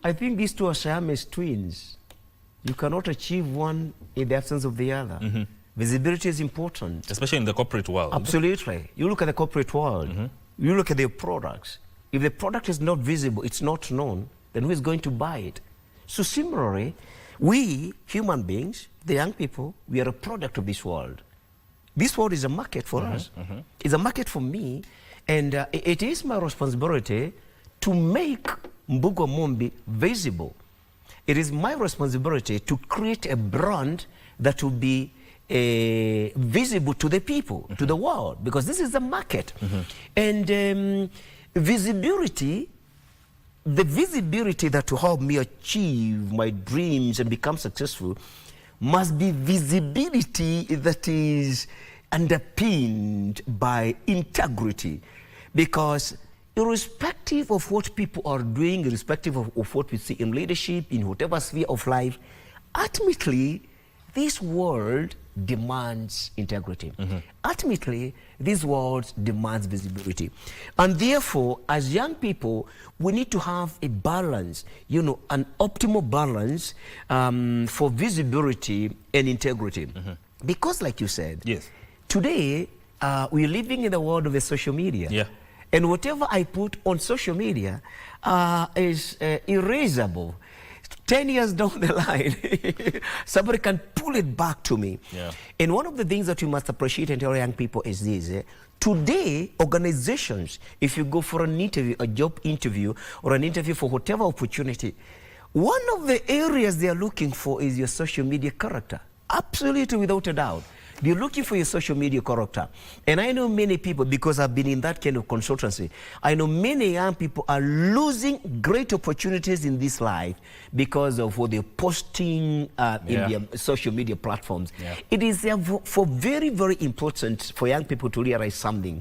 I think these two are Siamese twins. You cannot achieve one in the absence of the other. Visibility is important. Especially in the corporate world. Absolutely. You look at the corporate world, you look at their products. If the product is not visible, it's not known, then who is going to buy it? So similarly, we, human beings, the young people, we are a product of this world. This world is a market for us. It's a market for me, and it is my responsibility to make Mbugo Mombi visible. It is my responsibility to create a brand that will be visible to the people, to the world, because this is the market. And visibility, the visibility that will help me achieve my dreams and become successful must be visibility that is underpinned by integrity. Because irrespective of what people are doing, irrespective of what we see in leadership, in whatever sphere of life, ultimately, this world demands integrity. Ultimately, this world demands visibility. And therefore, as young people, we need to have a balance, you know, an optimal balance for visibility and integrity. Because like you said, yes, today we're living in the world of the social media. Yeah. And whatever I put on social media is erasable. 10 years down the line, somebody can pull it back to me. Yeah. And one of the things that you must appreciate and tell young people is this. Today, organizations, if you go for an interview, a job interview, or an interview for whatever opportunity, one of the areas they are looking for is your social media character. Absolutely, without a doubt. They're looking for your social media character. And I know many people, because I've been in that kind of consultancy, I know many young people are losing great opportunities in this life because of what they're posting in their social media platforms. Yeah. It is for very, very important for young people to realize something.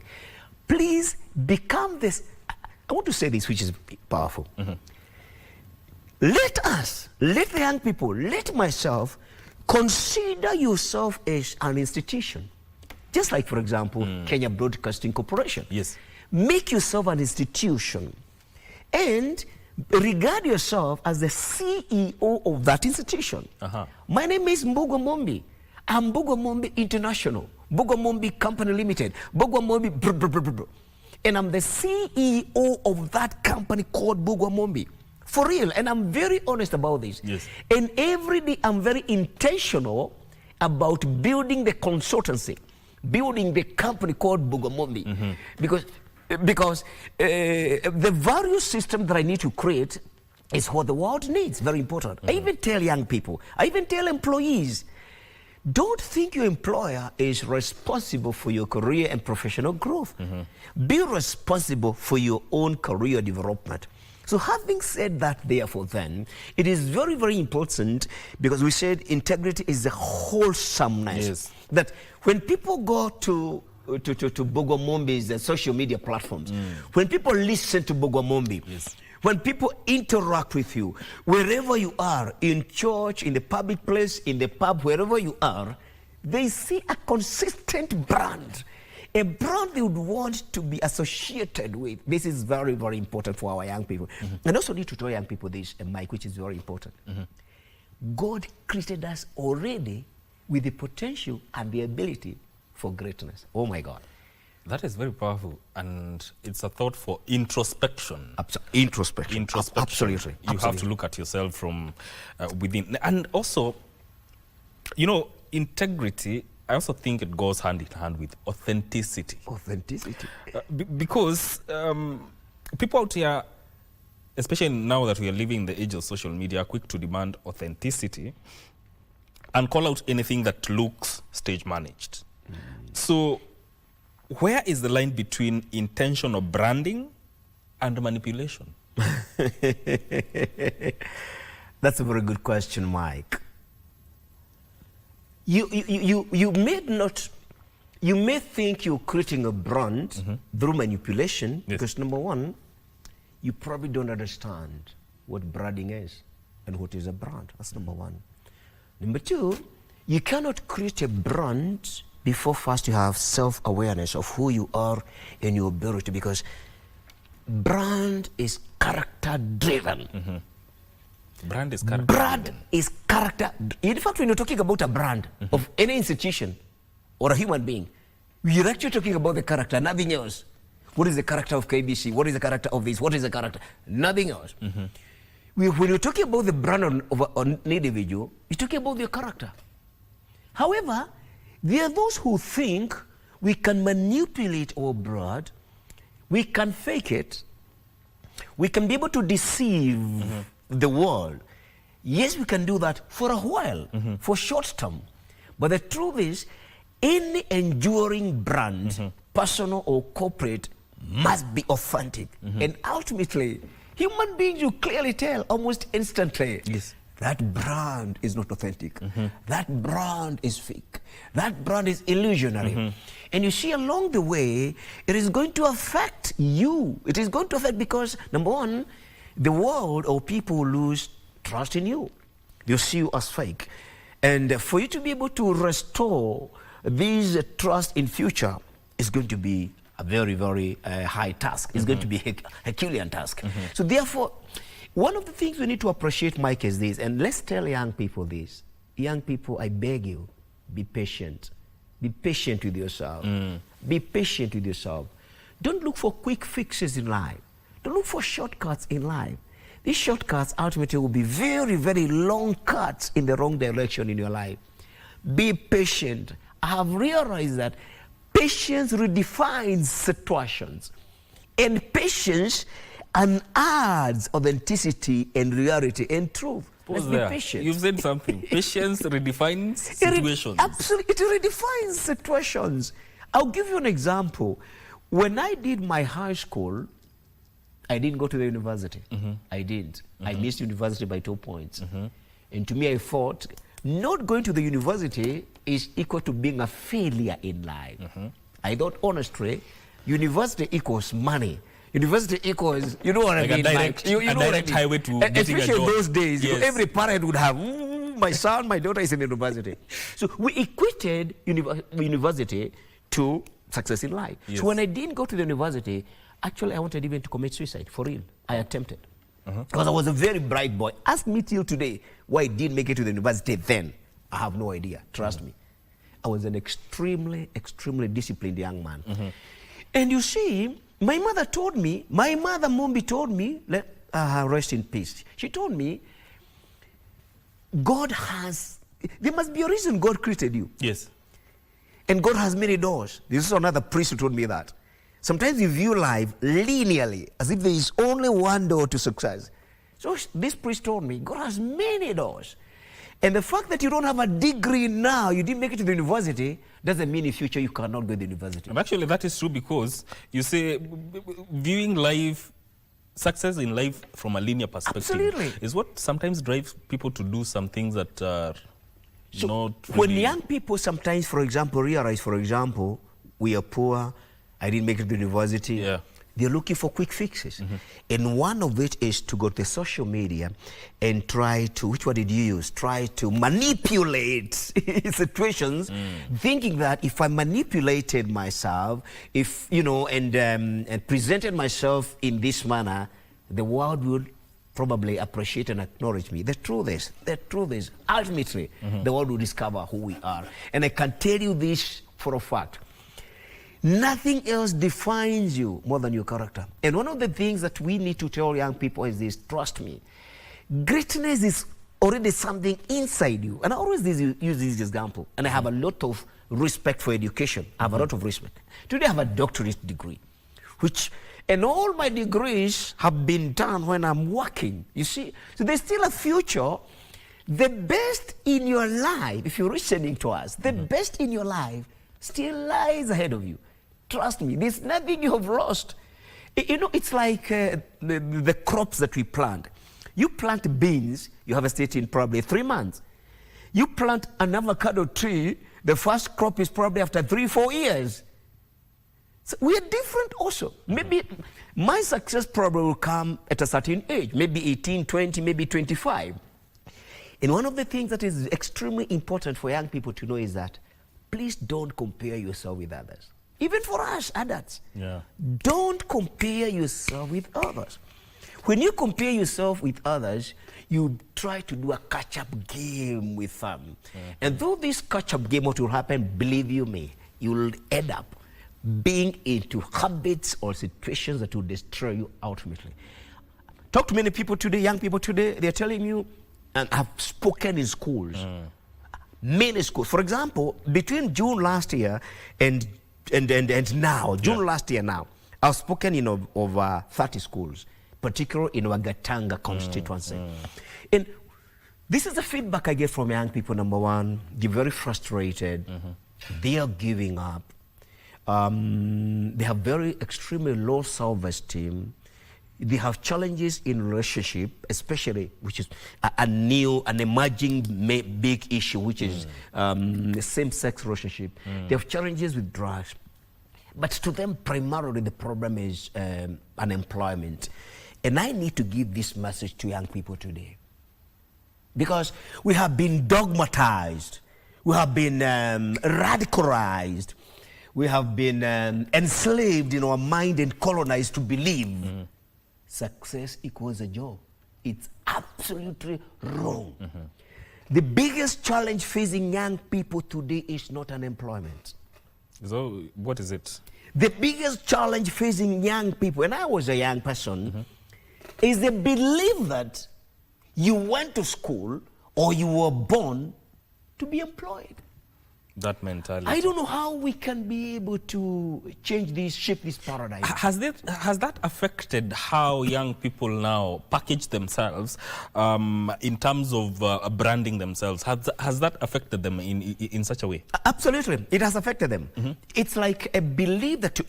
Please become this. I want to say this, which is powerful. Let the young people, let myself, consider yourself as an institution. Just like, for example, Kenya Broadcasting Corporation. Yes. Make yourself an institution and regard yourself as the CEO of that institution. My name is Mbugo Mombi. I'm Mbugo Mombi International, Mbugo Mombi Company Limited, Mbugo Mombi, and I'm the CEO of that company called Mbugo Mombi. For real, and I'm very honest about this. Yes. And every day I'm very intentional about building the consultancy, building the company called Bugomombi. Because the value system that I need to create is what the world needs, very important. I even tell young people, I even tell employees, don't think your employer is responsible for your career and professional growth. Be responsible for your own career development. So having said that, therefore, then, it is very, very important, because we said integrity is the wholesomeness. Yes. That when people go to Bugomombi's social media platforms, when people listen to Bugomombi, when people interact with you, wherever you are, in church, in the public place, in the pub, wherever you are, they see a consistent brand. A brand they would want to be associated with. This is very, very important for our young people. And also need to tell young people this, Mike, which is very important. God created us already with the potential and the ability for greatness. Oh my God. That is very powerful, and it's a thought for introspection. Introspection. Absolutely. You have to look at yourself from within. And also, you know, integrity, I also think it goes hand in hand with authenticity. Authenticity. Because people out here, especially now that we are living in the age of social media, are quick to demand authenticity and call out anything that looks stage managed. So where is the line between intentional branding and manipulation? That's a very good question, Mike. You may think you're creating a brand through manipulation, because number one, you probably don't understand what branding is and what is a brand. That's number one. Number two, you cannot create a brand before first you have self-awareness of who you are and your ability, because brand is character-driven. Brand is character. Brand is character. In fact, when you're talking about a brand of any institution or a human being, we're actually talking about the character, nothing else. What is the character of KBC? What is the character of this? What is the character? Nothing else. When you're talking about the brand of an individual, you're talking about their character. However, there are those who think we can manipulate our brand, we can fake it, we can be able to deceive the world. Yes, we can do that for a while, for short term. But the truth is, any enduring brand, personal or corporate, must be authentic. And ultimately, human beings, you clearly tell almost instantly, that brand is not authentic. That brand is fake. That brand is illusionary. And you see, along the way, it is going to affect you. It is going to affect because, number one, the world or people lose trust in you. They see you as fake. And for you to be able to restore this trust in future is going to be a very, very high task. It's going to be a Herculean task. So therefore, one of the things we need to appreciate, Mike, is this, and let's tell young people this. Young people, I beg you, be patient. Be patient with yourself. Be patient with yourself. Don't look for quick fixes in life. Don't look for shortcuts in life. These shortcuts ultimately will be very, very long cuts in the wrong direction in your life. Be patient. I have realized that patience redefines situations. And patience adds authenticity and reality and truth. Let's be patient. You've said something. Patience redefines situations. Absolutely. It redefines situations. I'll give you an example. When I did my high school, I didn't go to the university. I didn't. I missed university by 2 points. And to me, I thought not going to the university is equal to being a failure in life. I thought, honestly, university equals money. University equals, you know what I mean? You know what I mean? Highway to getting a especially job. in those days, Yes. you know, every parent would have, my son, my daughter is in university. So we equated university to success in life. Yes. So when I didn't go to the university, actually I wanted even to commit suicide, for real. I attempted. Because I was a very bright boy. Ask me till today why I didn't make it to the university then. I have no idea, trust me. I was an extremely, extremely disciplined young man. And you see, my mother told me, my mother, Mumbi, told me, let her rest in peace. She told me, God has, there must be a reason God created you. Yes. And God has many doors. This is another priest who told me that. Sometimes you view life linearly, as if there is only one door to success. So this priest told me, God has many doors. And the fact that you don't have a degree now, you didn't make it to the university, doesn't mean in future you cannot go to the university. And actually, that is true because you say viewing life, success in life from a linear perspective is what sometimes drives people to do some things that are not really... When young people sometimes, for example, realize, for example, we are poor, I didn't make it to the university, they're looking for quick fixes. And one of which is to go to social media and try to, which one did you use? Try to manipulate situations, thinking that if I manipulated myself, if, you know, and presented myself in this manner, the world would probably appreciate and acknowledge me. The truth is, ultimately, the world will discover who we are. And I can tell you this for a fact. Nothing else defines you more than your character. And one of the things that we need to tell young people is this, trust me, greatness is already something inside you. And I always use this example. And I have a lot of respect for education. I have a lot of respect. Today I have a doctorate degree, and all my degrees have been done when I'm working, you see. So there's still a future. The best in your life, if you're listening to us, the best in your life still lies ahead of you. Trust me, there's nothing you have lost. You know, it's like the crops that we plant. You plant beans, you harvest it in probably 3 months. You plant an avocado tree, the first crop is probably after 3-4 years. So we are different also. Maybe my success probably will come at a certain age, maybe 18, 20, maybe 25. And one of the things that is extremely important for young people to know is that please don't compare yourself with others. Even for us, adults. Don't compare yourself with others. When you compare yourself with others, you try to do a catch-up game with them. And though this catch-up game, what will happen, believe you me, you will end up being into habits or situations that will destroy you ultimately. Talk to many people today, young people today, they're telling you, and I've spoken in schools, many schools. For example, between June last year and now, June last year now, I've spoken in over 30 schools, particularly in Wagatanga constituency. And this is the feedback I get from young people. Number one, they're very frustrated. They are giving up. They have very extremely low self-esteem. They have challenges in relationship, especially, which is an emerging big issue, which is the same-sex relationship. They have challenges with drugs. But to them, primarily, the problem is unemployment. And I need to give this message to young people today. Because we have been dogmatized. We have been radicalized. We have been enslaved in our mind and colonized to believe success equals a job. It's absolutely wrong. The biggest challenge facing young people today is not unemployment. So what is it? The biggest challenge facing young people, and I was a young person, is the belief that you went to school or you were born to be employed. That mentality. I don't know how we can be able to change this, shift this paradigm. Has that affected how young people now package themselves in terms of branding themselves? Has that affected them in such a way? Absolutely. It has affected them. It's like a belief that,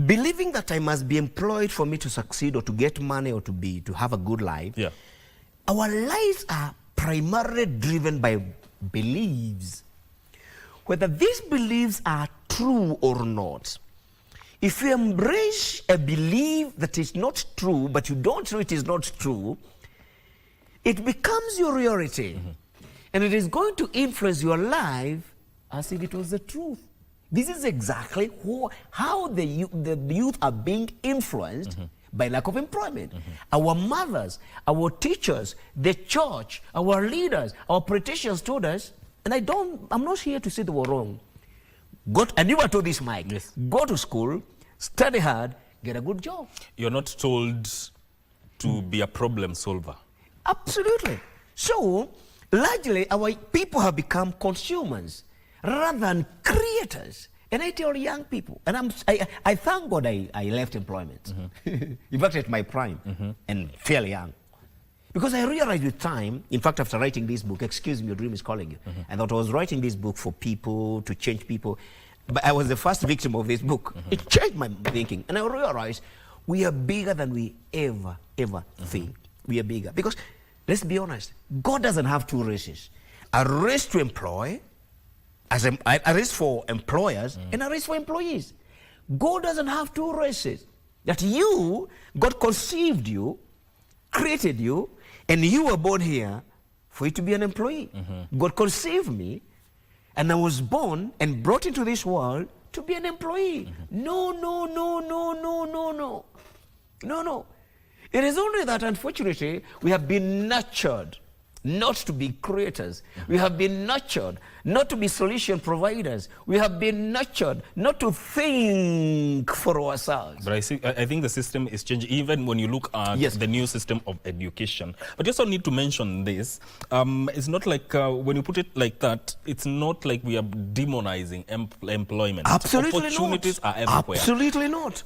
believing that I must be employed for me to succeed or to get money or to have a good life. Yeah. Our lives are primarily driven by beliefs. Whether these beliefs are true or not, if you embrace a belief that is not true, but you don't know it is not true, it becomes your reality. And it is going to influence your life as if it was the truth. This is exactly how the youth are being influenced by lack of employment. Our mothers, our teachers, the church, our leaders, our politicians told us, and I'm not here to say they were wrong. And you were told this, Mike. Yes. Go to school, study hard, get a good job. You're not told to be a problem solver. Absolutely. So, largely, our people have become consumers rather than creators. And I tell young people, and I thank God I left employment. In fact, at my prime and fairly young. Because I realized with time, in fact, after writing this book, Excuse Me, Your Dream is Calling You, I thought I was writing this book for people, to change people. But I was the first victim of this book. It changed my thinking. And I realized we are bigger than we ever think. We are bigger. Because, let's be honest, God doesn't have two races. A race to employ, a race for employers, and a race for employees. God doesn't have two races. That God conceived you, created you, and you were born here for you to be an employee. God conceived me, and I was born and brought into this world to be an employee. No. It is only that, unfortunately, we have been nurtured not to be creators. We have been nurtured not to be solution providers. We have been nurtured not to think for ourselves. But I think the system is changing, even when you look at the new system of education. But you also need to mention this. It's not like, when you put it like that, it's not like we are demonizing employment. Absolutely not. Opportunities are everywhere. Absolutely not.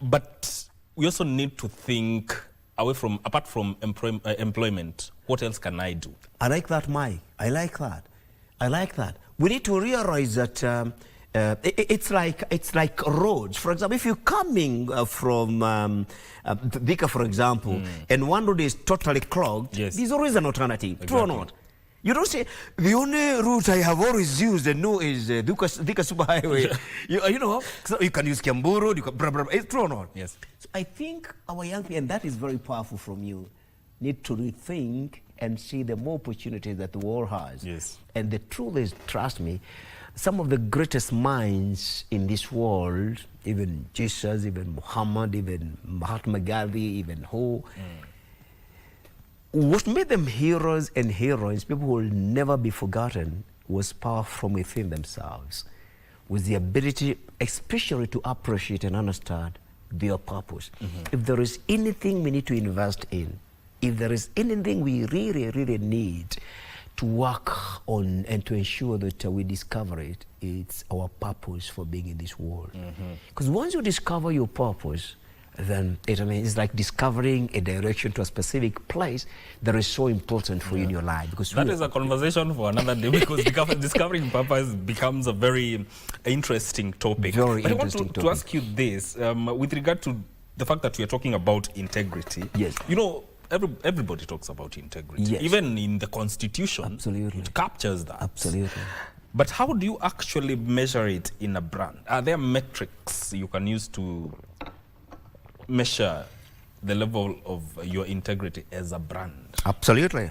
But we also need to think apart from employment, what else can I do? I like that, Mike. I like that. We need to realize that it's like roads. For example, if you're coming from Vika, for example, and one road is totally clogged, there's always an alternative. Exactly. True or not? You don't say, the only route I have always used and know is Vika Superhighway. you know, so you can use Kiamburu, you can blah, blah, blah. It's true or not? Yes. So I think our young people, and that is very powerful from you, need to rethink and see the more opportunities that the world has. Yes. And the truth is, trust me, some of the greatest minds in this world, even Jesus, even Muhammad, even Mahatma Gandhi, even what made them heroes and heroines, people who will never be forgotten, was power from within themselves, was the ability, especially to appreciate and understand their purpose. If there is anything we need to invest in, if there is anything we really need to work on and to ensure that we discover it, it's our purpose for being in this world. Because once you discover your purpose, then it's like discovering a direction to a specific place that is so important for you in your life. Because that is a conversation for another day, because discovering purpose becomes a very interesting topic. Very but interesting I want topic. to ask you this, with regard to the fact that we are talking about integrity. Yes. You know, everybody talks about integrity. Yes. Even in the Constitution, absolutely, it captures that. Absolutely. But how do you actually measure it in a brand? Are there metrics you can use to measure the level of your integrity as a brand? Absolutely.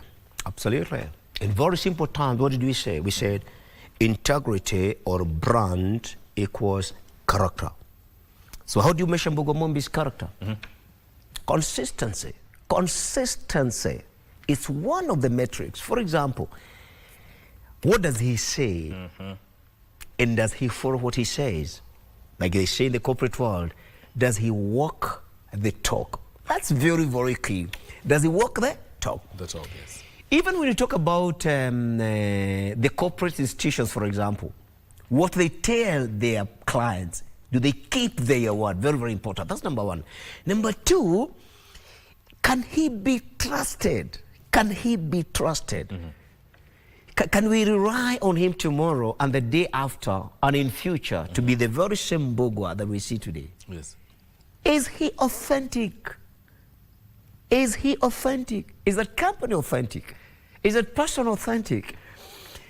In very simple terms, what did we say? We said integrity or brand equals character. So how do you measure Mbogo Mombi's character? Consistency. It's one of the metrics. For example, what does he say? And does he follow what he says? Like they say in the corporate world, does he walk the talk? That's very, very key. Does he walk the talk? The talk, yes. Even when you talk about the corporate institutions, for example, what they tell their clients, do they keep their word? Very, very important. That's number one. Number two, can he be trusted? Can he be trusted? Can we rely on him tomorrow and the day after and in future to be the very same Bogwa that we see today? Yes. Is he authentic? Is he authentic? Is that company authentic? Is that person authentic?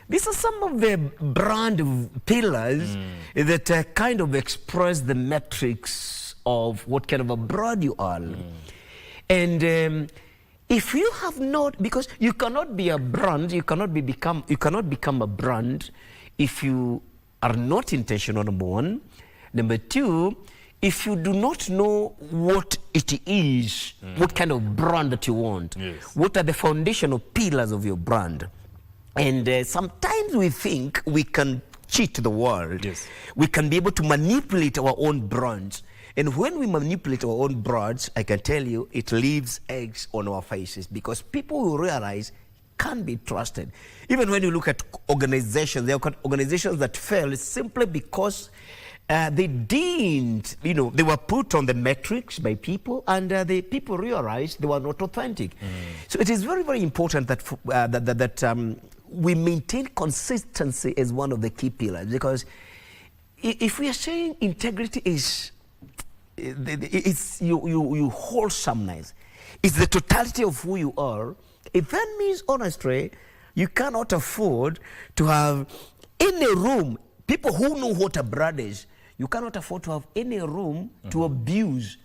These are some of the brand pillars that kind of express the metrics of what kind of a brand you are. And if you have not, because you cannot be a brand, you cannot become a brand if you are not intentional, number one. Number two, if you do not know what it is, what kind of brand that you want, what are the foundational pillars of your brand. And sometimes we think we can cheat the world. We can be able to manipulate our own brands. And when we manipulate our own brands, I can tell you, it leaves eggs on our faces because people will realize can't be trusted. Even when you look at organizations, there are organizations that fail simply because they didn't, they were put on the metrics by people, and the people realized they were not authentic. So it is very, very important that we maintain consistency as one of the key pillars, because if we are saying integrity is you wholesomeness, it's the totality of who you are, if that means honestly, you cannot afford to have any room, people who know what a brand is, you cannot afford to have any room to abuse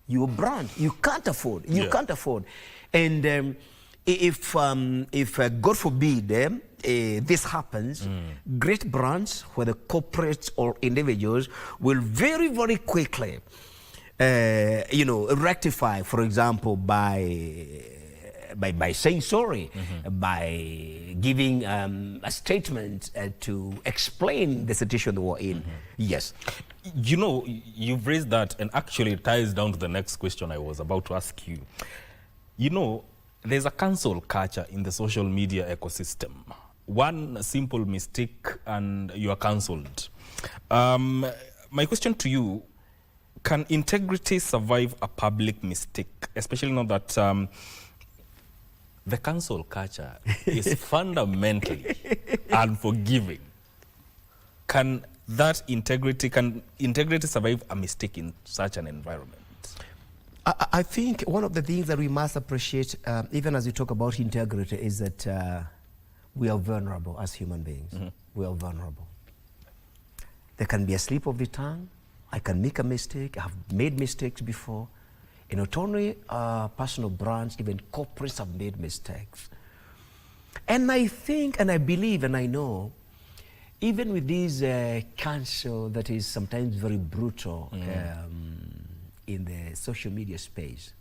your brand. You can't afford. You can't afford. And if God forbid this happens, great brands, whether corporates or individuals, will very, very quickly, rectify, for example, by saying sorry, by giving a statement to explain the situation they were in. Yes. You've raised that, and actually it ties down to the next question I was about to ask you. There's a cancel culture in the social media ecosystem. One simple mistake and you are cancelled. My question to you, can integrity survive a public mistake, especially now that the cancel culture is fundamentally unforgiving? Can integrity survive a mistake in such an environment? I think one of the things that we must appreciate, even as you talk about integrity, is that we are vulnerable as human beings. We are vulnerable. There can be a slip of the tongue. I can make a mistake. I have made mistakes before. And not only personal brands, even corporates have made mistakes. And I think, and I believe, and I know, even with this cancel that is sometimes very brutal in the social media space,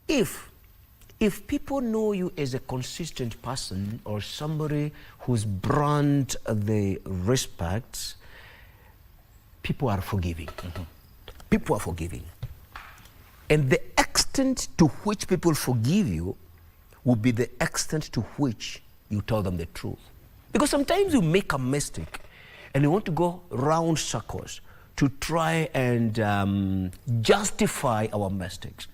if people know you as a consistent person or somebody whose brand they respect, people are forgiving. People are forgiving. And the extent to which people forgive you will be the extent to which you tell them the truth. Because sometimes you make a mistake and you want to go round circles to try and justify our mistakes.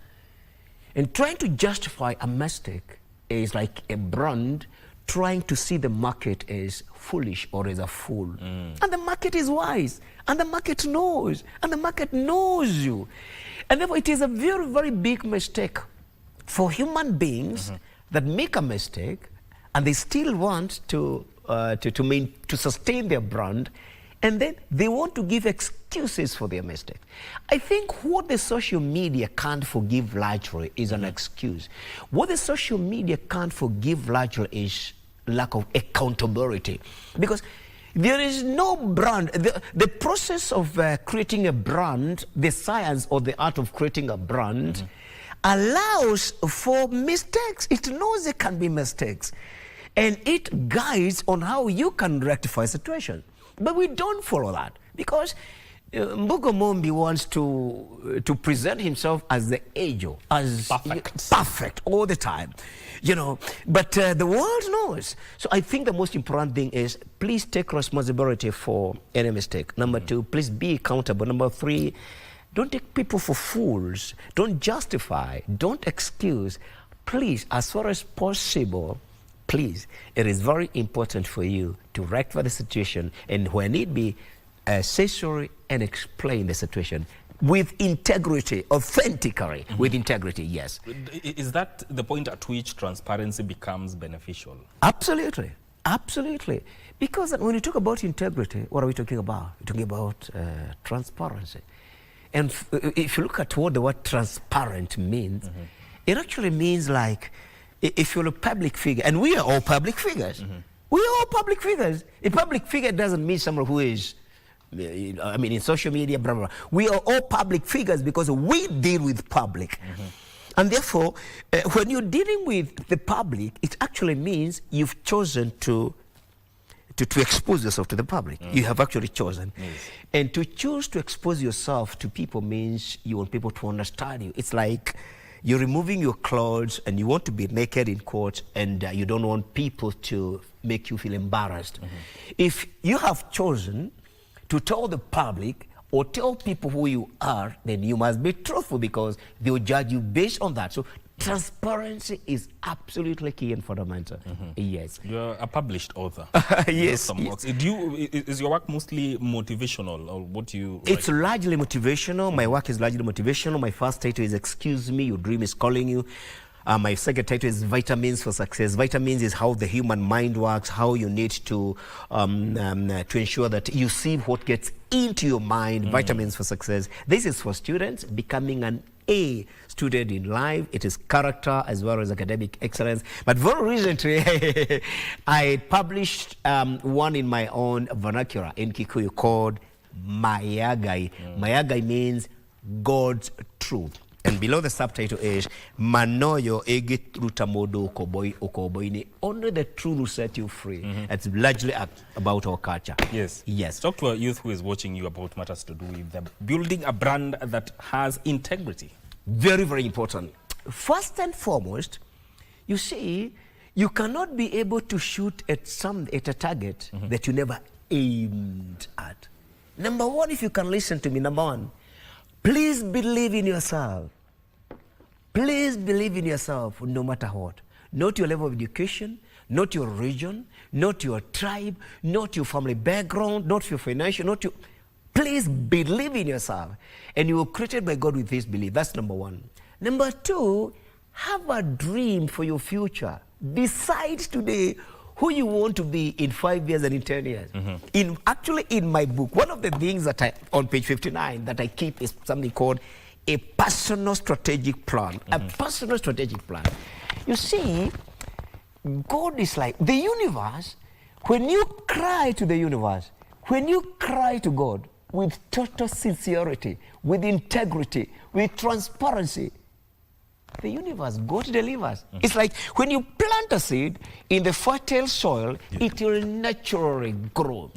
And trying to justify a mistake is like a brand trying to see the market as foolish or as a fool. And the market is wise, and the market knows, and the market knows you. And therefore it is a very, very big mistake for human beings that make a mistake and they still want to sustain their brand, and then they want to give excuses for their mistake. I think what the social media can't forgive largely is an excuse. What the social media can't forgive largely is lack of accountability. Because there is no brand. The process of creating a brand, the science or the art of creating a brand, allows for mistakes. It knows there can be mistakes. And it guides on how you can rectify a situation. But we don't follow that because Mbugo Mombi wants to present himself as the angel, as perfect all the time, you know. But the world knows. So I think the most important thing is please take responsibility for any mistake. Number two, please be accountable. Number three, don't take people for fools. Don't justify. Don't excuse. Please, as far as possible, please, it is very important for you to rectify the situation, and when need be, say sorry and explain the situation with integrity, authentically, with integrity, yes. Is that the point at which transparency becomes beneficial? Absolutely, absolutely. Because when you talk about integrity, what are we talking about? We're talking about transparency. And if you look at what the word transparent means, it actually means like, if you're a public figure, and we are all public figures. We are all public figures. A public figure doesn't mean someone who is, I mean, in social media, blah, blah, blah. We are all public figures because we deal with public. And therefore, when you're dealing with the public, it actually means you've chosen to expose yourself to the public. You have actually chosen. And to choose to expose yourself to people means you want people to understand you. It's like you're removing your clothes and you want to be naked in court, and you don't want people to make you feel embarrassed. If you have chosen to tell the public or tell people who you are, then you must be truthful because they'll judge you based on that. So transparency is absolutely key and fundamental. Yes. You're a published author. Yes. Is your work mostly motivational, or what do you It's largely motivational. My work is largely motivational. My first title is Excuse Me, Your Dream is Calling You. My second title is Vitamins for Success. Vitamins is how the human mind works, how you need to ensure that you see what gets into your mind. Vitamins for Success. This is for students becoming an A student in life. It is character as well as academic excellence. But very recently, I published one in my own vernacular in Kikuyu called Mayagai. Mayagai means God's truth. And below the subtitle is Manoyo Egitruta Modo Okoboini. Only the truth will set you free. It's largely about our culture. Yes. Yes. Talk to a youth who is watching you about matters to do with them. Building a brand that has integrity. Very, very important. First and foremost, you see, you cannot be able to shoot at a target that you never aimed at. Number one, if you can listen to me, number one, please believe in yourself. Please believe in yourself no matter what. Not your level of education, not your region, not your tribe, not your family background, not your financial, not your... Please believe in yourself. And you were created by God with this belief. That's number one. Number two, have a dream for your future. Decide today who you want to be in 5 years and in 10 years. Actually, in my book, one of the things that on page 59 that I keep is something called a personal strategic plan. A personal strategic plan. You see, God is like the universe. When you cry to the universe, when you cry to God with total sincerity, with integrity, with transparency, the universe, God delivers. It's like when you plant a seed in the fertile soil, it will naturally grow.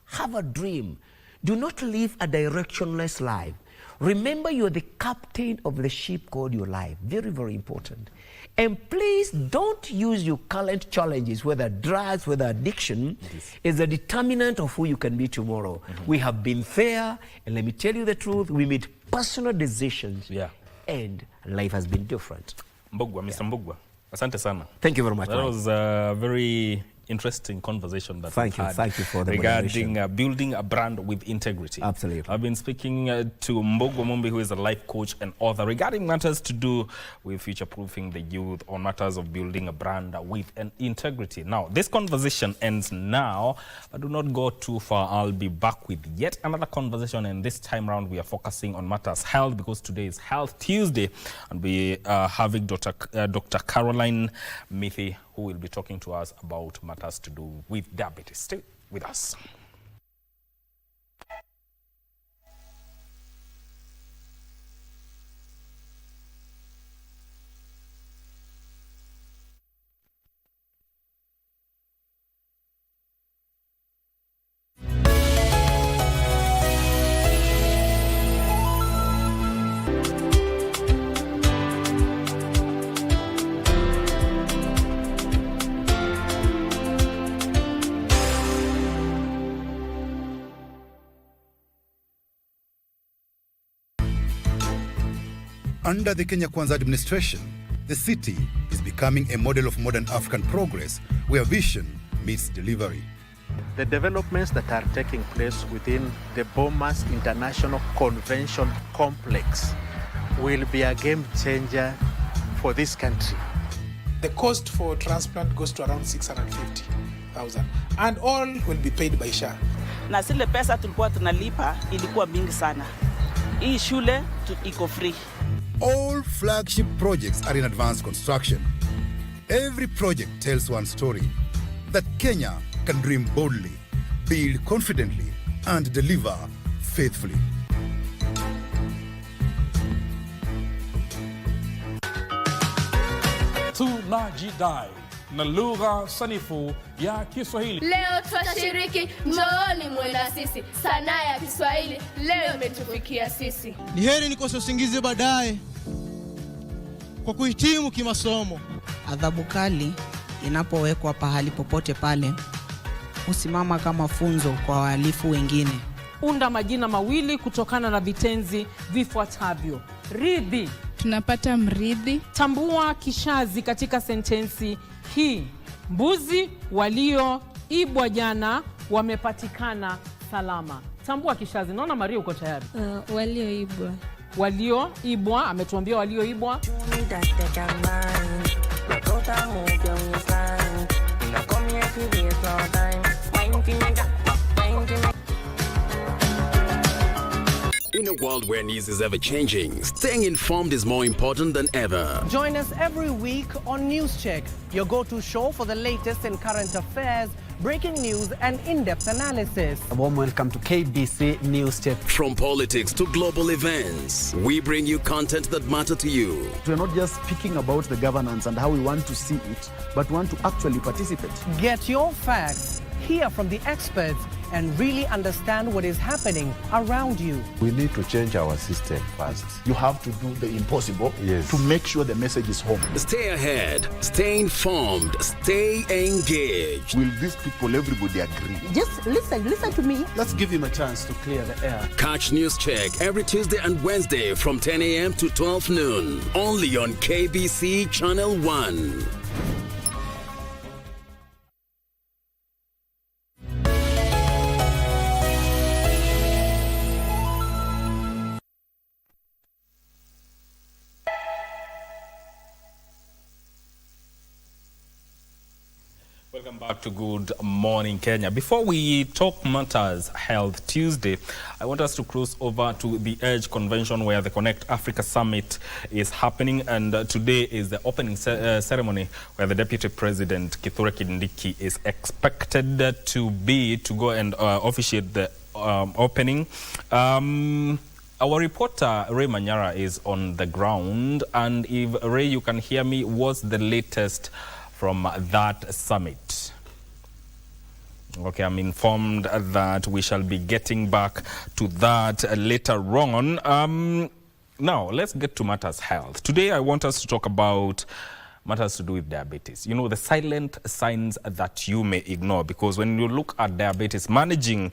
Have a dream. Do not live a directionless life. Remember, you're the captain of the ship called your life. Very, very important. And please don't use your current challenges, whether drugs, whether addiction, as a determinant of who you can be tomorrow. We have been there, and let me tell you the truth, we made personal decisions. And life has been different. Mbogwa, Mr. Mbogwa, asante sana. Thank you very much. That was a very interesting conversation that we had. Thank you for the regarding building a brand with integrity. Absolutely. I've been speaking to Mbogwa Mombi, who is a life coach and author, regarding matters to do with future-proofing the youth on matters of building a brand with an integrity. Now, this conversation ends now, but do not go too far. I'll be back with yet another conversation, and this time around we are focusing on matters health, because today is Health Tuesday, and we are having Dr. Caroline Mithi, who will be talking to us about matters to do with diabetes. Stay with us. Under the Kenya Kwanza administration, the city is becoming a model of modern African progress where vision meets delivery. The developments that are taking place within the Bomas International Convention Complex will be a game changer for this country. The cost for transplant goes to around 650,000 and all will be paid by SHA. Na zile pesa tulikuwa tunalipa ilikuwa mingi sana. Hii shule iko free. All flagship projects are in advanced construction. Every project tells one story, that Kenya can dream boldly, build confidently, and deliver faithfully. Tunajidai na lugha sanifu ya Kiswahili. Leo twashiriki, njooni mwenda sisi. Sanaa ya Kiswahili leo imetufikia sisi. Ni heri nikose usingizi baadaye kwa kuhitimu kimasomo. Adhabu kali inapowekwa pahali popote pale husimama kama funzo kwa wahalifu wengine. Unda majina mawili kutokana na vitenzi vifuatavyo. Ridhi. Tunapata mridhi. Tambua kishazi katika sentensi hii. Mbuzi walioibwa jana wamepatikana salama. Tambua kishazi. Naona Maria uko tayari. Walioibwa. Walioibwa, ametuambia walioibwa. In a world where news is ever changing, staying informed is more important than ever. Join us every week on NewsCheck, your go-to show for the latest in current affairs, breaking news and in-depth analysis. A warm welcome to KBC NewsCheck. From politics to global events, we bring you content that matter to you. We're not just speaking about the governance and how we want to see it, but want to actually participate. Get your facts, hear from the experts, and really understand what is happening around you. We need to change our system first. You have to do the impossible Yes. to make sure the message is home. Stay ahead, stay informed, stay engaged. Will these people, everybody agree? Just listen to me. Let's give him a chance to clear the air. Catch NewsCheck every Tuesday and Wednesday from 10 a.m. to 12 noon. Only on KBC Channel 1. Welcome back to Good Morning Kenya. Before we talk matters Health Tuesday, I want us to cross over to the EDGE convention where the Connect Africa Summit is happening, and today is the opening ceremony where the Deputy President Kithure Kindiki is expected to go and officiate the opening. Our reporter Ray Manyara is on the ground, and if Ray, you can hear me, what's the latest from that summit? Okay, I'm informed that we shall be getting back to that later on. Now, let's get to matters health. Today, I want us to talk about matters to do with diabetes. You know, the silent signs that you may ignore, because when you look at diabetes, managing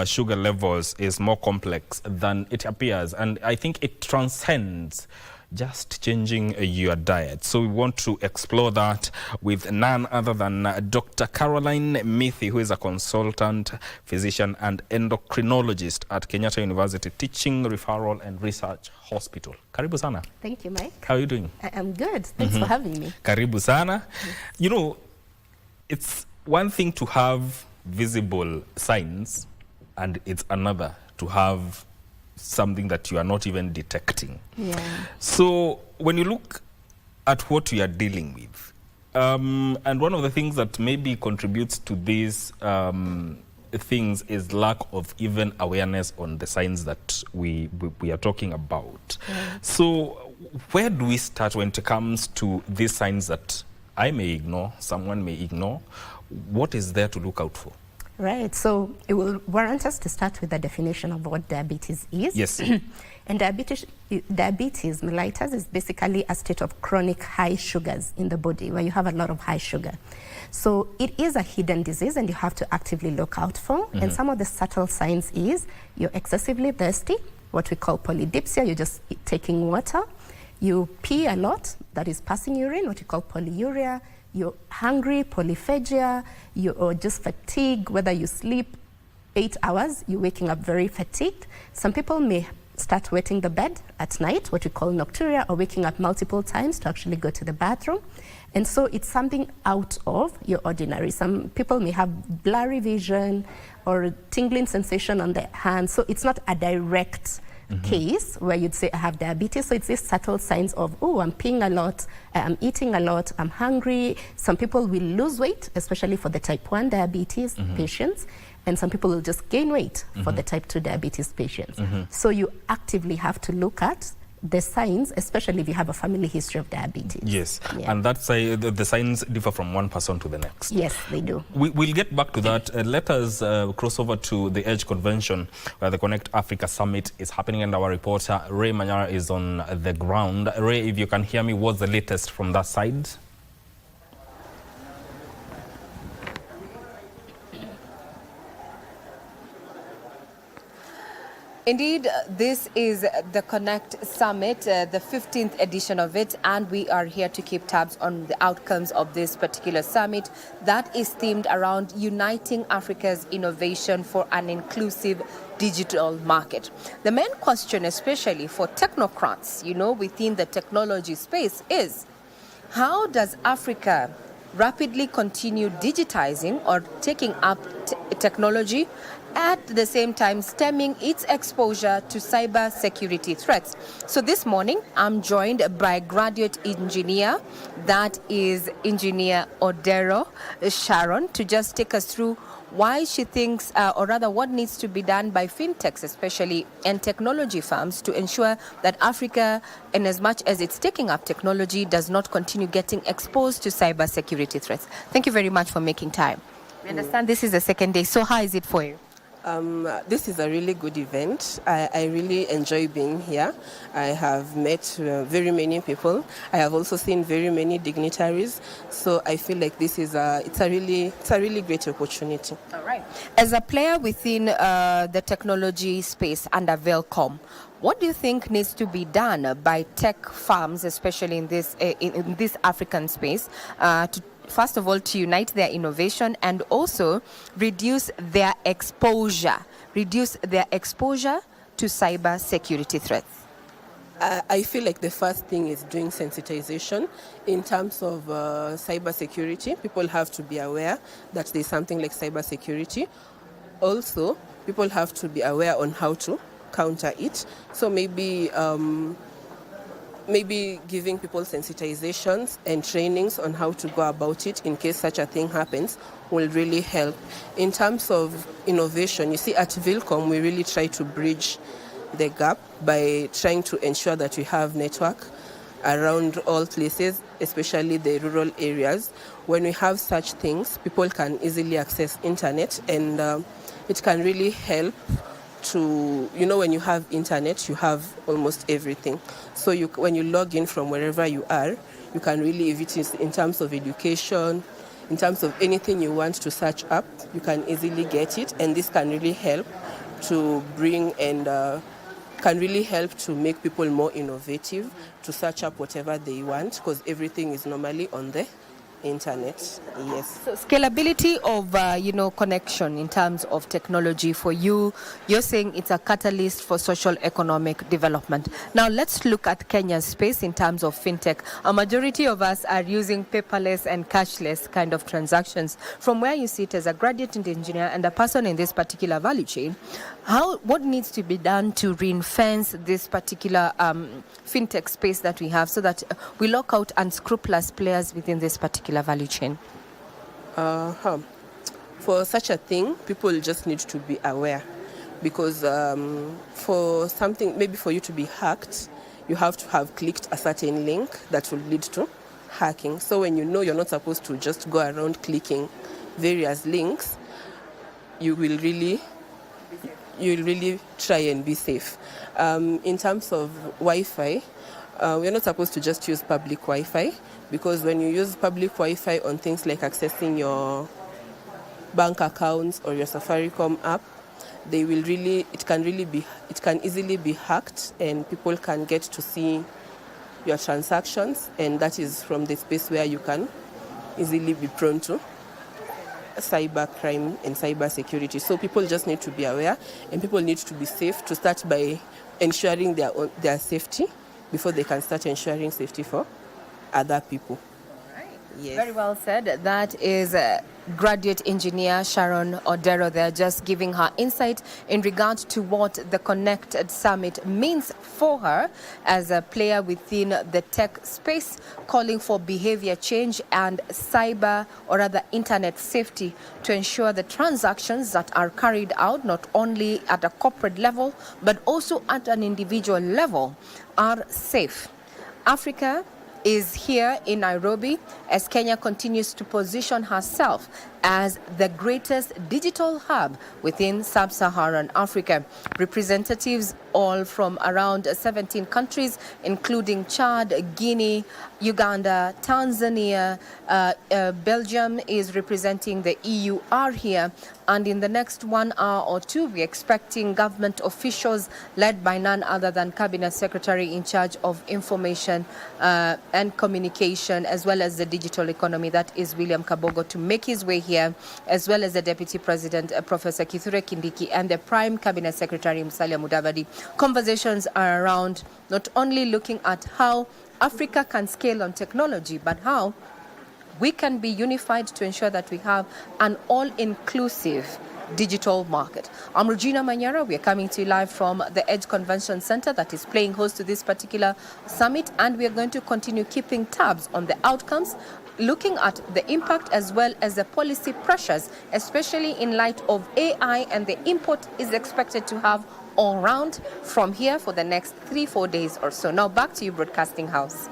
sugar levels is more complex than it appears, and I think it transcends just changing your diet. So we want to explore that with none other than Dr. Caroline Mithi, who is a consultant physician and endocrinologist at Kenyatta University Teaching, Referral and Research Hospital. Karibu sana. Thank you, Mike. How are you doing? I'm good. Thanks for having me. Karibu sana. You know, it's one thing to have visible signs, and it's another to have something that you are not even detecting. Yeah. So when you look at what we are dealing with, and one of the things that maybe contributes to these things is lack of even awareness on the signs that we are talking about. Yeah. So where do we start when it comes to these signs that I may ignore, someone may ignore? What is there to look out for? Right, so it will warrant us to start with the definition of what diabetes is. Yes. And diabetes mellitus is basically a state of chronic high sugars in the body where you have a lot of high sugar. So it is a hidden disease and you have to actively look out for. And some of the subtle signs is you're excessively thirsty, what we call polydipsia, you're just taking water. You pee a lot, that is passing urine, what you call polyuria. You're hungry, polyphagia, or just fatigue, whether you sleep 8 hours, you're waking up very fatigued. Some people may start wetting the bed at night, what we call nocturia, or waking up multiple times to actually go to the bathroom. And so it's something out of your ordinary. Some people may have blurry vision or tingling sensation on their hands. So it's not a direct case where you'd say I have diabetes. So it's these subtle signs of, oh, I'm peeing a lot, I'm eating a lot, I'm hungry. Some people will lose weight, especially for the type 1 diabetes patients. And some people will just gain weight for the type 2 diabetes patients. So you actively have to look at the signs, especially if you have a family history of diabetes. Yes, and that's the signs differ from one person to the next. Yes, they do. We'll get back to that. Let us cross over to the EDGE convention where the Connect Africa Summit is happening, and our reporter Ray Manyara is on the ground. Ray, if you can hear me, what's the latest from that side? Indeed, this is the Connect Summit, the 15th edition of it, and we are here to keep tabs on the outcomes of this particular summit that is themed around uniting Africa's innovation for an inclusive digital market. The main question, especially for technocrats, within the technology space, is how does Africa rapidly continue digitizing or taking up technology, at the same time stemming its exposure to cyber security threats. So this morning, I'm joined by graduate engineer, that is Engineer Odero Sharon, to just take us through why she thinks, or rather what needs to be done by fintechs especially and technology firms to ensure that Africa, in as much as it's taking up technology, does not continue getting exposed to cyber security threats. Thank you very much for making time. We understand this is the second day, so how is it for you? This is a really good event. I really enjoy being here. I have met very many people. I have also seen very many dignitaries. So I feel like this is it's a really great opportunity. All right. As a player within the technology space under Velcom, what do you think needs to be done by tech firms, especially in this African space, to first of all, to unite their innovation and also reduce their exposure to cyber security threats? I feel like the first thing is doing sensitization in terms of cyber security. People have to be aware that there's something like cyber security. Also, people have to be aware on how to counter it. So maybe giving people sensitizations and trainings on how to go about it in case such a thing happens will really help. In terms of innovation, you see, at Vilcom, we really try to bridge the gap by trying to ensure that we have network around all places, especially the rural areas. When we have such things, people can easily access internet, and it can really help to, when you have internet, you have almost everything. So when you log in from wherever you are, you can really, if it is in terms of education, in terms of anything you want to search up, you can easily get it. And this can really help to bring and can really help to make people more innovative, to search up whatever they want, because everything is normally on the internet. Yes. So scalability of connection in terms of technology for you're saying it's a catalyst for social economic development. Now let's look at Kenya's space in terms of fintech. A majority of us are using paperless and cashless kind of transactions. From where you sit as a graduate engineer and a person in this particular value chain, what needs to be done to ring-fence this particular fintech space that we have so that we lock out unscrupulous players within this particular value chain? For such a thing, people just need to be aware, because for something, maybe for you to be hacked, you have to have clicked a certain link that will lead to hacking. So when you're not supposed to just go around clicking various links, you'll really try and be safe. In terms of Wi-Fi, we're not supposed to just use public Wi-Fi, because when you use public Wi-Fi on things like accessing your bank accounts or your Safaricom app, it can easily be hacked, and people can get to see your transactions, and that is from the space where you can easily be prone to cyber crime and cyber security. So people just need to be aware, and people need to be safe, to start by ensuring their safety before they can start ensuring safety for other people. Yes. Very well said. That is graduate engineer Sharon Odero there, just giving her insight in regard to what the Connected Summit means for her as a player within the tech space, calling for behavior change and cyber, or rather internet safety, to ensure the transactions that are carried out not only at a corporate level but also at an individual level are safe. Africa is here in Nairobi as Kenya continues to position herself as the greatest digital hub within sub-Saharan Africa. Representatives all from around 17 countries, including Chad, Guinea, Uganda, Tanzania, Belgium is representing the EU, are here. And in the next 1 hour or two, we're expecting government officials led by none other than Cabinet Secretary in charge of information and communication, as well as the digital economy, that is William Kabogo, to make his way here, as well as the Deputy President, Professor Kithure Kindiki, and the Prime Cabinet Secretary, Musalia Mudavadi. Conversations are around not only looking at how Africa can scale on technology, but how we can be unified to ensure that we have an all-inclusive digital market. I'm Regina Manyara. We are coming to you live from the Edge Convention Center that is playing host to this particular summit, and we are going to continue keeping tabs on the outcomes, looking at the impact as well as the policy pressures, especially in light of AI and the input is expected to have all round from here for the next 3-4 days or so. Now back to you, Broadcasting House.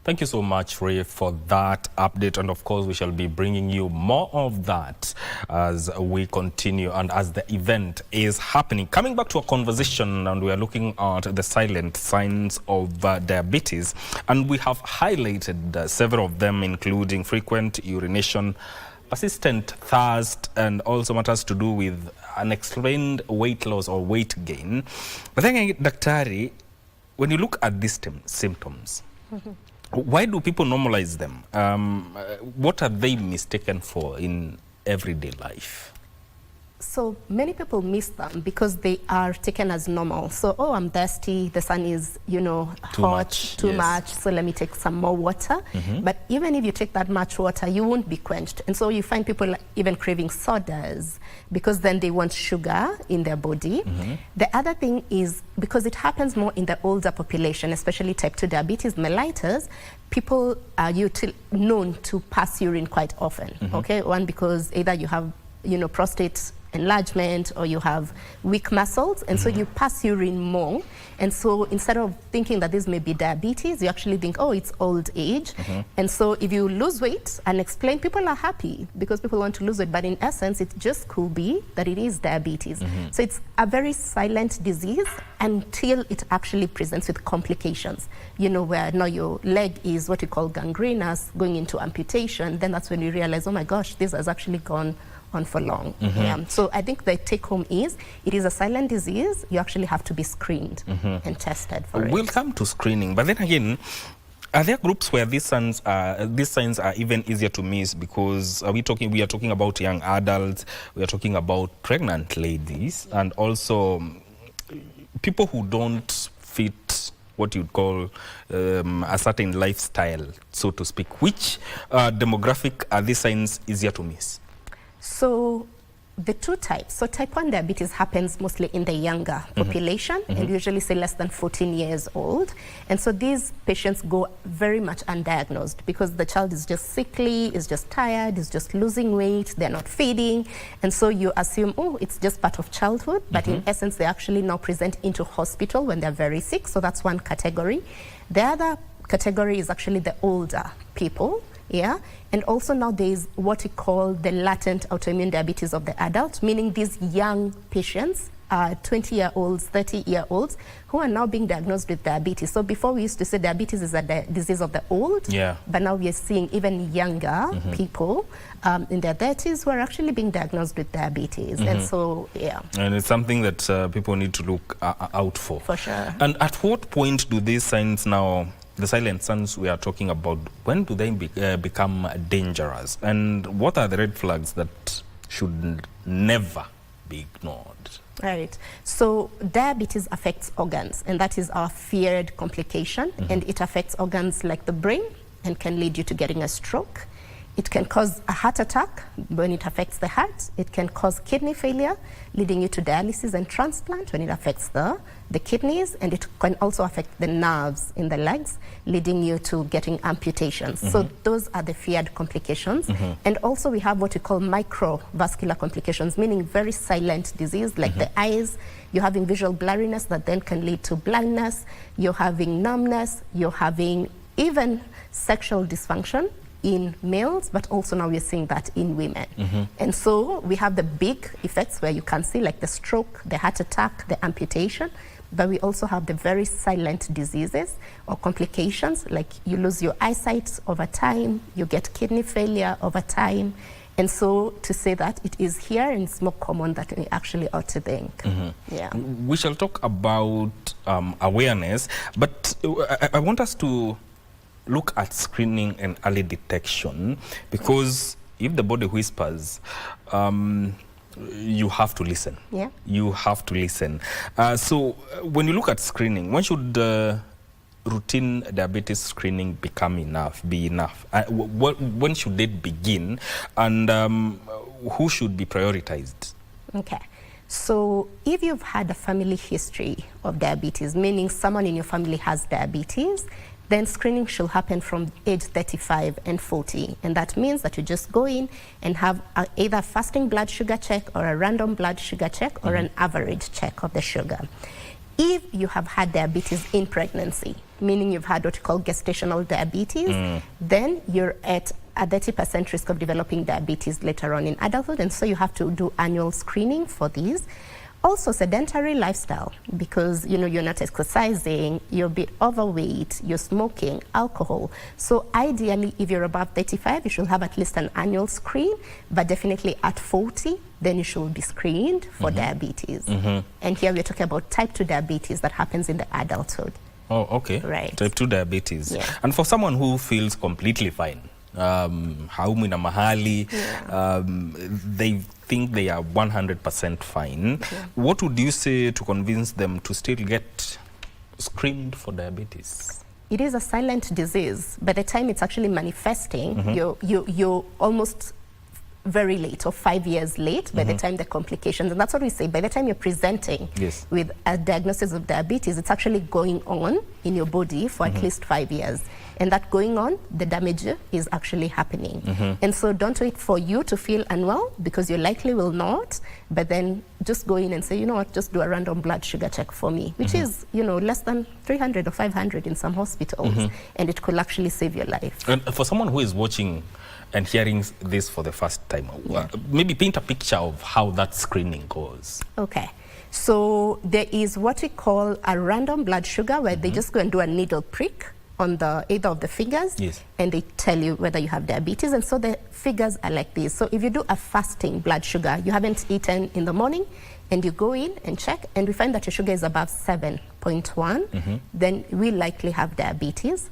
Thank you so much, Ray, for that update. And of course, we shall be bringing you more of that as we continue and as the event is happening. Coming back to a conversation, and we are looking at the silent signs of diabetes. And we have highlighted several of them, including frequent urination, persistent thirst, and also matters to do with unexplained weight loss or weight gain. But then, Daktari, when you look at these symptoms, why do people normalize them? What are they mistaken for in everyday life? So many people miss them because they are taken as normal. So, oh, I'm thirsty, the sun is, hot, too much, so let me take some more water. But even if you take that much water, you won't be quenched. And so you find people even craving sodas because then they want sugar in their body. The other thing is, because it happens more in the older population, especially type 2 diabetes mellitus, people are known to pass urine quite often. Okay, one, because either you have prostate enlargement or you have weak muscles, and so you pass urine more. And so instead of thinking that this may be diabetes, you actually think, oh, it's old age. And so if you lose weight unexplained, people are happy because people want to lose weight, but in essence it just could be that it is diabetes. So it's a very silent disease until it actually presents with complications, where now your leg is what we call gangrenous, going into amputation. Then that's when you realize, oh my gosh, this has actually gone on for long. So I think the take home is, it is a silent disease. You actually have to be screened and tested for it. We'll come to screening, but then again, are there groups where these signs are even easier to miss? Because we are talking about young adults, we are talking about pregnant ladies, and also people who don't fit what you'd call a certain lifestyle, so to speak. Which demographic are these signs easier to miss? So the two types. So type 1 diabetes happens mostly in the younger population, and usually say less than 14 years old. And so these patients go very much undiagnosed because the child is just sickly, is just tired, is just losing weight, they're not feeding. And so you assume, oh, it's just part of childhood, but in essence, they actually now present into hospital when they're very sick. So that's one category. The other category is actually the older people. And also now there's what we call the latent autoimmune diabetes of the adult, meaning these young patients 20-year-olds, 30-year-olds who are now being diagnosed with diabetes. So before we used to say diabetes is a disease of the old, but now we are seeing even younger people in their 30s who are actually being diagnosed with diabetes. And so, And it's something that people need to look out for. For sure. And at what point do these signs now, the silent signs we are talking about, when do they become dangerous? And what are the red flags that should never be ignored? Right. So diabetes affects organs, and that is our feared complication. And it affects organs like the brain and can lead you to getting a stroke. It can cause a heart attack when it affects the heart. It can cause kidney failure, leading you to dialysis and transplant when it affects the kidneys. And it can also affect the nerves in the legs, leading you to getting amputations. So those are the feared complications. And also we have what we call microvascular complications, meaning very silent disease, like the eyes. You're having visual blurriness that then can lead to blindness. You're having numbness. You're having even sexual dysfunction in males, but also now we're seeing that in women. And so we have the big effects where you can see, like the stroke, the heart attack, the amputation, but we also have the very silent diseases or complications, like you lose your eyesight over time, you get kidney failure over time. And so to say that it is here and it's more common than we actually ought to think. We shall talk about awareness, but I want us to look at screening and early detection, because if the body whispers, you have to listen. You have to listen. So when you look at screening, when should routine diabetes screening be enough? When should it begin, and who should be prioritized? Okay. So if you've had a family history of diabetes, meaning someone in your family has diabetes, then screening should happen from age 35 and 40. And that means that you just go in and have either a fasting blood sugar check or a random blood sugar check or an average check of the sugar. If you have had diabetes in pregnancy, meaning you've had what you call gestational diabetes, then you're at a 30% risk of developing diabetes later on in adulthood. And so you have to do annual screening for these. Also sedentary lifestyle, because you're not exercising, you're a bit overweight, you're smoking, alcohol. So ideally, if you're above 35, you should have at least an annual screen, but definitely at 40, then you should be screened for diabetes. And here we're talking about type 2 diabetes that happens in the adulthood. Oh, okay. Right. Type 2 diabetes. And for someone who feels completely fine, haumwi na mahali, they think they are 100% fine, what would you say to convince them to still get screened for diabetes? It is a silent disease. By the time it's actually manifesting, you're almost very late, or 5 years late by the time the complications, and that's what we say, by the time you're presenting with a diagnosis of diabetes, it's actually going on in your body for at least 5 years. And that going on, the damage is actually happening. And so don't wait for you to feel unwell, because you likely will not, but then just go in and say, you know what, just do a random blood sugar check for me, which is, less than 300 or 500 in some hospitals, and it could actually save your life. And for someone who is watching and hearing this for the first time, maybe paint a picture of how that screening goes. Okay. So there is what we call a random blood sugar, where they just go and do a needle prick on either of the fingers, and they tell you whether you have diabetes. And so the figures are like this. So if you do a fasting blood sugar, you haven't eaten in the morning, and you go in and check, and we find that your sugar is above 7.1, then we likely have diabetes.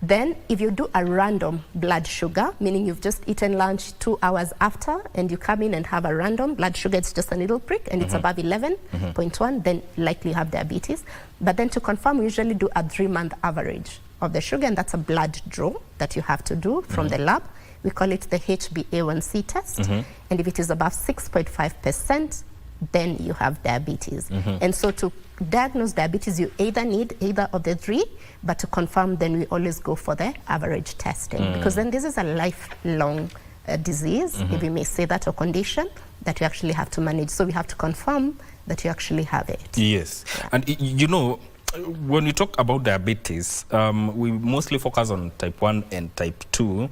Then if you do a random blood sugar, meaning you've just eaten lunch 2 hours after, and you come in and have a random blood sugar, it's just a needle prick, and it's above 11.1, then likely you have diabetes. But then to confirm, we usually do a 3-month average of the sugar, and that's a blood draw that you have to do from the lab. We call it the HbA1c test. And if it is above 6.5%, then you have diabetes. And so to diagnose diabetes, you either need either of the 3, but to confirm, then we always go for the average testing, because then this is a lifelong disease, if we may say that, or condition that you actually have to manage. So we have to confirm that you actually have it. Yes. And when we talk about diabetes, we mostly focus on type 1 and type 2.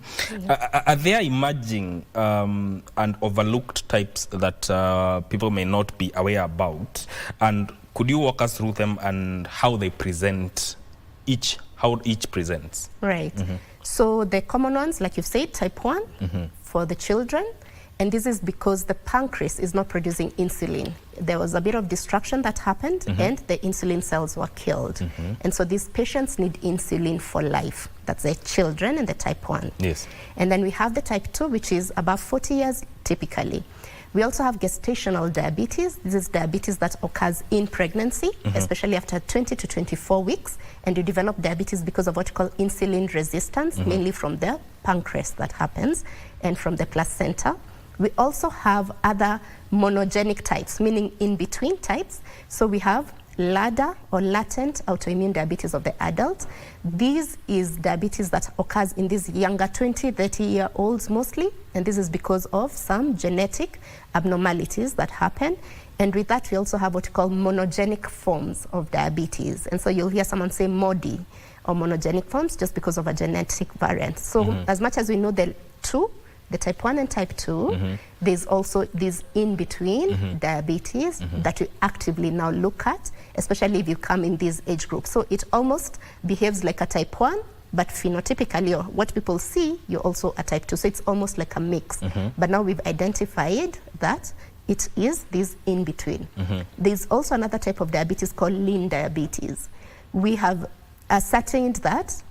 Are there emerging and overlooked types that people may not be aware about? And could you walk us through them and how they present how each presents? Right. So the common ones, like you've said, type 1 for the children. And this is because the pancreas is not producing insulin. There was a bit of destruction that happened and the insulin cells were killed. And so these patients need insulin for life. That's the children and the type 1. Yes. And then we have the type 2, which is above 40 years typically. We also have gestational diabetes. This is diabetes that occurs in pregnancy, especially after 20 to 24 weeks. And you develop diabetes because of what you call insulin resistance, mainly from the pancreas that happens and from the placenta. We also have other monogenic types, meaning in-between types. So we have LADA, or latent autoimmune diabetes of the adult. This is diabetes that occurs in these younger 20, 30-year-olds mostly, and this is because of some genetic abnormalities that happen. And with that, we also have what we call monogenic forms of diabetes. And so you'll hear someone say MODY, or monogenic forms, just because of a genetic variant. So as much as we know the two, the type 1 and type 2, there's also this in-between diabetes that we actively now look at, especially if you come in these age groups. So it almost behaves like a type 1, but phenotypically, or what people see, you're also a type 2. So it's almost like a mix. But now we've identified that it is this in-between. There's also another type of diabetes called lean diabetes. We have ascertained that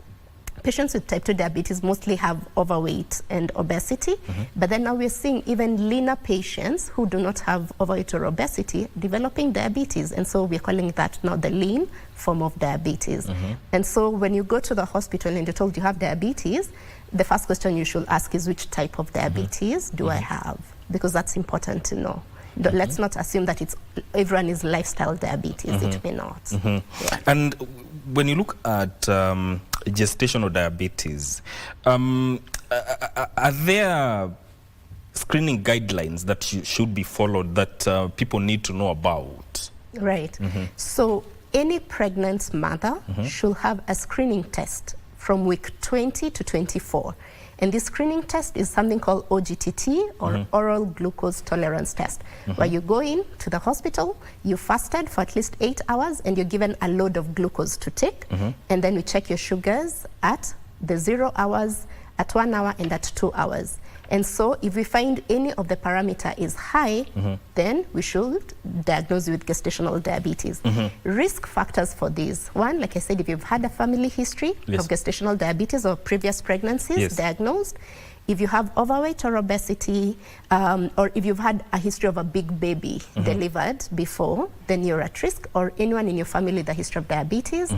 patients with type 2 diabetes mostly have overweight and obesity, but then now we're seeing even leaner patients who do not have overweight or obesity developing diabetes, and so we're calling that now the lean form of diabetes. And so when you go to the hospital and you're told you have diabetes, the first question you should ask is, which type of diabetes do I have? Because that's important to know. Let's not assume that everyone is lifestyle diabetes. It may not. Yeah. And when you look at gestational diabetes, are there screening guidelines that should be followed that people need to know about? Right. So any pregnant mother should have a screening test from week 20 to 24. And this screening test is something called OGTT, or oral glucose tolerance test, where you go in to the hospital, you fasted for at least 8 hours, and you're given a load of glucose to take. And then we check your sugars at the 0 hours, at 1 hour, and at 2 hours. And so if we find any of the parameter is high, then we should diagnose you with gestational diabetes. Risk factors for this: one, like I said, if you've had a family history of gestational diabetes or previous pregnancies diagnosed, if you have overweight or obesity, or if you've had a history of a big baby delivered before, then you're at risk, or anyone in your family with a history of diabetes,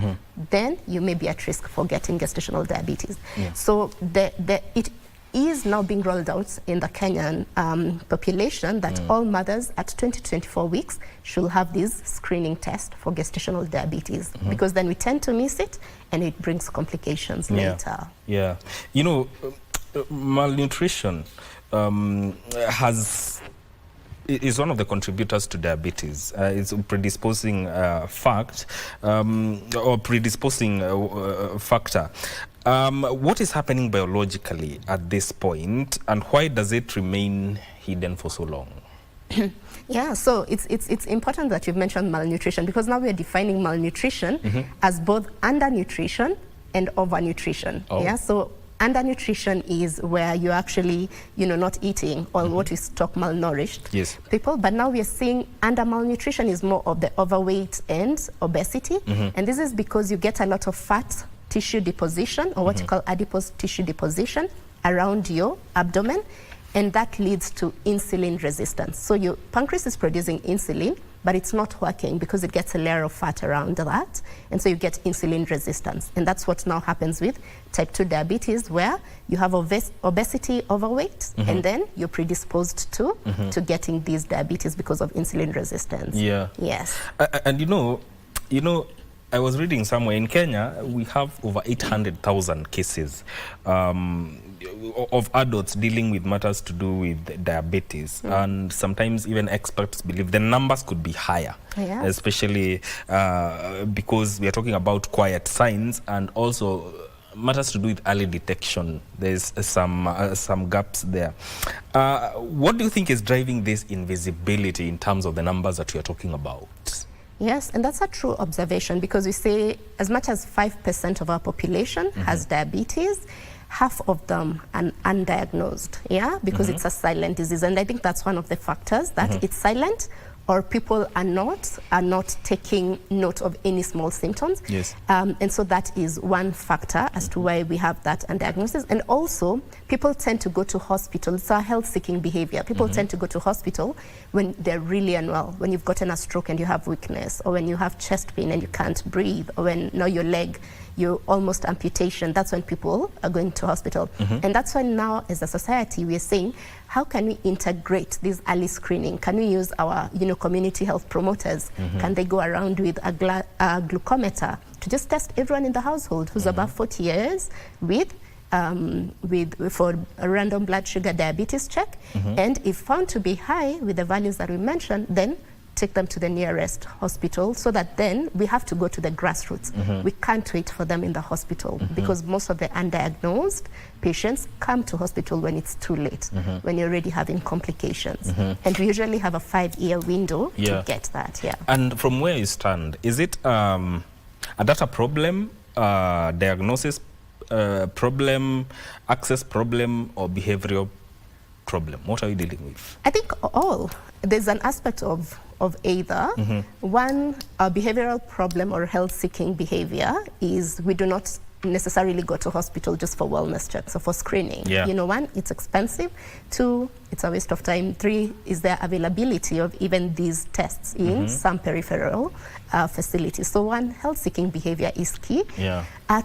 then you may be at risk for getting gestational diabetes. So it is now being rolled out in the Kenyan population that all mothers at 20 to 24 weeks should have this screening test for gestational diabetes, because then we tend to miss it and it brings complications later. Yeah. You know, malnutrition is one of the contributors to diabetes. It's a predisposing fact, or predisposing factor. What is happening biologically at this point, and why does it remain hidden for so long? Yeah, so it's important that you've mentioned malnutrition, because now we're defining malnutrition as both undernutrition and overnutrition. Yeah, so undernutrition is where you're actually, not eating, or what we talk malnourished people. But now we are seeing under malnutrition is more of the overweight and obesity, and this is because you get a lot of fat tissue deposition, or what you call adipose tissue deposition around your abdomen, and that leads to insulin resistance. So your pancreas is producing insulin, but it's not working because it gets a layer of fat around that, and so you get insulin resistance. And that's what now happens with type 2 diabetes, where you have obesity, overweight, and then you're predisposed to getting these diabetes because of insulin resistance. Yeah. Yes. And you know, I was reading somewhere in Kenya, we have over 800,000 cases of adults dealing with matters to do with diabetes, and sometimes even experts believe the numbers could be higher, especially because we are talking about quiet signs and also matters to do with early detection. There's some gaps there. What do you think is driving this invisibility in terms of the numbers that we are talking about? Yes, and that's a true observation, because we say as much as 5% of our population has diabetes, half of them are undiagnosed, because it's a silent disease. And I think that's one of the factors, that it's silent, or people are not taking note of any small symptoms. Yes. And so that is one factor as to why we have that undiagnosis. And also, people tend to go to hospital. It's a health-seeking behavior. People tend to go to hospital when they're really unwell, when you've gotten a stroke and you have weakness, or when you have chest pain and you can't breathe, or when now your leg, you're almost amputation. That's when people are going to hospital. And that's why now, as a society, we are saying, how can we integrate this early screening? Can we use our, community health promoters? Can they go around with a glucometer to just test everyone in the household who's above 40 years for a random blood sugar diabetes check? And if found to be high with the values that we mentioned, then take them to the nearest hospital, so that then we have to go to the grassroots. We can't wait for them in the hospital, because most of the undiagnosed patients come to hospital when it's too late, when you're already having complications. And we usually have a 5-year window to get that. And from where you stand, is it a data problem, diagnosis problem, access problem, or behavioral problem? What are you dealing with? I think all. There's an aspect of either. One, a behavioral problem or health-seeking behavior is we do not necessarily go to hospital just for wellness checks or for screening. One, it's expensive. Two, it's a waste of time. Three, is there availability of even these tests in some peripheral facilities. So one, health-seeking behavior is key.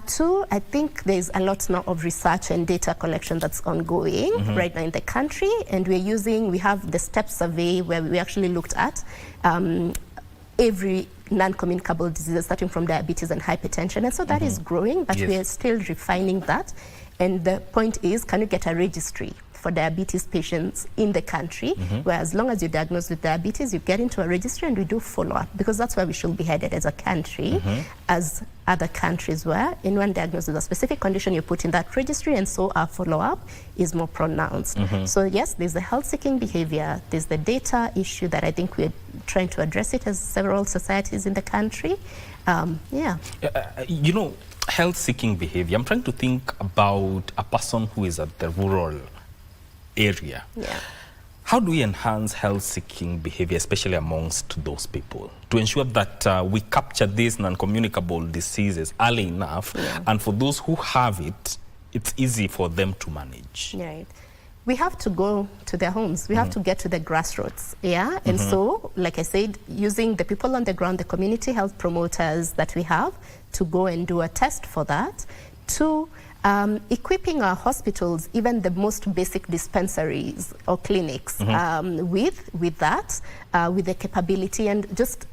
Two, I think there's a lot now of research and data collection that's ongoing right now in the country, and we have the STEP survey where we actually looked at every non-communicable disease, starting from diabetes and hypertension. And so that is growing, but we are still refining that. And the point is, can you get a registry for diabetes patients in the country, where as long as you're diagnosed with diabetes, you get into a registry and we do follow-up, because that's where we should be headed as a country, as other countries where anyone diagnosed with a specific condition, you put in that registry, and so our follow-up is more pronounced. So yes, there's the health-seeking behavior, there's the data issue that I think we're trying to address it as several societies in the country. Health-seeking behavior, I'm trying to think about a person who is at the rural area. How do we enhance health-seeking behavior, especially amongst those people, to ensure that we capture these non-communicable diseases early enough, and for those who have it, it's easy for them to manage? We have to go to their homes. We have to get to the grassroots, And so, like I said, using the people on the ground, the community health promoters that we have, to go and do a test for that. Two, equipping our hospitals, even the most basic dispensaries or clinics, with that, with the capability, and just,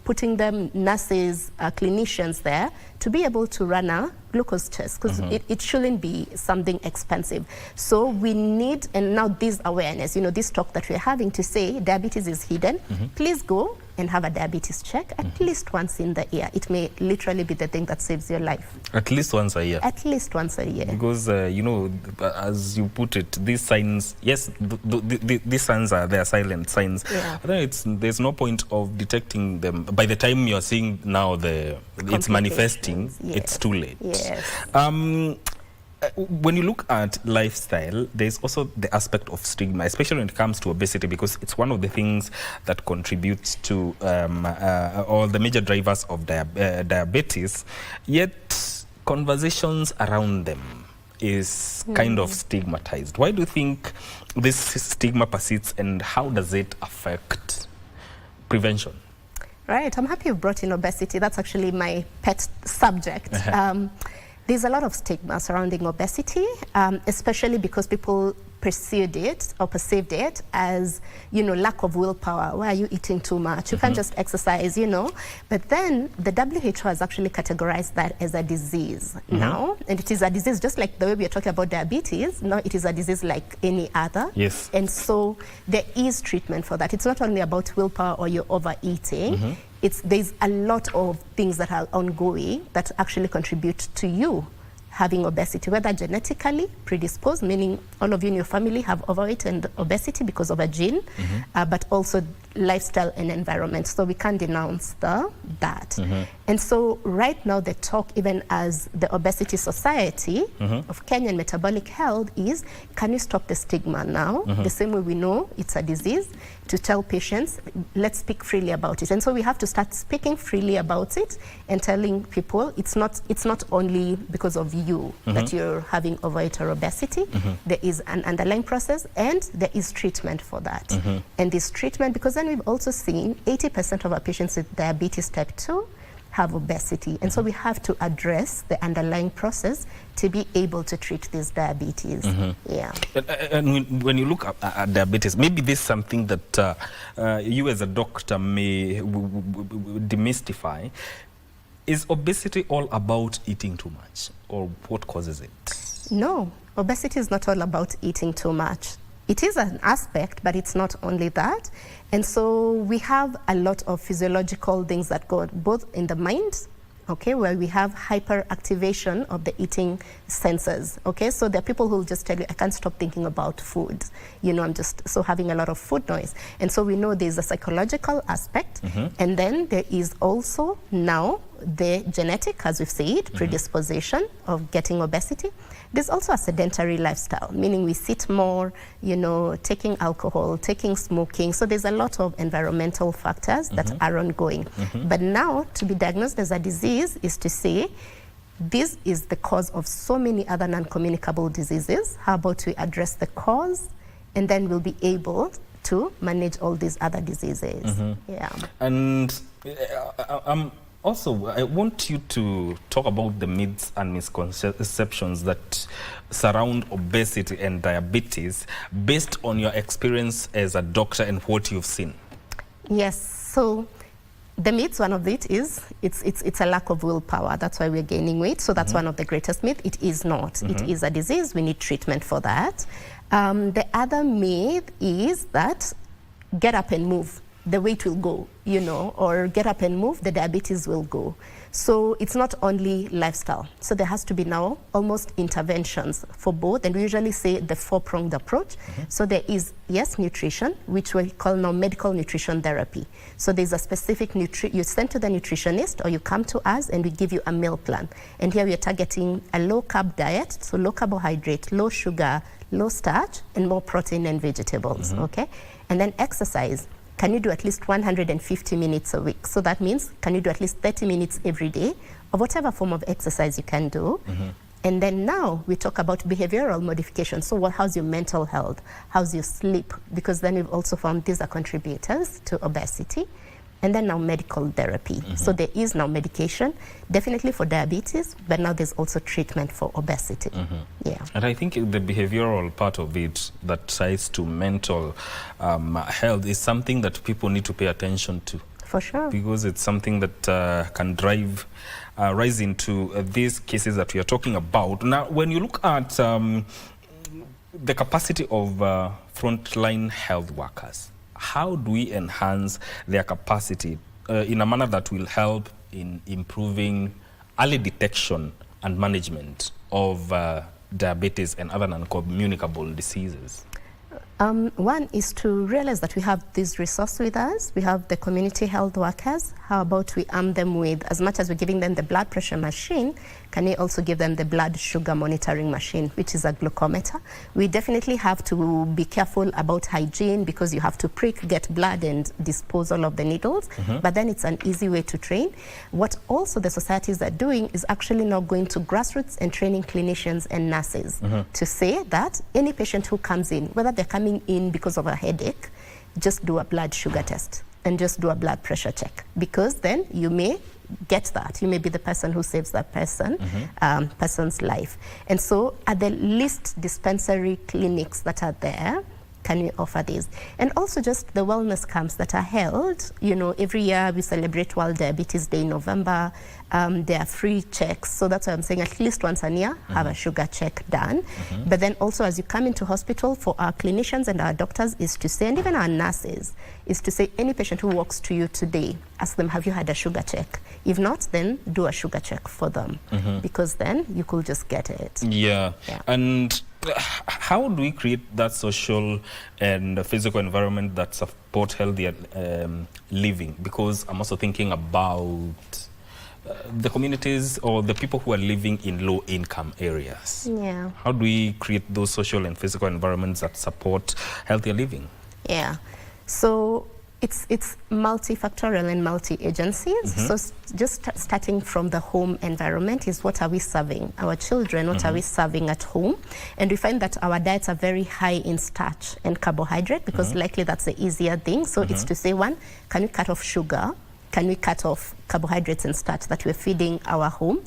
putting them, nurses, clinicians there, to be able to run a glucose test, because it shouldn't be something expensive. So we need, and now this awareness, this talk that we're having, to say diabetes is hidden. Please go and have a diabetes check at least once in the year. It may literally be the thing that saves your life. At least once a year? At least once a year. Because, as you put it, these signs, yes, these signs are their silent signs. There's no point of detecting them. By the time you're seeing now it's manifesting, it's too late. When you look at lifestyle, there's also the aspect of stigma, especially when it comes to obesity, because it's one of the things that contributes to all the major drivers of diabetes. Yet conversations around them is kind of stigmatized. Why do you think this stigma persists, and how does it affect prevention? Right, I'm happy you brought in obesity. That's actually my pet subject. There's a lot of stigma surrounding obesity, especially because people perceived it as, lack of willpower. Why are you eating too much? You can't just exercise, But then the WHO has actually categorized that as a disease now. And it is a disease just like the way we are talking about diabetes. No, it is a disease like any other. Yes. And so there is treatment for that. It's not only about willpower or you're overeating. There's a lot of things that are ongoing that actually contribute to you having obesity, whether genetically predisposed, meaning all of you in your family have overweight and obesity because of a gene, but also lifestyle and environment. So we can't denounce that. And so right now the talk, even as the Obesity Society of Kenyan Metabolic Health, is, can you stop the stigma now? The same way we know it's a disease, to tell patients, let's speak freely about it. And so we have to start speaking freely about it and telling people it's not only because of you that you're having overweight or obesity. There is an underlying process and there is treatment for that. And this treatment, because then we've also seen 80% of our patients with diabetes type 2 have obesity. And so we have to address the underlying process to be able to treat this diabetes. Yeah. And when you look at diabetes, maybe this is something that you as a doctor may demystify. Is obesity all about eating too much, or what causes it? No, obesity is not all about eating too much. It is an aspect, but it's not only that. And so we have a lot of physiological things that go both in the mind, okay, where we have hyperactivation of the eating senses, okay? So there are people who will just tell you, I can't stop thinking about food. I'm just having a lot of food noise. And so we know there's a psychological aspect, and then there is also now the genetic, as we've said, predisposition of getting obesity. There's also a sedentary lifestyle, meaning we sit more, taking alcohol, taking smoking. So there's a lot of environmental factors that are ongoing. But now, to be diagnosed as a disease is to say, this is the cause of so many other non-communicable diseases. How about we address the cause, and then we'll be able to manage all these other diseases. Yeah. And also, I want you to talk about the myths and misconceptions that surround obesity and diabetes based on your experience as a doctor and what you've seen. Yes, so the myths, one of it is it's a lack of willpower. That's why we're gaining weight. So that's one of the greatest myths. It is not. It is a disease. We need treatment for that. The other myth is that get up and move, the weight will go, or get up and move, the diabetes will go. So it's not only lifestyle. So there has to be now almost interventions for both. And we usually say the four-pronged approach. So there is, yes, nutrition, which we call now medical nutrition therapy. So there's a specific you send to the nutritionist, or you come to us and we give you a meal plan. And here we are targeting a low-carb diet, so low carbohydrate, low sugar, low starch, and more protein and vegetables, okay? And then exercise. Can you do at least 150 minutes a week? So that means, can you do at least 30 minutes every day of whatever form of exercise you can do? And then now we talk about behavioral modification. So how's your mental health? How's your sleep? Because then we've also found these are contributors to obesity. And then now medical therapy. So there is now medication, definitely for diabetes, but now there's also treatment for obesity. Yeah. And I think the behavioral part of it that ties to mental health is something that people need to pay attention to. For sure. Because it's something that can drive rise into these cases that we are talking about. Now, when you look at the capacity of frontline health workers, how do we enhance their capacity in a manner that will help in improving early detection and management of diabetes and other non-communicable diseases? One is to realize that we have this resource with us. We have the community health workers. How about we arm them with, as much as we're giving them the blood pressure machine, can we also give them the blood sugar monitoring machine, which is a glucometer? We definitely have to be careful about hygiene, because you have to prick, get blood, and dispose all of the needles. But then it's an easy way to train. What also the societies are doing is actually now going to grassroots and training clinicians and nurses to say that any patient who comes in, whether they're coming in because of a headache, just do a blood sugar test. and just do a blood pressure check, because then you may get that. You may be the person who saves that person's life. And so at the least dispensary clinics that are there, can we offer these? And also just the wellness camps that are held. You know, every year we celebrate World Diabetes Day in November. There are free checks. So that's why I'm saying at least once a year, have a sugar check done. But then also as you come into hospital, for our clinicians and our doctors is to say, and even our nurses, is to say, any patient who walks to you today, ask them, have you had a sugar check? If not, then do a sugar check for them, because then you could just get it. Yeah. And how do we create that social and physical environment that support healthier living? Because I'm also thinking about the communities or the people who are living in low-income areas. Yeah. How do we create those social and physical environments that support healthier living? Yeah. So it's multifactorial and multi-agencies. So just starting from the home environment is, what are we serving our children? What are we serving at home? And we find that our diets are very high in starch and carbohydrate, because likely that's the easier thing. So it's to say, one, can we cut off sugar? Can we cut off carbohydrates and starch that we're feeding our home?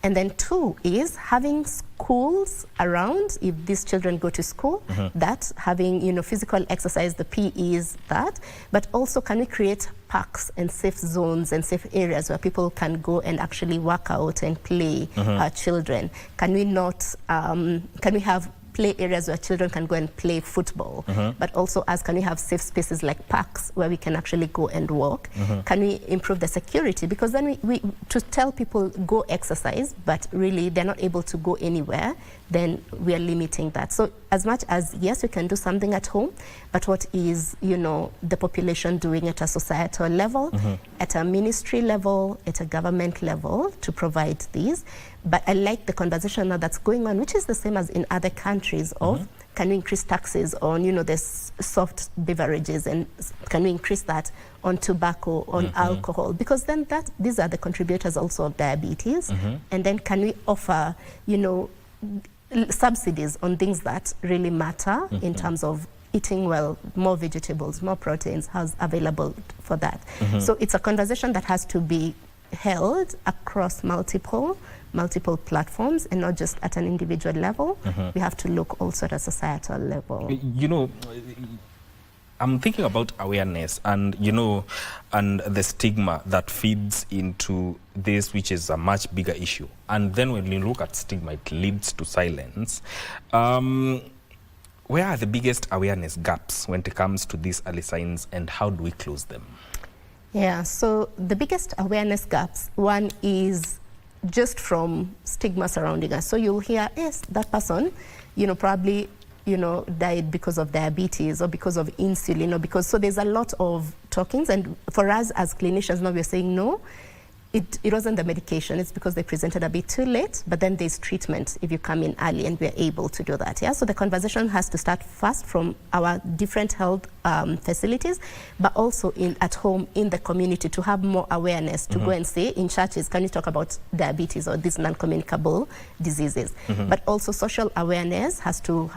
And then two is having schools around, if these children go to school, that having, you know, physical exercise, the PEs, that. But also, can we create parks and safe zones and safe areas where people can go and actually work out and play, our children? Can we not, can we have play areas where children can go and play football, but also can we have safe spaces like parks where we can actually go and walk? Can we improve the security? Because then we to tell people go exercise, but really they're not able to go anywhere, then we are limiting that. So as much as, yes, we can do something at home, but what is, you know, the population doing at a societal level, at a ministry level, at a government level to provide these? But I like the conversation now that's going on, which is the same as in other countries, of can we increase taxes on, you know, the soft beverages, and can we increase that on tobacco, on alcohol? Because then these are the contributors also of diabetes. And then can we offer, you know, subsidies on things that really matter in terms of eating well, more vegetables, more proteins, how's available for that? So it's a conversation that has to be held across multiple platforms, and not just at an individual level. We have to look also at a societal level. You know, I'm thinking about awareness and, you know, and the stigma that feeds into this, which is a much bigger issue. And then when you look at stigma, it leads to silence. Where are the biggest awareness gaps when it comes to these early signs, and how do we close them? Yeah, so the biggest awareness gaps, one is just from stigma surrounding us. So you'll hear, yes, that person, you know, probably, you know, died because of diabetes or because of insulin, or because, so there's a lot of talkings. And for us as clinicians now, we're saying, no, it wasn't the medication, it's because they presented a bit too late, but then there's treatment if you come in early, and we're able to do that. Yeah, so the conversation has to start first from our different health facilities, but also at home, in the community, to have more awareness, to go and say in churches, can you talk about diabetes or these non-communicable diseases? But also social awareness has to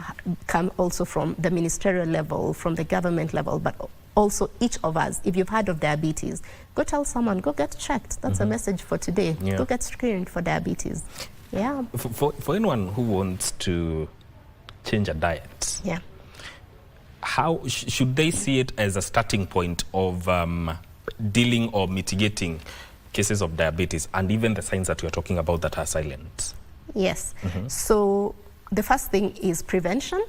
come also from the ministerial level, from the government level, but also each of us, if you've heard of diabetes, go tell someone, go get checked. That's a message for today. Go get screened for diabetes. Yeah. For anyone who wants to change a diet, how should they see it as a starting point of dealing or mitigating cases of diabetes, and even the signs that you're talking about that are silent? Yes. So the first thing is prevention,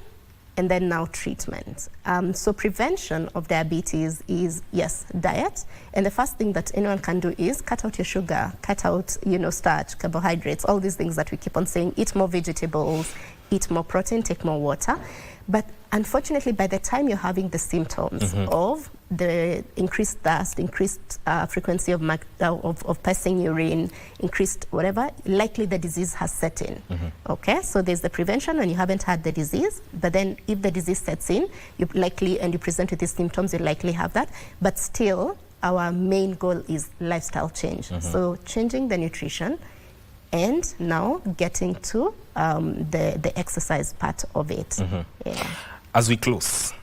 and then now treatment. So prevention of diabetes is, yes, diet. And the first thing that anyone can do is cut out your sugar, cut out, you know, starch, carbohydrates, all these things that we keep on saying, eat more vegetables, eat more protein, take more water. But unfortunately, by the time you're having the symptoms of the increased thirst, increased frequency of passing urine, increased whatever, likely the disease has set in. Okay, so there's the prevention when you haven't had the disease, but then if the disease sets in, you likely, and you present with these symptoms, you likely have that. But still, our main goal is lifestyle change. So changing the nutrition, and now getting to the exercise part of it. As we close,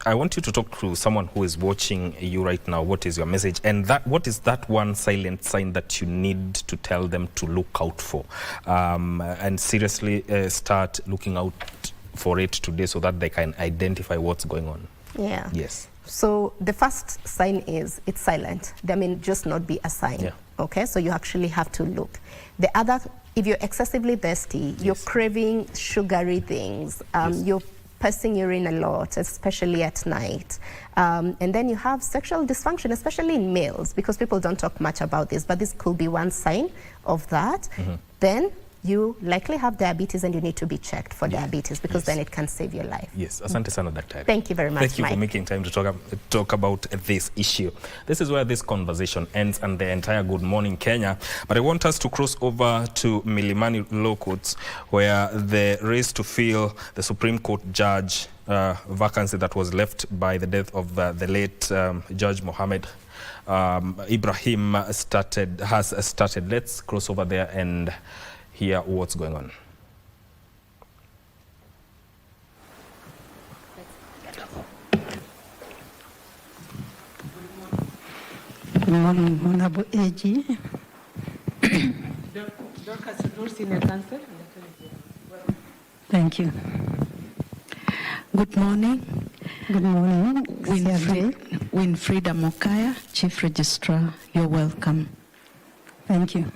I want you to talk to someone who is watching you right now. What is your message? And what is that one silent sign that you need to tell them to look out for? And seriously start looking out for it today so that they can identify what's going on. Yeah. Yes. So the first sign is it's silent. I mean, just not be a sign. Yeah. Okay, so you actually have to look. The other, if you're excessively thirsty, you're craving sugary things, you're passing urine a lot, especially at night. And then you have sexual dysfunction, especially in males, because people don't talk much about this, but this could be one sign of that. Then you likely have diabetes and you need to be checked for diabetes, because then it can save your life. Yes, asante sana daktari. Thank you very much, Thank you Mike. for making time to talk about this issue. This is where this conversation ends and the entire Good Morning Kenya. But I want us to cross over to Milimani Law Courts, where the race to fill the Supreme Court judge vacancy that was left by the death of the late Judge Mohammed Ibrahim has started. Let's cross over there and hear what's going on. Good morning, Honorable AG. Thank you. Good morning. Good morning. Winfrida Mokaya, Chief Registrar. You're welcome. Thank you.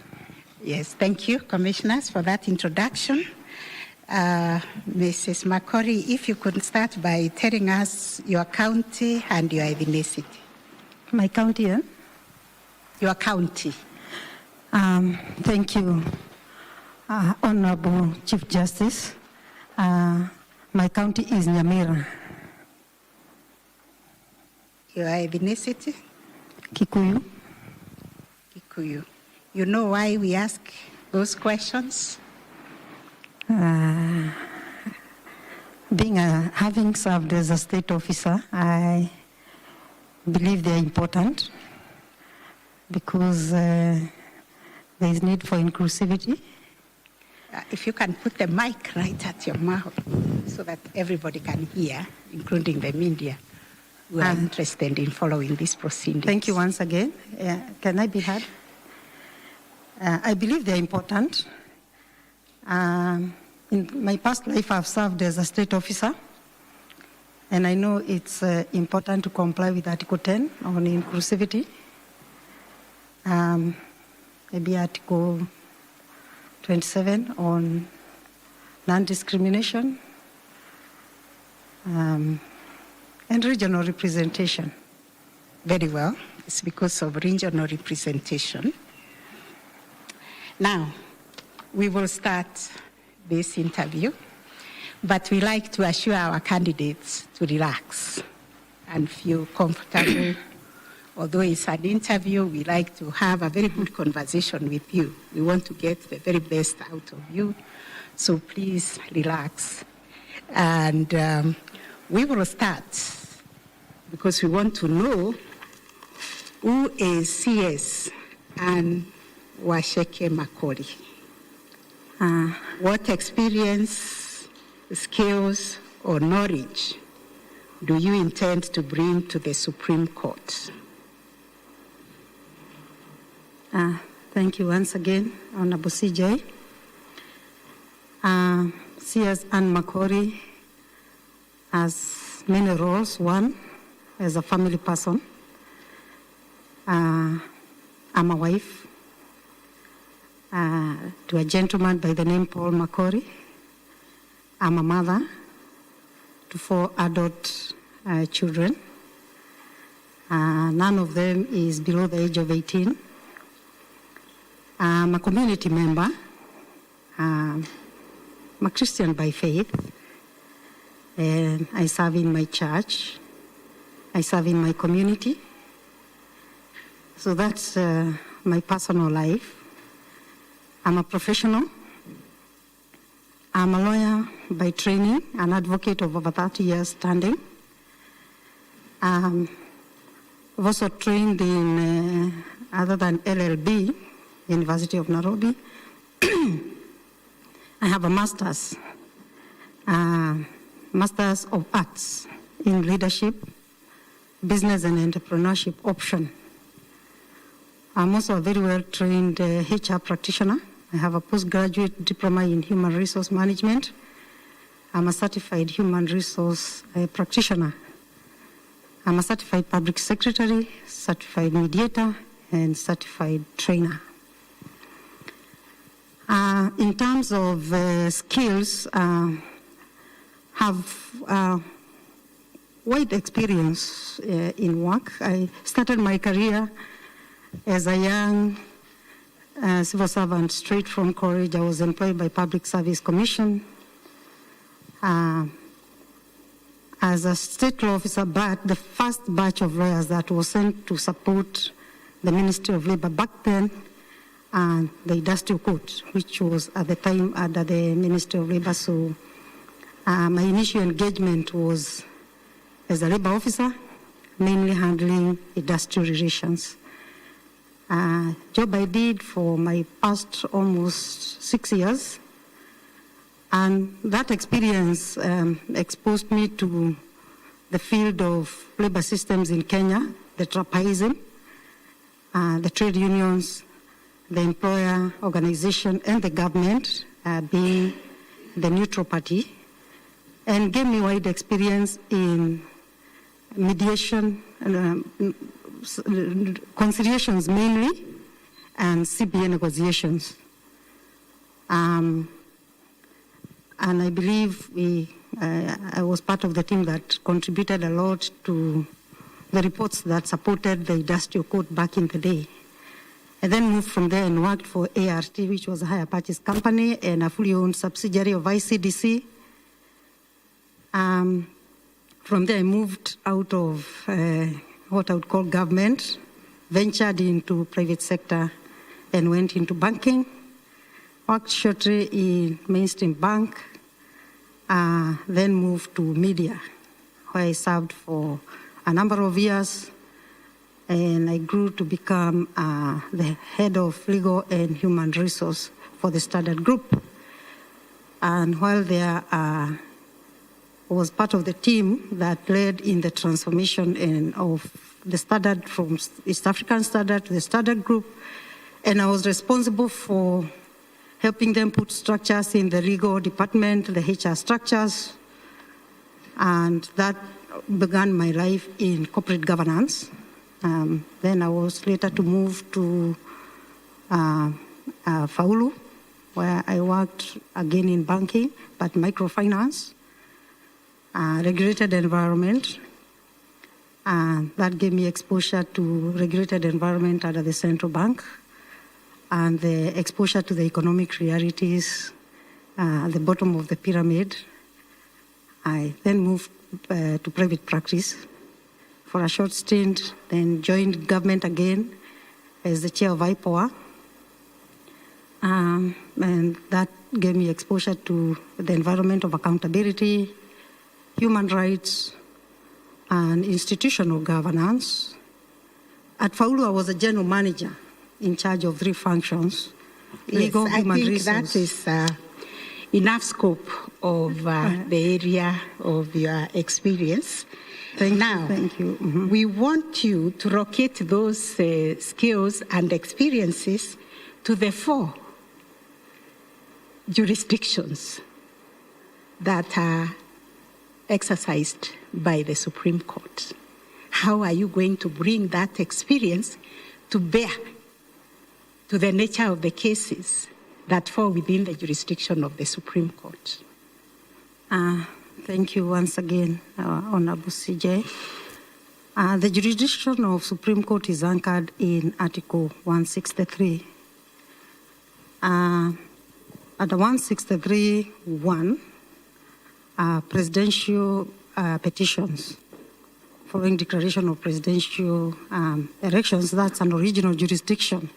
Yes, thank you, Commissioners, for that introduction. Mrs. Makori, if you could start by telling us your county and your ethnicity. My county, eh? Your county. Thank you, Honorable Chief Justice. My county is Nyamira. Your ethnicity? Kikuyu. Kikuyu. You know why we ask those questions? Having served as a state officer, I believe they're important because there is need for inclusivity. If you can put the mic right at your mouth so that everybody can hear, including the media, who are interested in following this proceedings. Thank you once again. Can I be heard? I believe they're important. In my past life, I've served as a state officer, and I know it's important to comply with Article 10 on inclusivity, maybe Article 27 on non-discrimination, and regional representation. Very well. It's because of regional representation. Now, we will start this interview, but we like to assure our candidates to relax and feel comfortable. Although it's an interview, we like to have a very good conversation with you. We want to get the very best out of you, so please relax. And we will start because we want to know who is CS and Washeke Makori. What experience, skills, or knowledge do you intend to bring to the Supreme Court? Thank you once again, Honorable CJ. CS Ann Makori has many roles. One, as a family person. I'm a wife to a gentleman by the name Paul Makori. I'm a mother to 4 adult children. None of them is below the age of 18. I'm a community member. I'm a Christian by faith. And I serve in my church. I serve in my community. So that's my personal life. I'm a professional. I'm a lawyer by training, an advocate of over 30 years standing. I've also trained in, other than LLB, University of Nairobi. I have a master's of arts in leadership, business and entrepreneurship option. I'm also a very well-trained HR practitioner. I have a postgraduate diploma in human resource management. I'm a certified human resource practitioner. I'm a certified public secretary, certified mediator, and certified trainer. In terms of skills, have wide experience in work. I started my career as a young civil servant straight from college. I was employed by Public Service Commission as a state law officer, but the first batch of lawyers that was sent to support the Ministry of Labor back then and the Industrial Court, which was at the time under the Ministry of Labor. So my initial engagement was as a labor officer, mainly handling industrial relations. Job I did for my past almost 6 years. And that experience exposed me to the field of labor systems in Kenya, the trapezoism, the trade unions, the employer organization, and the government being the neutral party, and gave me wide experience in mediation, conciliations mainly, and CBA negotiations. And I believe I was part of the team that contributed a lot to the reports that supported the industrial code back in the day. I then moved from there and worked for ART, which was a hire purchase company and a fully owned subsidiary of ICDC. From there, I moved out of what I would call government, ventured into private sector, and went into banking. Worked shortly in mainstream bank, then moved to media, where I served for a number of years, and I grew to become the head of legal and human resource for the Standard Group. And while there, was part of the team that led in the transformation of the Standard from East African Standard to the Standard Group, and I was responsible for helping them put structures in the legal department, the HR structures, and that began my life in corporate governance. Then I was later to move to Faulu, where I worked again in banking, but microfinance, regulated environment, and that gave me exposure to regulated environment under the central bank, and the exposure to the economic realities at the bottom of the pyramid. I then moved to private practice for a short stint, then joined government again as the chair of IPOA. And that gave me exposure to the environment of accountability, human rights, and institutional governance. At Faulu, I was a general manager in charge of 3 functions: legal, human resource. I think that is enough scope of the area of your experience. Thank you. Mm-hmm. We want you to rocket those skills and experiences to the 4 jurisdictions that are exercised by the Supreme Court. How are you going to bring that experience to bear to the nature of the cases that fall within the jurisdiction of the Supreme Court? Thank you once again, Honorable CJ. The jurisdiction of Supreme Court is anchored in Article 163. At 163.1, presidential petitions following declaration of presidential elections, that's an original jurisdiction.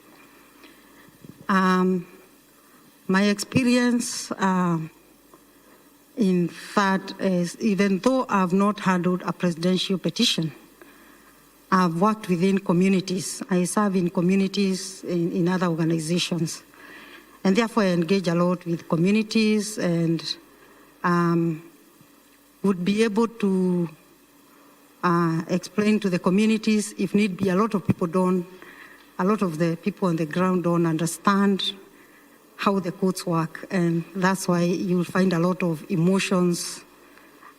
My experience in fact is, even though I've not handled a presidential petition, I've worked within communities. I serve in communities in other organizations. And therefore I engage a lot with communities and would be able to explain to the communities. If need be, a lot of the people on the ground don't understand how the courts work, and that's why you'll find a lot of emotions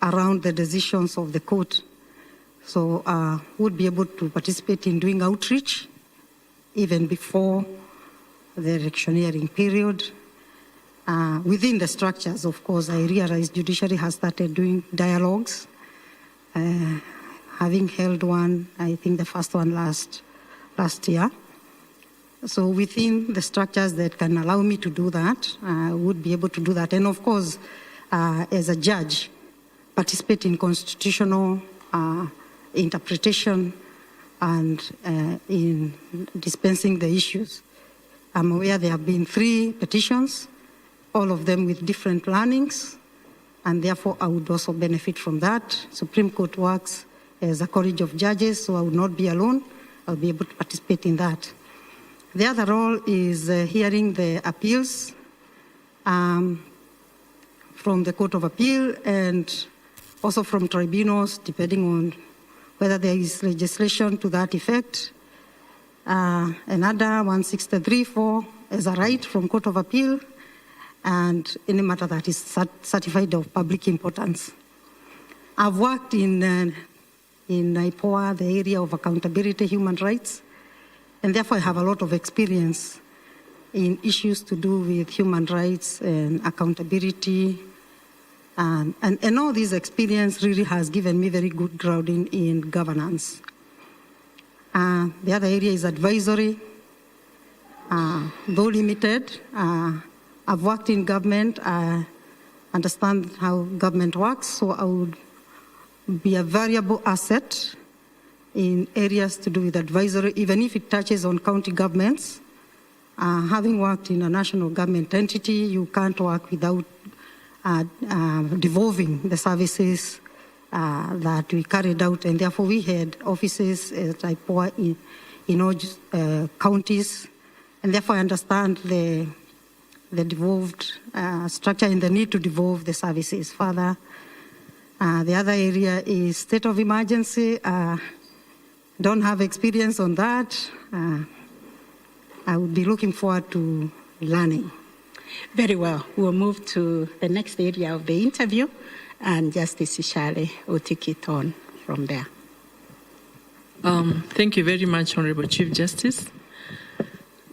around the decisions of the court. So would be able to participate in doing outreach even before the electioneering period. Within the structures, of course, I realize judiciary has started doing dialogues, having held one, I think the first one last year. So within the structures that can allow me to do that, I would be able to do that. And of course, as a judge, participate in constitutional interpretation and in dispensing the issues. I'm aware there have been 3 petitions, all of them with different learnings, and therefore I would also benefit from that. Supreme Court works as a college of judges, so I would not be alone. I'll be able to participate in that. The other role is hearing the appeals from the Court of Appeal and also from tribunals, depending on whether there is legislation to that effect. Another 163.4 as a right from Court of Appeal, and any matter that is certified of public importance. I've worked in IPOA, the area of accountability, human rights, and therefore I have a lot of experience in issues to do with human rights and accountability. And all this experience really has given me very good grounding in governance. The other area is advisory. Though limited, I've worked in government, I understand how government works, so I would be a valuable asset in areas to do with advisory, even if it touches on county governments. Having worked in a national government entity, you can't work without devolving the services that we carried out, and therefore we had offices at IPOA in all counties, and therefore I understand the devolved structure and the need to devolve the services further. The other area is state of emergency. Don't have experience on that. I would be looking forward to learning. Very well. We'll move to the next area of the interview, and Justice Ishale will take it on from there. Thank you very much, Honorable Chief Justice.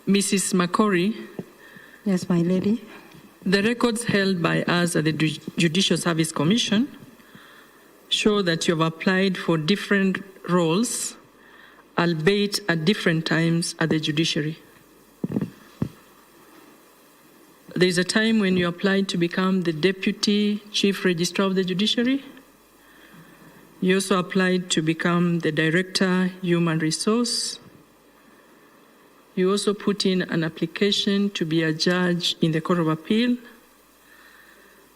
Mrs. Makori. Yes, my lady. The records held by us at the Judicial Service Commission show that you have applied for different roles, albeit at different times at the judiciary. There is a time when you applied to become the Deputy Chief Registrar of the Judiciary. You also applied to become the Director, Human Resource. You also put in an application to be a judge in the Court of Appeal.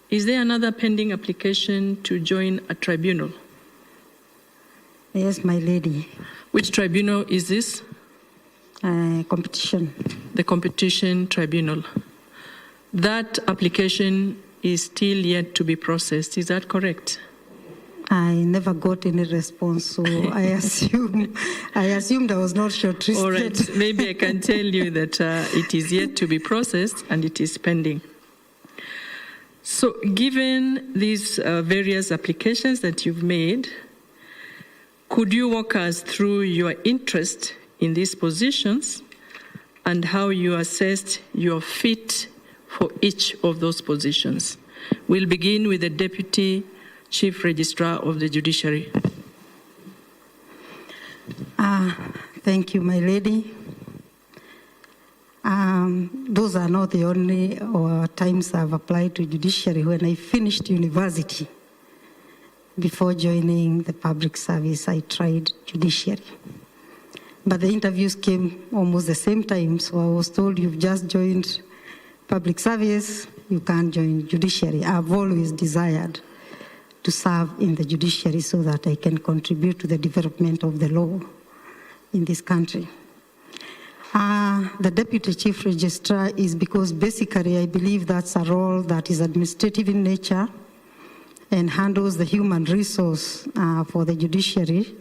Is there another pending application to join a tribunal? Yes, my lady. Which tribunal is this? Competition. The Competition Tribunal. That application is still yet to be processed. Is that correct? I never got any response, so I assumed I was not shortlisted. All right, maybe I can tell you that it is yet to be processed and it is pending. So given these various applications that you've made, could you walk us through your interest in these positions and how you assessed your fit for each of those positions? We'll begin with the Deputy Chief Registrar of the Judiciary. Thank you, my lady. Those are not the only times I've applied to judiciary. When I finished university, before joining the public service, I tried judiciary. But the interviews came almost the same time, so I was told, you've just joined public service, you can't join judiciary. I've always desired to serve in the judiciary so that I can contribute to the development of the law in this country. The Deputy Chief Registrar is because basically I believe that's a role that is administrative in nature, and handles the human resource for the judiciary.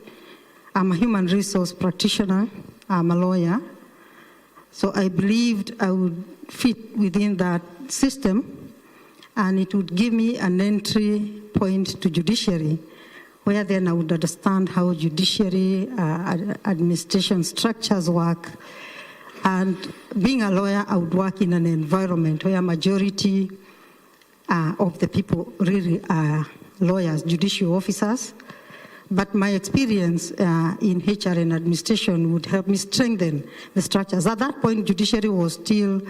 I'm a human resource practitioner. I'm a lawyer. So I believed I would fit within that system, and it would give me an entry point to judiciary, where then I would understand how judiciary administration structures work. And being a lawyer, I would work in an environment where majority of the people really are lawyers, judicial officers. But my experience in HR and administration would help me strengthen the structures. At that point, judiciary was still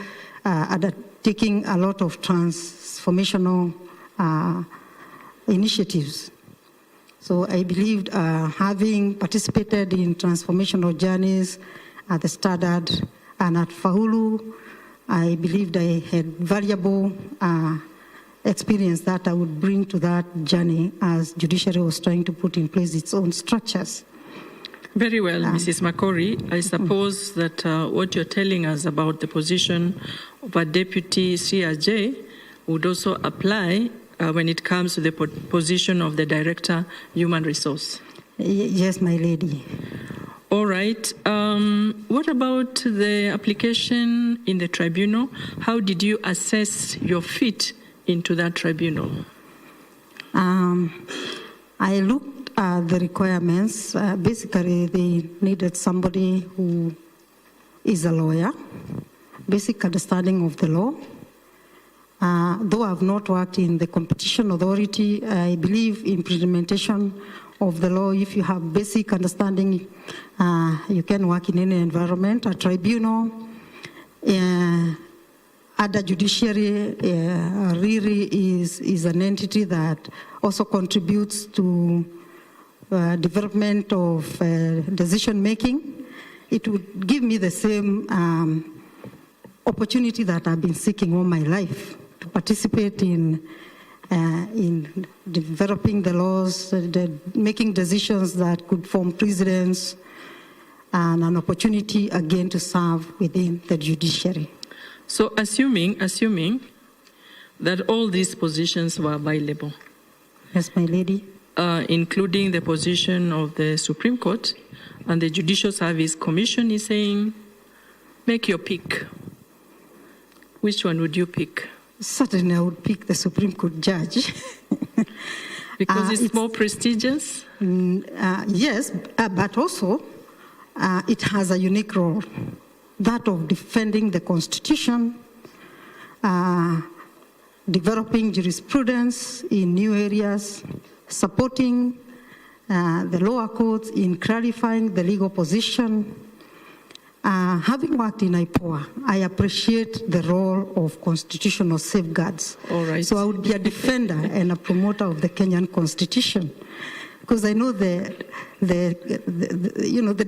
taking a lot of transformational initiatives. So I believed having participated in transformational journeys at the Standard and at Faulu, I believed I had valuable experience that I would bring to that journey as judiciary was trying to put in place its own structures. Very well, Mrs. Makori. I suppose that what you're telling us about the position of a deputy CRJ would also apply when it comes to the position of the Director, Human Resource. Yes, my lady. All right. What about the application in the tribunal? How did you assess your fit into that tribunal? I looked at the requirements. Basically, they needed somebody who is a lawyer, basic understanding of the law. Though I've not worked in the competition authority, I believe in implementation of the law. If you have basic understanding, you can work in any environment. A tribunal, other judiciary really is an entity that also contributes to development of decision making. It would give me the same opportunity that I've been seeking all my life, to participate in developing the laws, making decisions that could form precedents, and an opportunity again to serve within the judiciary. So assuming that all these positions were available. Yes, my lady. Including the position of the Supreme Court, and the Judicial Service Commission is saying, make your pick. Which one would you pick? Certainly I would pick the Supreme Court judge. Because it's more prestigious? Yes, but also it has a unique role, that of defending the Constitution, developing jurisprudence in new areas, supporting the lower courts in clarifying the legal position. Having worked in IPOA, I appreciate the role of constitutional safeguards. All right. So I would be a defender and a promoter of the Kenyan Constitution, because I know the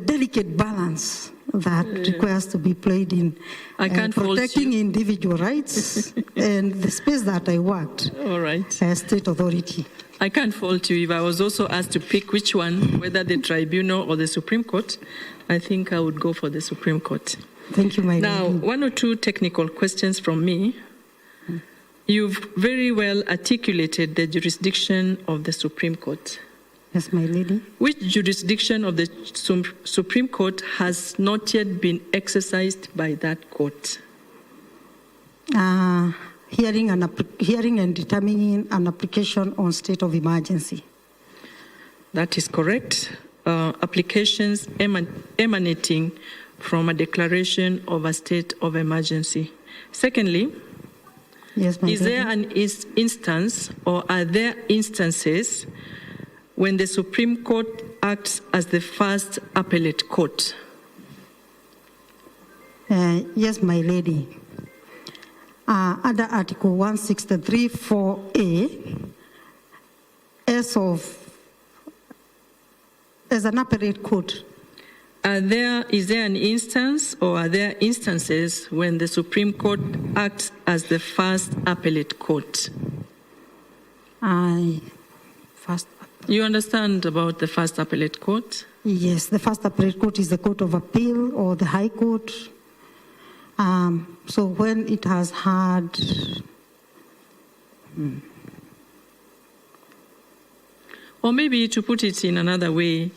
delicate balance that requires to be played in protecting individual rights and the space that I worked. All right. State authority. I can't fault you. If I was also asked to pick which one, whether the tribunal or the Supreme Court, I think I would go for the Supreme Court. Thank you, my lady. Now, one or two technical questions from me. You've very well articulated the jurisdiction of the Supreme Court. Yes, my lady. Which jurisdiction of the Supreme Court has not yet been exercised by that court? Hearing and determining an application on state of emergency. That is correct. Applications emanating from a declaration of a state of emergency. Secondly, yes, is there an instance or are there instances when the Supreme Court acts as the first appellate court? Yes, my lady. Under Article 163(4)(a), as an appellate court. Is there an instance or are there instances when the Supreme Court acts as the first appellate court? You understand about the first appellate court? Yes, the first appellate court is the Court of Appeal or the High Court. So when it has had Or maybe to put it in another way,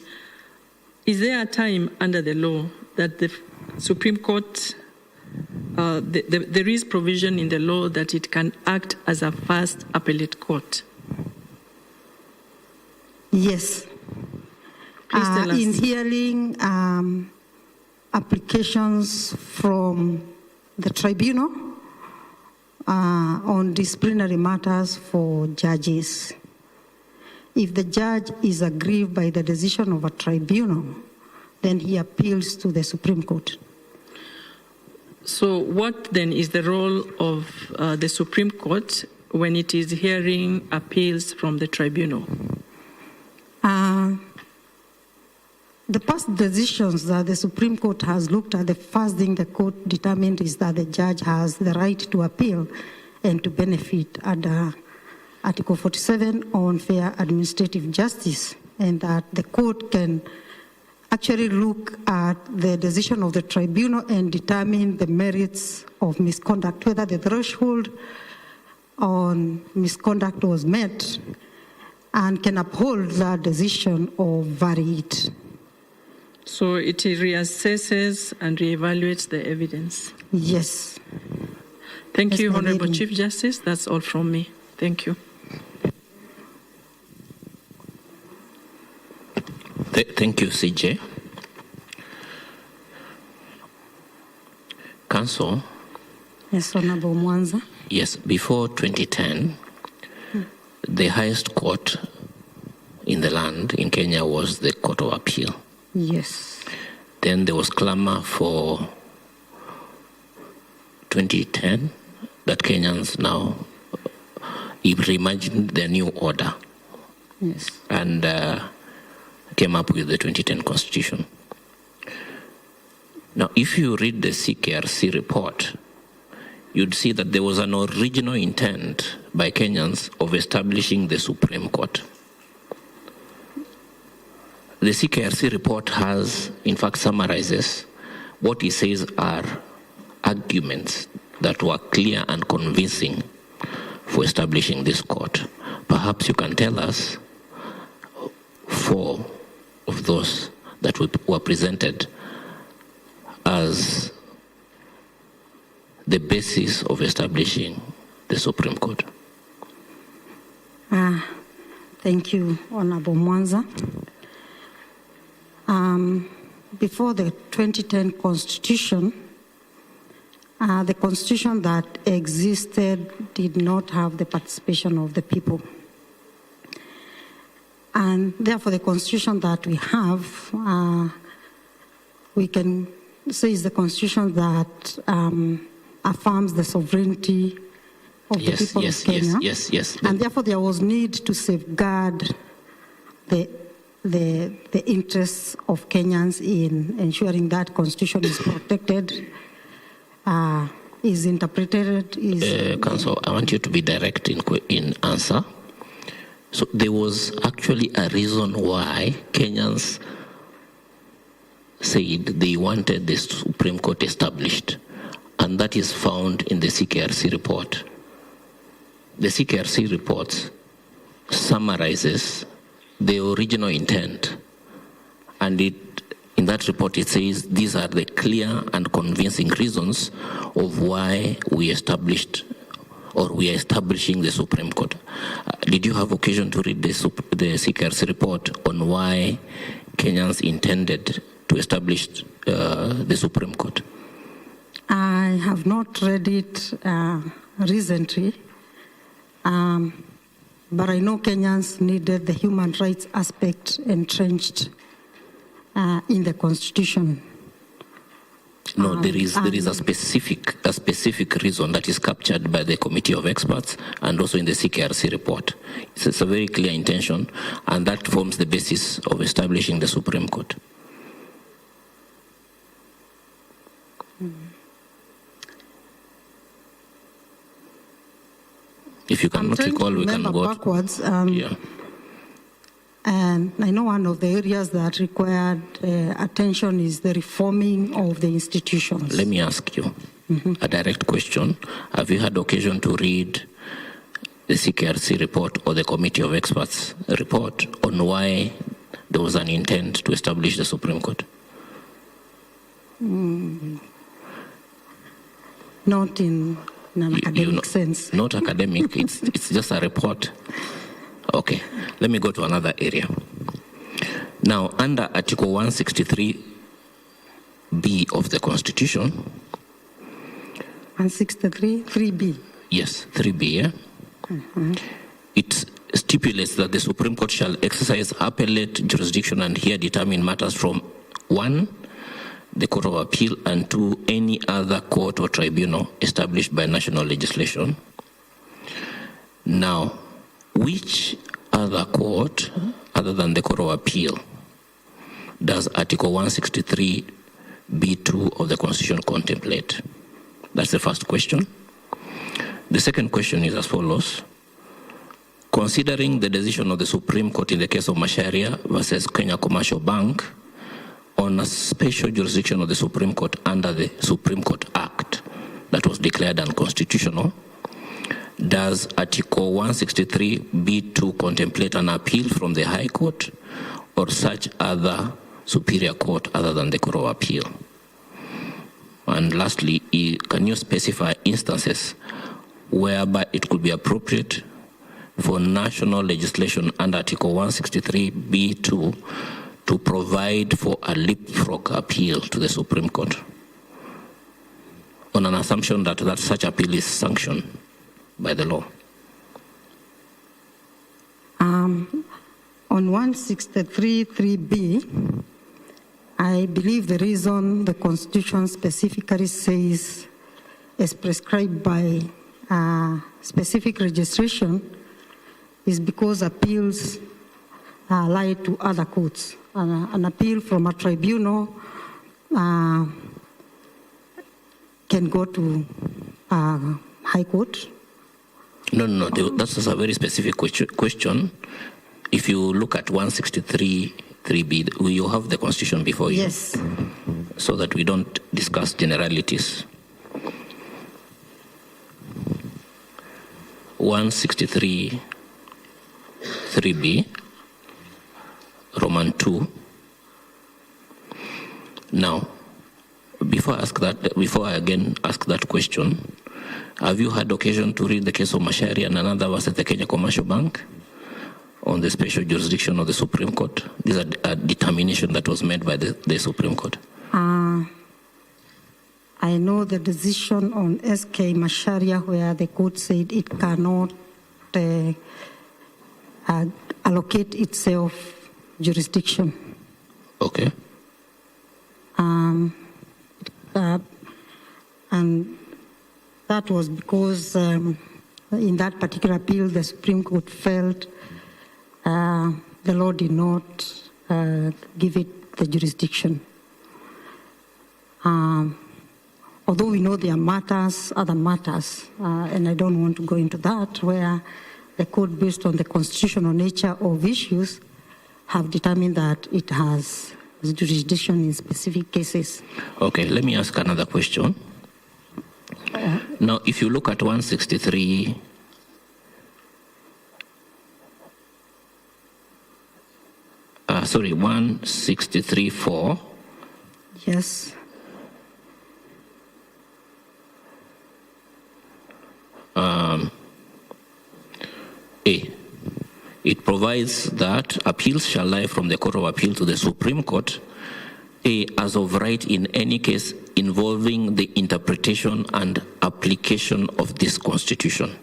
is there a time under the law that the Supreme Court, there is provision in the law that it can act as a first appellate court? Yes. Please tell us. In hearing applications from the tribunal on disciplinary matters for judges, if the judge is aggrieved by the decision of a tribunal, then he appeals to the Supreme Court. So what then is the role of the Supreme Court when it is hearing appeals from the tribunal? The past decisions that the Supreme Court has looked at, the first thing the court determined is that the judge has the right to appeal and to benefit under Article 47 on fair administrative justice, and that the court can actually look at the decision of the tribunal and determine the merits of misconduct, whether the threshold on misconduct was met, and can uphold that decision or vary it. So it reassesses and reevaluates the evidence? Yes. Thank Yes, you, my Honorable lady. Chief Justice. That's all from me. Thank you. Thank you, CJ. Council. Yes, Honorable Mwanza. Yes, before 2010, the highest court in the land in Kenya was the Court of Appeal. Yes. Then there was clamor for 2010 that Kenyans now reimagined the new order. Yes. And came up with the 2010 Constitution. Now, if you read the CKRC report, you'd see that there was an original intent by Kenyans of establishing the Supreme Court. The CKRC report has, in fact, summarizes what it says are arguments that were clear and convincing for establishing this court. Perhaps you can tell us 4 of those that were presented as the basis of establishing the Supreme Court. Thank you, Honorable Mwanza. Before the 2010 Constitution, the Constitution that existed did not have the participation of the people. And therefore, the Constitution that we have, we can say is the Constitution that affirms the sovereignty of the people of Kenya. Yes. And therefore, there was need to safeguard the interests of Kenyans in ensuring that Constitution is protected, is interpreted. Council, I want you to be direct in answer. So there was actually a reason why Kenyans said they wanted the Supreme Court established, and that is found in the CKRC report. The CKRC report summarizes the original intent, and in that report it says these are the clear and convincing reasons of why we established or we are establishing the Supreme Court. Did you have occasion to read the CKRC report on why Kenyans intended to establish the Supreme Court? I have not read it recently, but I know Kenyans needed the human rights aspect entrenched in the Constitution. No, there is a specific reason that is captured by the Committee of Experts and also in the CKRC report. It's a very clear intention, and that forms the basis of establishing the Supreme Court. If you cannot recall, we can go backwards. And I know one of the areas that required attention is the reforming of the institutions. Let me ask you a direct question. Have you had occasion to read the CKRC report or the Committee of Experts report on why there was an intent to establish the Supreme Court? Not in an academic sense. Not academic, it's just a report. Okay, let me go to another area. Now, under Article 163B of the Constitution. 163, 3B. Yes, 3B, yeah? It stipulates that the Supreme Court shall exercise appellate jurisdiction and here determine matters from 1, the Court of Appeal, and 2, any other court or tribunal established by national legislation. Now, which other court, other than the Court of Appeal, does Article 163B2 of the Constitution contemplate? That's the first question. The second question is as follows. Considering the decision of the Supreme Court in the case of Macharia versus Kenya Commercial Bank on a special jurisdiction of the Supreme Court under the Supreme Court Act that was declared unconstitutional, does Article 163B2 contemplate an appeal from the High Court or such other superior court other than the Court of Appeal? And lastly, can you specify instances whereby it could be appropriate for national legislation under Article 163B2 to provide for a leapfrog appeal to the Supreme Court on an assumption that such appeal is sanctioned by the law? On 163.3b, I believe the reason the Constitution specifically says, as prescribed by specific registration, is because appeals lie to other courts. An appeal from a tribunal can go to High Court. No, that's a very specific question. If you look at 163.3b, you have the Constitution before you. Yes. So that we don't discuss generalities. 163.3b, Roman 2. Now, before I again ask that question, have you had occasion to read the case of Macharia and another versus the Kenya Commercial Bank on the special jurisdiction of the Supreme Court? This is a determination that was made by the Supreme Court. I know the decision on SK Macharia where the court said it cannot allocate itself jurisdiction. Okay. And that was because in that particular appeal, the Supreme Court felt the law did not give it the jurisdiction. Although we know there are other matters, and I don't want to go into that, where the court, based on the constitutional nature of issues, have determined that it has jurisdiction in specific cases. Okay, let me ask another question. Now, if you look at 163.4. Yes. It provides that appeals shall lie from the Court of Appeal to the Supreme Court, as of right in any case involving the interpretation and application of this Constitution.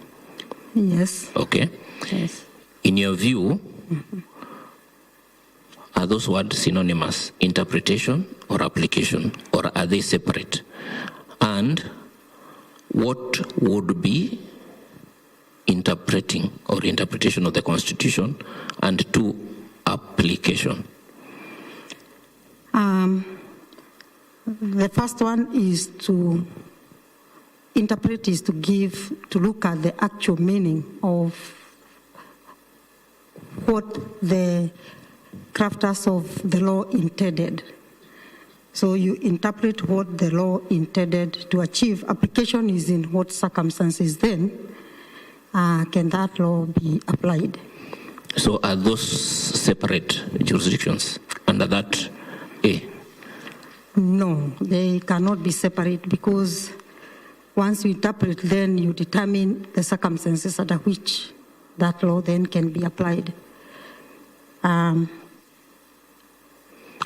Yes. Okay. Yes. In your view, are those words synonymous, interpretation or application, or are they separate? And what would be interpreting or interpretation of the Constitution, and 2, application? The first one is to interpret, is to look at the actual meaning of what the crafters of the law intended. So you interpret what the law intended to achieve. Application is in what circumstances then can that law be applied? So are those separate jurisdictions under that A? No, they cannot be separate because once you interpret, then you determine the circumstances under which that law then can be applied.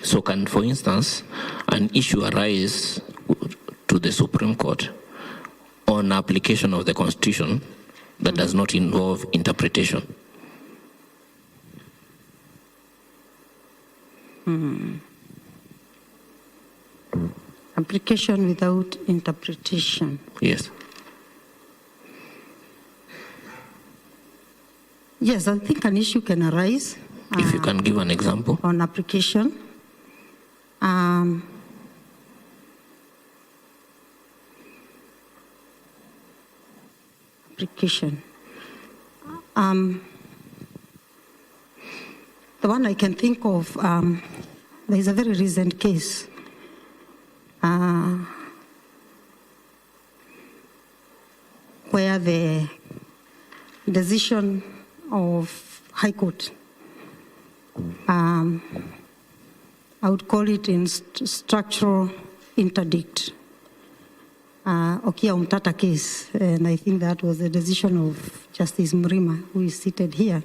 So can, for instance, an issue arise to the Supreme Court on application of the Constitution that does not involve interpretation? Application without interpretation. Yes. Yes, I think an issue can arise. If you can give an example. On application. Application. The one I can think of, there is a very recent case. Where the decision of High Court, I would call it in structural interdict, Okia Umtata case, and I think that was the decision of Justice Mrima, who is seated here.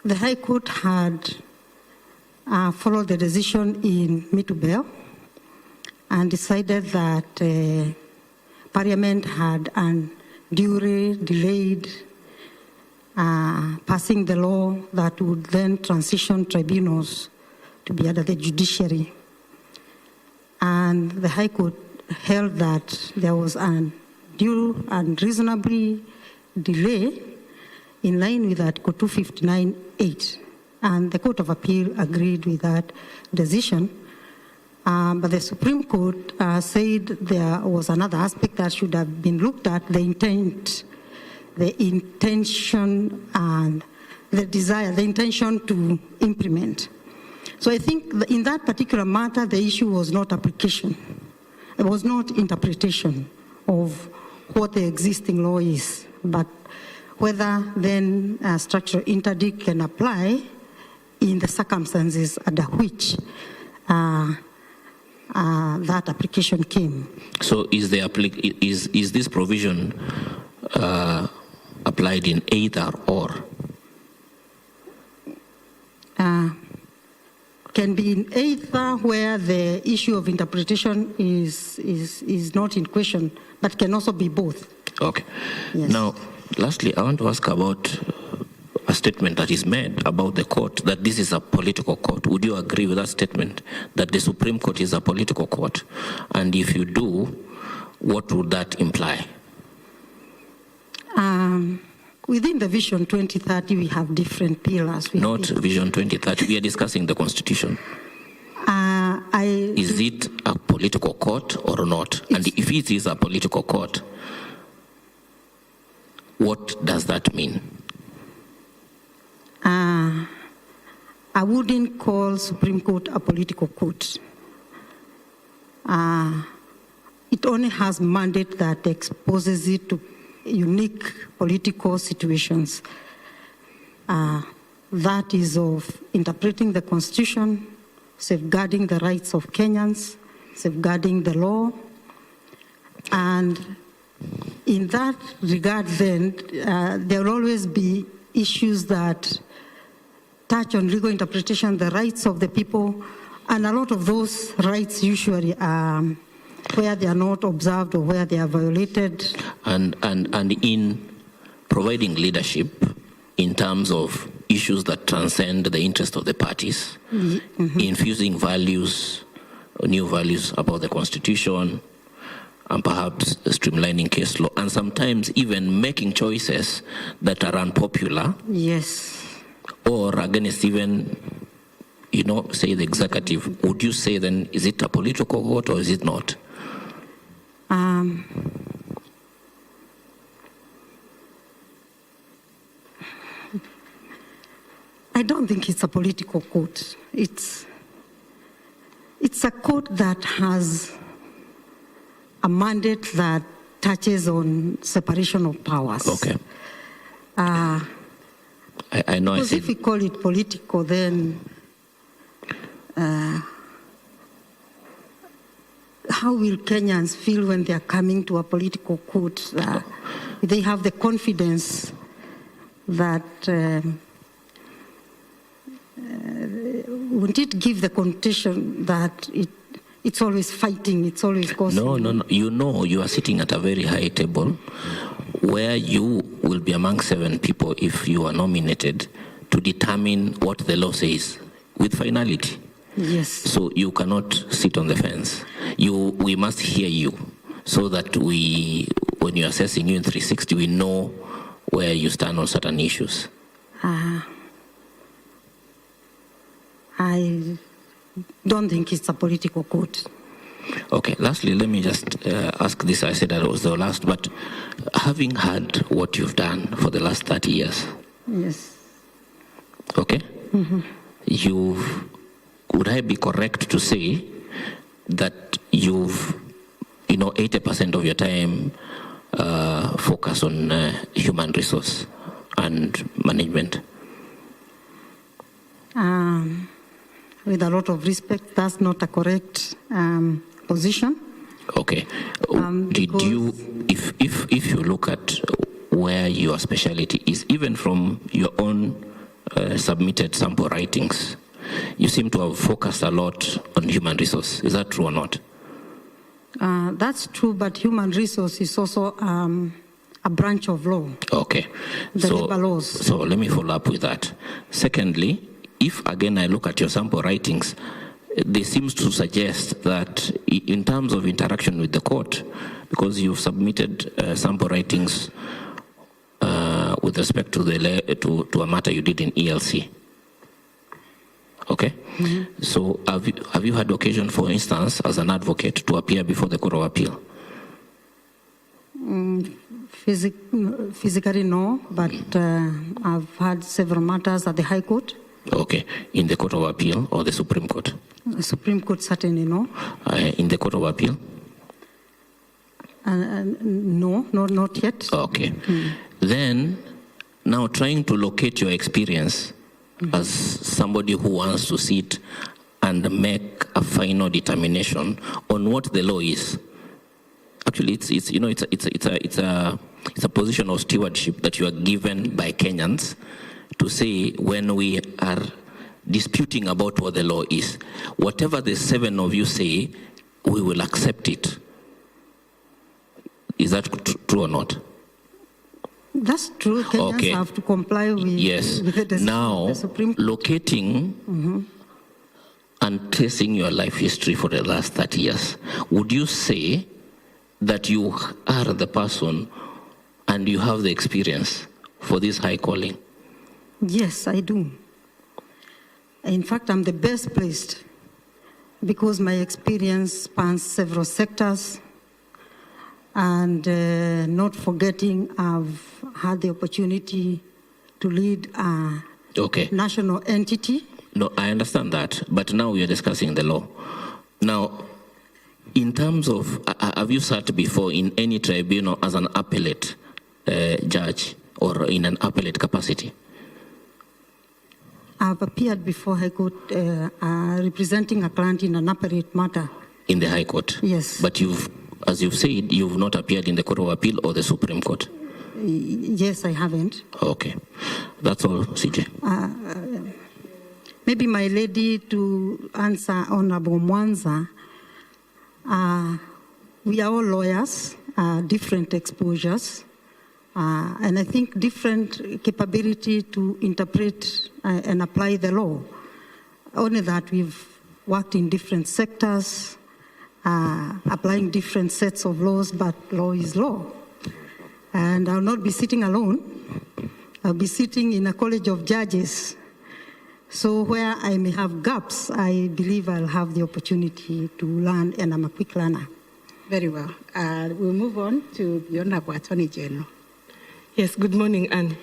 The High Court had followed the decision in Mitubel and decided that Parliament had unduly delayed passing the law that would then transition tribunals to be under the judiciary. And the High Court held that there was an undue and reasonably delay in line with Article 259(8). And the Court of Appeal agreed with that decision. But the Supreme Court said there was another aspect that should have been looked at, the intent, the intention and the desire, the intention to implement. So I think in that particular matter, the issue was not application. It was not interpretation of what the existing law is, but whether then structural interdict can apply in the circumstances under which that application came. So is this provision applied in either or? Can be in either where the issue of interpretation is not in question, but can also be both. Okay. Yes. Now, lastly, I want to ask about a statement that is made about the court, that this is a political court. Would you agree with that statement, that the Supreme Court is a political court? And if you do, what would that imply? Within the Vision 2030, we have different pillars. Not Vision 2030. We are discussing the Constitution. Is it a political court or not? And if it is a political court, what does that mean? I wouldn't call Supreme Court a political court. It only has mandate that exposes it to unique political situations. That is of interpreting the Constitution, safeguarding the rights of Kenyans, safeguarding the law. And in that regard, then, there will always be issues that touch on legal interpretation, the rights of the people, and a lot of those rights usually where they are not observed or where they are violated. And in providing leadership in terms of issues that transcend the interest of the parties, infusing values, new values about the Constitution, and perhaps streamlining case law, and sometimes even making choices that are unpopular. Yes. Or against even, say the executive. Would you say then, is it a political court or is it not? I don't think it's a political court. It's a court that has a mandate that touches on separation of powers. Okay. I know. Because if we call it political, then how will Kenyans feel when they are coming to a political court? They have the confidence that wouldn't it give the connotation that it's always fighting, it's always causing? No. You know, you are sitting at a very high table where you will be among 7 people if you are nominated to determine what the law says with finality. Yes. So you cannot sit on the fence. We must hear you so that when you're assessing you in 360, we know where you stand on certain issues. I don't think it's a political court. Okay, lastly, let me just ask this. I said that was the last, but having had what you've done for the last 30 years, yes. Okay, would I be correct to say that you've, 80% of your time focus on human resource and management? With a lot of respect, that's not a correct position. Okay. Did you, if you look at where your specialty is, even from your own submitted sample writings, you seem to have focused a lot on human resource. Is that true or not? That's true, but human resource is also a branch of law. Okay. The labor laws. So let me follow up with that. Secondly, if again I look at your sample writings, they seems to suggest that in terms of interaction with the court, because you've submitted sample writings with respect to to a matter you did in ELC. Okay? So have you had occasion, for instance, as an advocate, to appear before the Court of Appeal? Physically, no, but I've had several matters at the High Court. Okay. In the Court of Appeal or the Supreme Court? The Supreme Court, certainly no. In the Court of Appeal? No, not yet. Okay. Then, now trying to locate your experience as somebody who wants to sit and make a final determination on what the law is. Actually, it's a position of stewardship that you are given by Kenyans to say when we are disputing about what the law is, whatever the 7 of you say, we will accept it. Is that true or not? That's true. Kenyans have to comply with, with the decision now, of the Supreme Court. Locating and tracing your life history for the last 30 years, would you say that you are the person and you have the experience for this high calling? Yes, I do. In fact, I'm the best placed because my experience spans several sectors, and not forgetting I've had the opportunity to lead a national entity. No, I understand that, but now we are discussing the law. Now, in terms of, have you sat before in any tribunal as an appellate judge or in an appellate capacity? I've appeared before High Court representing a client in an appellate matter. In the High Court? Yes. But as you've said, you've not appeared in the Court of Appeal or the Supreme Court? Yes, I haven't. Okay. That's all, CJ. Maybe my lady, to answer Honorable Mwanza, we are all lawyers, different exposures, and I think different capability to interpret and apply the law. Only that we've worked in different sectors, applying different sets of laws, but law is law. And I'll not be sitting alone. I'll be sitting in a college of judges. So where I may have gaps, I believe I'll have the opportunity to learn, and I'm a quick learner. Very well. We'll move on to the Honorable Attorney General. Yes, good morning, Anne.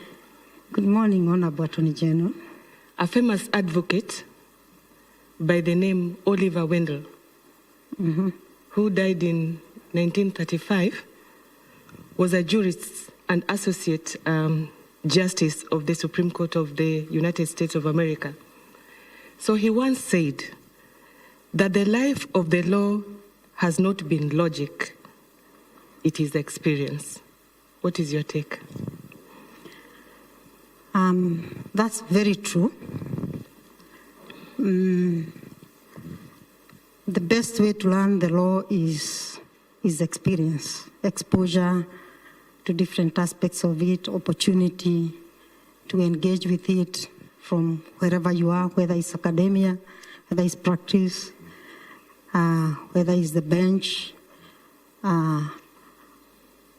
Good morning, Honorable Attorney General. A famous advocate by the name Oliver Wendell, who died in 1935, was a jurist and associate justice of the Supreme Court of the United States of America. So he once said that the life of the law has not been logic, it is experience. What is your take? That's very true. The best way to learn the law is experience, exposure to different aspects of it, opportunity to engage with it from wherever you are, whether it's academia, whether it's practice, whether it's the bench.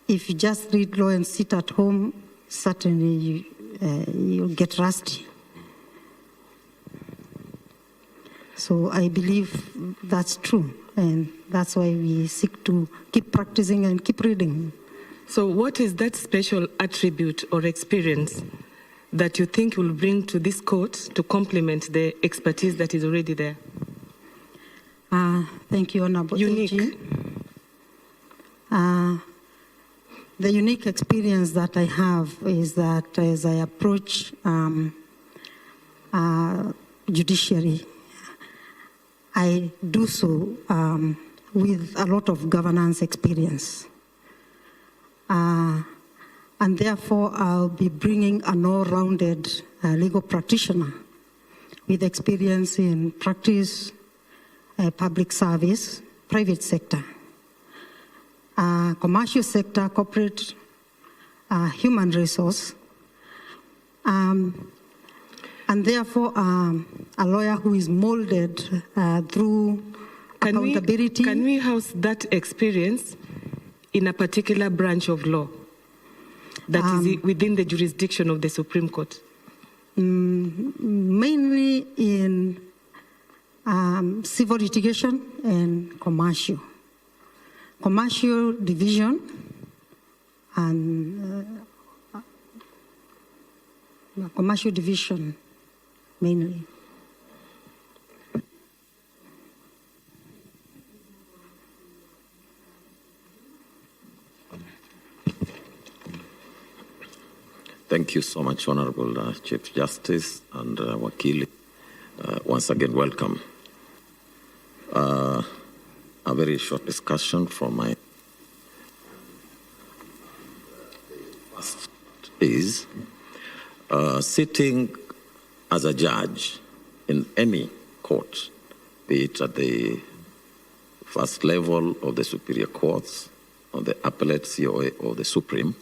If you just read law and sit at home, certainly you'll get rusty. So I believe that's true, and that's why we seek to keep practicing and keep reading. So what is that special attribute or experience that you think will bring to this court to complement the expertise that is already there? Thank you, Honorable. Unique. The unique experience that I have is that as I approach judiciary, I do so with a lot of governance experience. And therefore, I'll be bringing an all-rounded legal practitioner with experience in practice, public service, private sector, commercial sector, corporate, human resource, and therefore a lawyer who is molded through accountability. Can we house that experience in a particular branch of law that is within the jurisdiction of the Supreme Court? Mainly in civil litigation and commercial. Commercial division and commercial division mainly. Thank you so much, Honorable Chief Justice and Wakili. Once again, welcome. A very short discussion from my first is sitting as a judge in any court, be it at the first level of the superior courts, or the appellate COA, or the Supreme.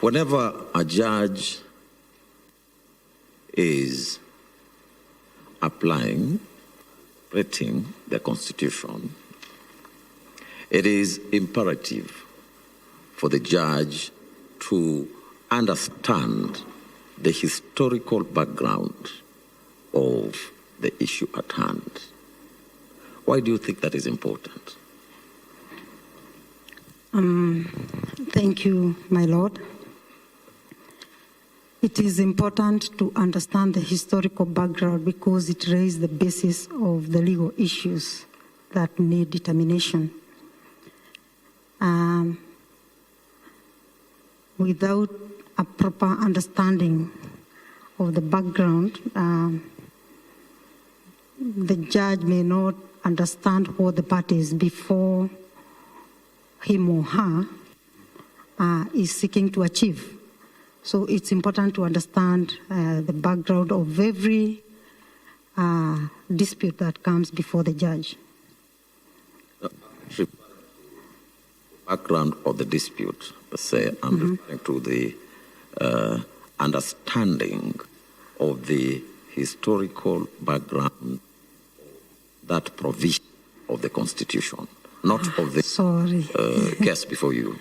Whenever a judge is applying, rating the Constitution, it is imperative for the judge to understand the historical background of the issue at hand. Why do you think that is important? Thank you, my Lord. It is important to understand the historical background because it raises the basis of the legal issues that need determination. Without a proper understanding of the background, the judge may not understand what the parties before him or her is seeking to achieve. So it's important to understand the background of every dispute that comes before the judge. Background of the dispute, say, I'm referring to the understanding of the historical background, that provision of the Constitution, not of the case before you.